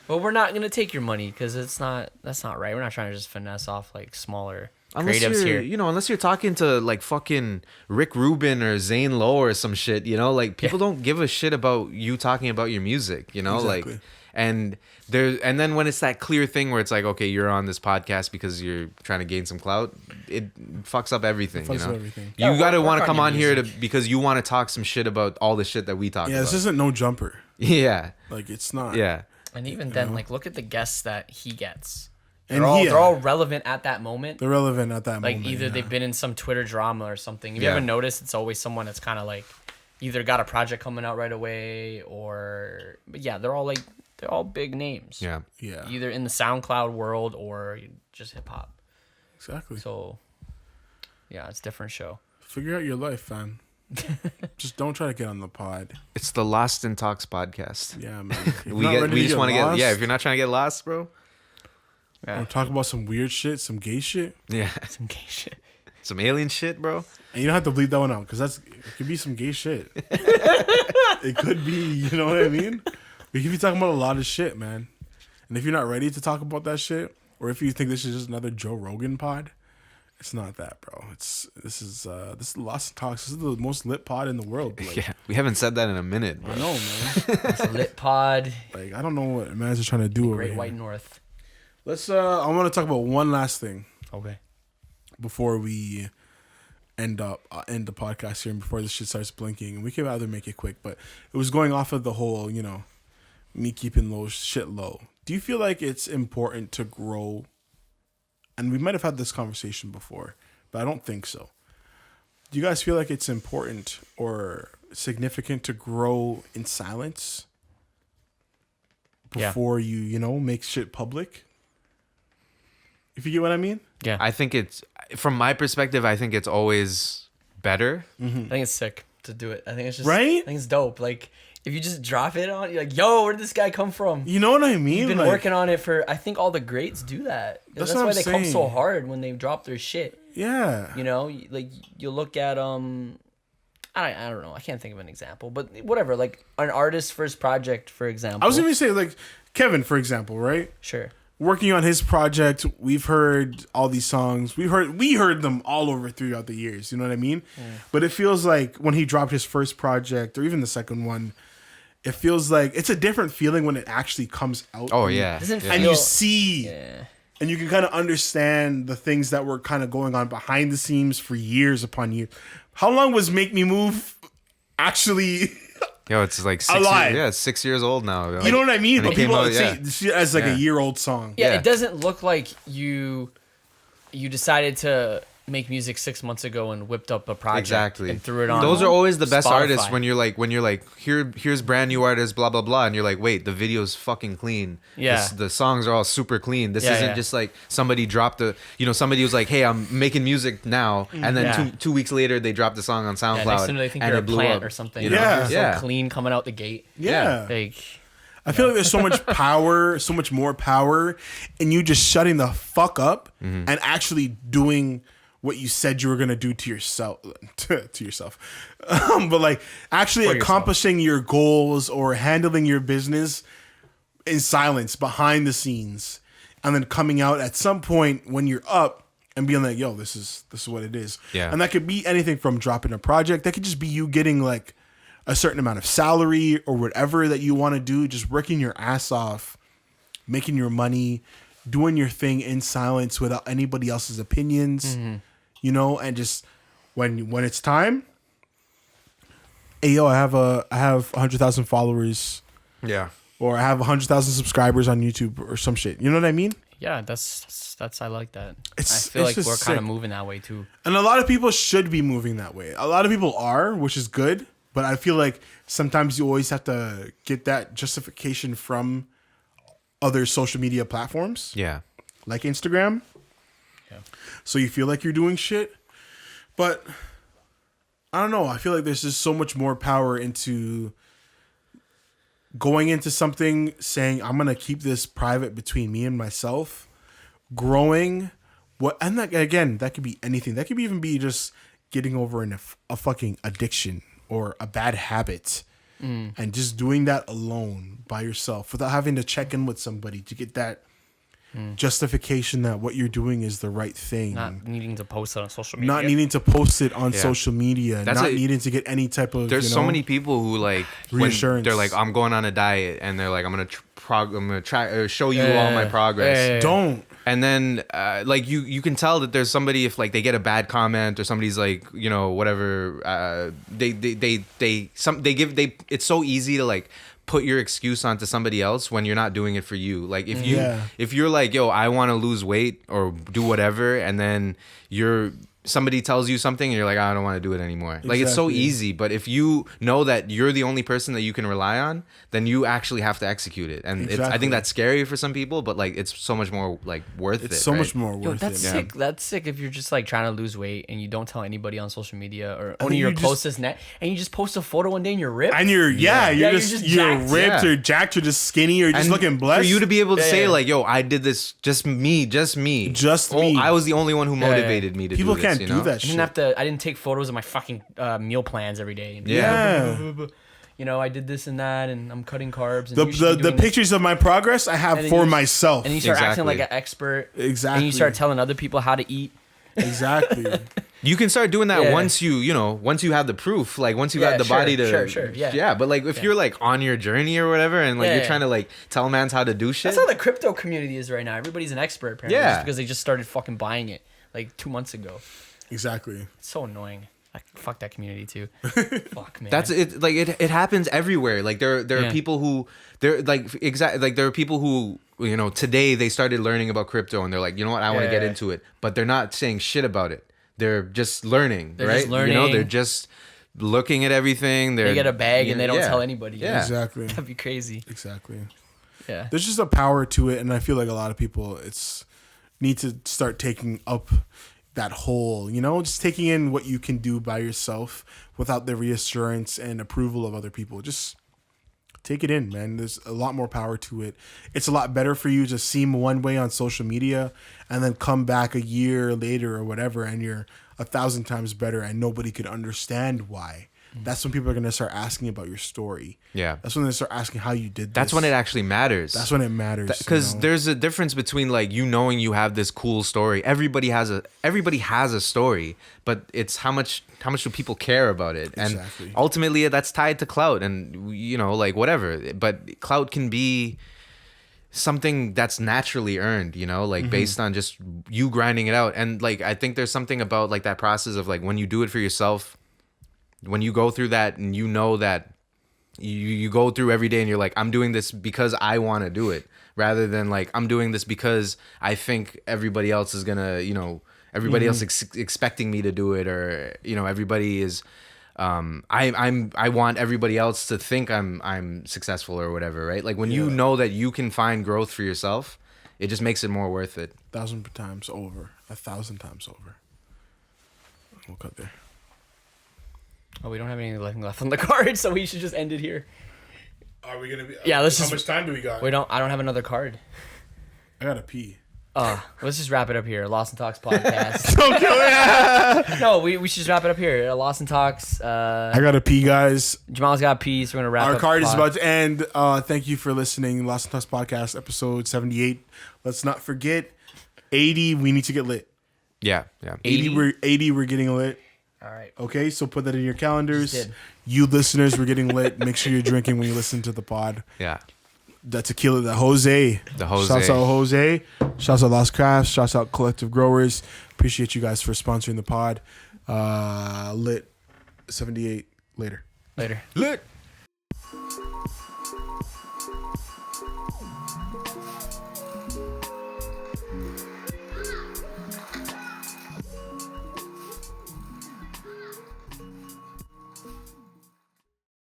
Speaker 4: Well, we're not gonna take your money because that's not right. We're not trying to just finesse off like smaller creatives here.
Speaker 2: Unless you're talking to like fucking Rick Rubin or Zane Lowe or some shit, like people don't give a shit about you talking about your music,
Speaker 1: Exactly.
Speaker 2: like, and then when it's that clear thing where it's like, okay, you're on this podcast because you're trying to gain some clout, it fucks up everything.
Speaker 1: Everything.
Speaker 2: You gotta want to come on here because you want to talk some shit about all the shit that we talk about.
Speaker 1: Yeah, this isn't no jumper.
Speaker 2: Yeah.
Speaker 1: Like, it's not.
Speaker 2: Yeah.
Speaker 4: And even then, like, look at the guests that he gets.
Speaker 1: And
Speaker 4: they're all relevant at that moment.
Speaker 1: They're relevant at that
Speaker 4: like,
Speaker 1: moment.
Speaker 4: Like, either they've been in some Twitter drama or something. If you ever noticed, it's always someone that's kind of, like, either got a project coming out right away or... But, yeah, they're all big names.
Speaker 2: Yeah.
Speaker 1: Yeah.
Speaker 4: Either in the SoundCloud world or just hip-hop.
Speaker 1: Exactly.
Speaker 4: So, yeah, it's a different show.
Speaker 1: Figure out your life, fam. Just don't try to get on the pod.
Speaker 2: It's the Lost in Talks podcast.
Speaker 1: Yeah, man.
Speaker 2: We just want to get... Yeah, if you're not trying to get lost, bro...
Speaker 1: Yeah. Or talk about some weird shit, some gay shit.
Speaker 2: Yeah.
Speaker 4: Some gay shit.
Speaker 2: Some alien shit, bro.
Speaker 1: And you don't have to bleep that one out because it could be some gay shit. It could be, you know what I mean? We could be talking about a lot of shit, man. And if you're not ready to talk about that shit, or if you think this is just another Joe Rogan pod, it's not that, bro. This is Lost in Talks. This is the most lit pod in the world. Like,
Speaker 2: yeah, we haven't said that in a minute. Bro.
Speaker 1: I know, man.
Speaker 4: It's a lit pod.
Speaker 1: Like, I don't know what man's trying to do over
Speaker 4: Great
Speaker 1: here.
Speaker 4: White North.
Speaker 1: Let's. I want to talk about one last thing.
Speaker 4: Okay.
Speaker 1: Before we end the podcast here, and before this shit starts blinking, and we can either make it quick, but it was going off of the whole, me keeping shit low. Do you feel like it's important to grow? And we might have had this conversation before, but I don't think so. Do you guys feel like it's important or significant to grow in silence before you make shit public? If you get what I mean?
Speaker 4: Yeah.
Speaker 2: I think from my perspective, I think it's always better.
Speaker 1: Mm-hmm.
Speaker 4: I think it's sick to do it. I think it's just
Speaker 1: right.
Speaker 4: I think it's dope. Like, if you just drop it on, you're like, yo, where did this guy come from?
Speaker 1: You know what I mean?
Speaker 4: You've been working on it for, I think all the greats do that. That's why they come so hard when they drop their shit.
Speaker 1: Yeah.
Speaker 4: Like, you look at, I don't know. I can't think of an example, but whatever. Like, an artist's first project, for example.
Speaker 1: I was going to say, like, Kevin, for example, right?
Speaker 4: Sure.
Speaker 1: Working on his project, we've heard all these songs. We heard them all over throughout the years. You know what I mean? Yeah. But it feels like when he dropped his first project, or even the second one, it feels like it's a different feeling when it actually comes out.
Speaker 2: Oh yeah,
Speaker 1: and you see, and you can kind of understand the things that were kind of going on behind the scenes for years upon years. How long was "Make Me Move" actually
Speaker 2: Yo, it's like 6
Speaker 1: alive.
Speaker 2: years. Yeah, it's 6 years old now. Like,
Speaker 1: you know what I mean?
Speaker 2: when
Speaker 1: But
Speaker 2: it came
Speaker 1: people
Speaker 2: out,
Speaker 1: say see it as like a year-old song.
Speaker 3: Yeah,
Speaker 2: Yeah.
Speaker 3: it doesn't look like you decided to make music 6 months ago and whipped up a project
Speaker 2: Exactly.
Speaker 3: and threw it on.
Speaker 2: Those are always the best
Speaker 3: Spotify.
Speaker 2: artists when you're like here's brand new artists, blah blah blah, and you're like, wait, the video's fucking clean.
Speaker 3: Yeah.
Speaker 2: The songs are all super clean. This
Speaker 3: Yeah,
Speaker 2: isn't
Speaker 3: yeah.
Speaker 2: just like somebody dropped somebody was like, hey, I'm making music now, and then
Speaker 3: Yeah.
Speaker 2: two weeks later they dropped the song on SoundCloud.
Speaker 3: Yeah, next thing they think
Speaker 2: and
Speaker 3: you're
Speaker 2: it
Speaker 3: a
Speaker 2: blew
Speaker 3: plant
Speaker 2: up,
Speaker 3: or something.
Speaker 2: you know?
Speaker 1: Yeah.
Speaker 3: You're so
Speaker 2: Yeah.
Speaker 3: clean coming out the gate.
Speaker 1: Yeah.
Speaker 3: Like,
Speaker 1: I feel like there's so much power, so much more power in you just shutting the fuck up and actually doing what you said you were gonna do to yourself, to yourself, but like actually accomplishing your goals or handling your business in silence behind the scenes, and then coming out at some point when you're up and being like, "Yo, this is what it is."
Speaker 2: Yeah.
Speaker 1: And that could be anything from dropping a project. That could just be you getting like a certain amount of salary or whatever that you want to do, just working your ass off, making your money, doing your thing in silence without anybody else's opinions, you know, and just when it's time, hey yo, I have 100,000 followers,
Speaker 2: Yeah.
Speaker 1: or I have 100,000 subscribers on YouTube or some shit. You know what I mean?
Speaker 4: Yeah, that's I like that. I
Speaker 1: It's-
Speaker 4: feel
Speaker 1: it's
Speaker 4: like
Speaker 1: just
Speaker 4: we're kind of
Speaker 1: sick.
Speaker 4: moving that way too.
Speaker 1: And a lot of people should be moving that way. A lot of people are, which is good. But I feel like sometimes you always have to get that justification from other social media platforms,
Speaker 2: Yeah.
Speaker 1: like Instagram.
Speaker 4: Yeah.
Speaker 1: So you feel like you're doing shit. But I don't know. I feel like there's just so much more power into going into something, saying, I'm going to keep this private between me and myself, growing. And that, again, that could be anything. That could even be just getting over a fucking addiction or a bad habit, and just doing that alone by yourself without having to check in with somebody to get that justification that what you're doing is the right thing.
Speaker 4: Not needing to post it on social media.
Speaker 1: Not needing to post it on
Speaker 2: Yeah.
Speaker 1: social media.
Speaker 2: That's
Speaker 1: not
Speaker 2: a-
Speaker 1: needing to get any type of,
Speaker 2: There's so many people who like when
Speaker 1: Reassurance.
Speaker 2: they're like, I'm going on a diet, and they're like, I'm gonna try show you all my progress.
Speaker 4: Yeah.
Speaker 1: don't.
Speaker 2: And then, like you can tell that there's somebody, if like they get a bad comment or somebody's like, you know, whatever, it's so easy to like put your excuse onto somebody else when you're not doing it for you. Like if you're like, yo, I want to lose weight or do whatever, and then somebody tells you something and you're like, I don't want to do it anymore. Like, it's so
Speaker 1: Exactly.
Speaker 2: easy. But if you know that you're the only person that you can rely on, then you actually have to execute it. And I
Speaker 1: Exactly.
Speaker 2: think that's scary for some people, but like it's so much more like worth it.
Speaker 1: It's so
Speaker 2: right?
Speaker 1: much more
Speaker 3: yo,
Speaker 1: worth
Speaker 3: that's
Speaker 1: it.
Speaker 3: sick. That's sick if you're just like trying to lose weight and you don't tell anybody on social media or
Speaker 1: think
Speaker 3: only your
Speaker 1: you just-
Speaker 3: closest net, and you just post a photo one day and you're ripped.
Speaker 1: And you're
Speaker 3: you're
Speaker 1: just
Speaker 3: just
Speaker 1: you're
Speaker 3: jacked.
Speaker 1: ripped
Speaker 2: Yeah.
Speaker 1: or jacked or just skinny or just
Speaker 2: And
Speaker 1: looking blessed.
Speaker 2: for you to be able to
Speaker 3: Yeah,
Speaker 2: say
Speaker 3: yeah.
Speaker 2: like, yo, I did this just me.
Speaker 1: Just me.
Speaker 2: I was the only one who
Speaker 3: yeah.
Speaker 2: motivated me to
Speaker 1: People
Speaker 2: do this.
Speaker 1: can't
Speaker 2: you
Speaker 1: do
Speaker 2: know?
Speaker 1: that shit.
Speaker 3: I didn't take photos of my fucking meal plans every day.
Speaker 2: Yeah.
Speaker 3: You know, I did this and that, and I'm cutting carbs. And you should
Speaker 1: The
Speaker 3: be doing this.
Speaker 1: pictures of my progress I have
Speaker 3: And then
Speaker 1: for
Speaker 3: you-
Speaker 1: myself.
Speaker 3: And you start acting
Speaker 2: Exactly.
Speaker 3: like an expert.
Speaker 1: Exactly.
Speaker 3: And you start telling other people how to eat.
Speaker 1: Exactly.
Speaker 2: You can start doing that
Speaker 3: Yeah.
Speaker 2: once you have the proof, like once you
Speaker 3: Yeah,
Speaker 2: have the
Speaker 3: sure,
Speaker 2: body to,
Speaker 3: sure, yeah.
Speaker 2: yeah. But like if you're like on your journey or whatever, and like
Speaker 3: Yeah,
Speaker 2: you're
Speaker 3: yeah.
Speaker 2: trying to like tell mans how to do shit,
Speaker 3: That's how the crypto community is right now. Everybody's an expert, apparently.
Speaker 2: Yeah.
Speaker 3: Just because they just started fucking buying it like 2 months ago.
Speaker 1: Exactly.
Speaker 3: It's so annoying. Like, fuck that community too. Fuck, man.
Speaker 2: that's it. Like it happens everywhere. Like there are
Speaker 3: Yeah.
Speaker 2: people who they're like there are people who, you know, today they started learning about crypto and they're like, you know what, I want to get
Speaker 3: Yeah.
Speaker 2: into it, but they're not saying shit about it. They're just learning,
Speaker 3: They're
Speaker 2: right?
Speaker 3: just
Speaker 2: You know,
Speaker 3: learning.
Speaker 2: they're just looking at everything.
Speaker 3: They get a bag and they don't
Speaker 2: yeah.
Speaker 3: tell anybody.
Speaker 2: Yeah.
Speaker 1: Exactly.
Speaker 3: That'd be crazy.
Speaker 1: Exactly.
Speaker 3: Yeah.
Speaker 1: There's just a power to it, and I feel like a lot of people need to start taking up that whole, you know, just taking in what you can do by yourself without the reassurance and approval of other people. Just take it in, man. There's a lot more power to it. It's a lot better for you to seem one way on social media and then come back a year later or whatever and you're 1,000 times better and nobody could understand why. That's when people are going to start asking about your story.
Speaker 2: Yeah.
Speaker 1: That's when they start asking how you did this.
Speaker 2: That's when it actually matters.
Speaker 1: That's when it matters.
Speaker 2: Because
Speaker 1: you know?
Speaker 2: there's a difference between like you knowing you have this cool story. Everybody has a story, but it's how much do people care about it?
Speaker 1: Exactly.
Speaker 2: And ultimately that's tied to clout and, you know, like whatever. But clout can be something that's naturally earned, you know, like based on just you grinding it out. And like I think there's something about like that process of like when you do it for yourself, when you go through that and you know that you go through every day and you're like, I'm doing this because I want to do it, rather than like, I'm doing this because I think everybody else is gonna, everybody else expecting me to do it, or everybody is I want everybody else to think I'm successful or whatever, right? Like when you know that you can find growth for yourself, it just makes it more worth it.
Speaker 1: 1,000 times over. 1,000 times over. We'll cut there.
Speaker 3: Oh, we don't have anything left on the card, so we should just end it here.
Speaker 1: Are we gonna be?
Speaker 3: Yeah, let's
Speaker 1: How
Speaker 3: just.
Speaker 1: much time do we got?
Speaker 3: I don't have another card.
Speaker 1: I gotta pee.
Speaker 3: Let's just wrap it up here. Lost and Talks podcast.
Speaker 1: Okay.
Speaker 3: No, we should just wrap it up here. Lost and Talks.
Speaker 1: I gotta pee, guys.
Speaker 3: Jamal's got pee, so we're gonna wrap.
Speaker 1: Our
Speaker 3: up
Speaker 1: card
Speaker 3: the
Speaker 1: is
Speaker 3: pod.
Speaker 1: about to end. Thank you for listening. Lost and Talks podcast, episode 78. Let's not forget 80. We need to get lit.
Speaker 2: Yeah.
Speaker 1: 80. We're getting lit.
Speaker 3: All right.
Speaker 1: Okay, so put that in your calendars.
Speaker 3: Just did.
Speaker 1: You listeners, we're getting lit. Make sure you're drinking when you listen to the pod.
Speaker 2: Yeah.
Speaker 1: The tequila, the Jose. Shouts out Jose. Shouts out Lost Crafts. Shouts out Collective Growers. Appreciate you guys for sponsoring the pod. Lit 78. Later.
Speaker 3: Later.
Speaker 1: Lit.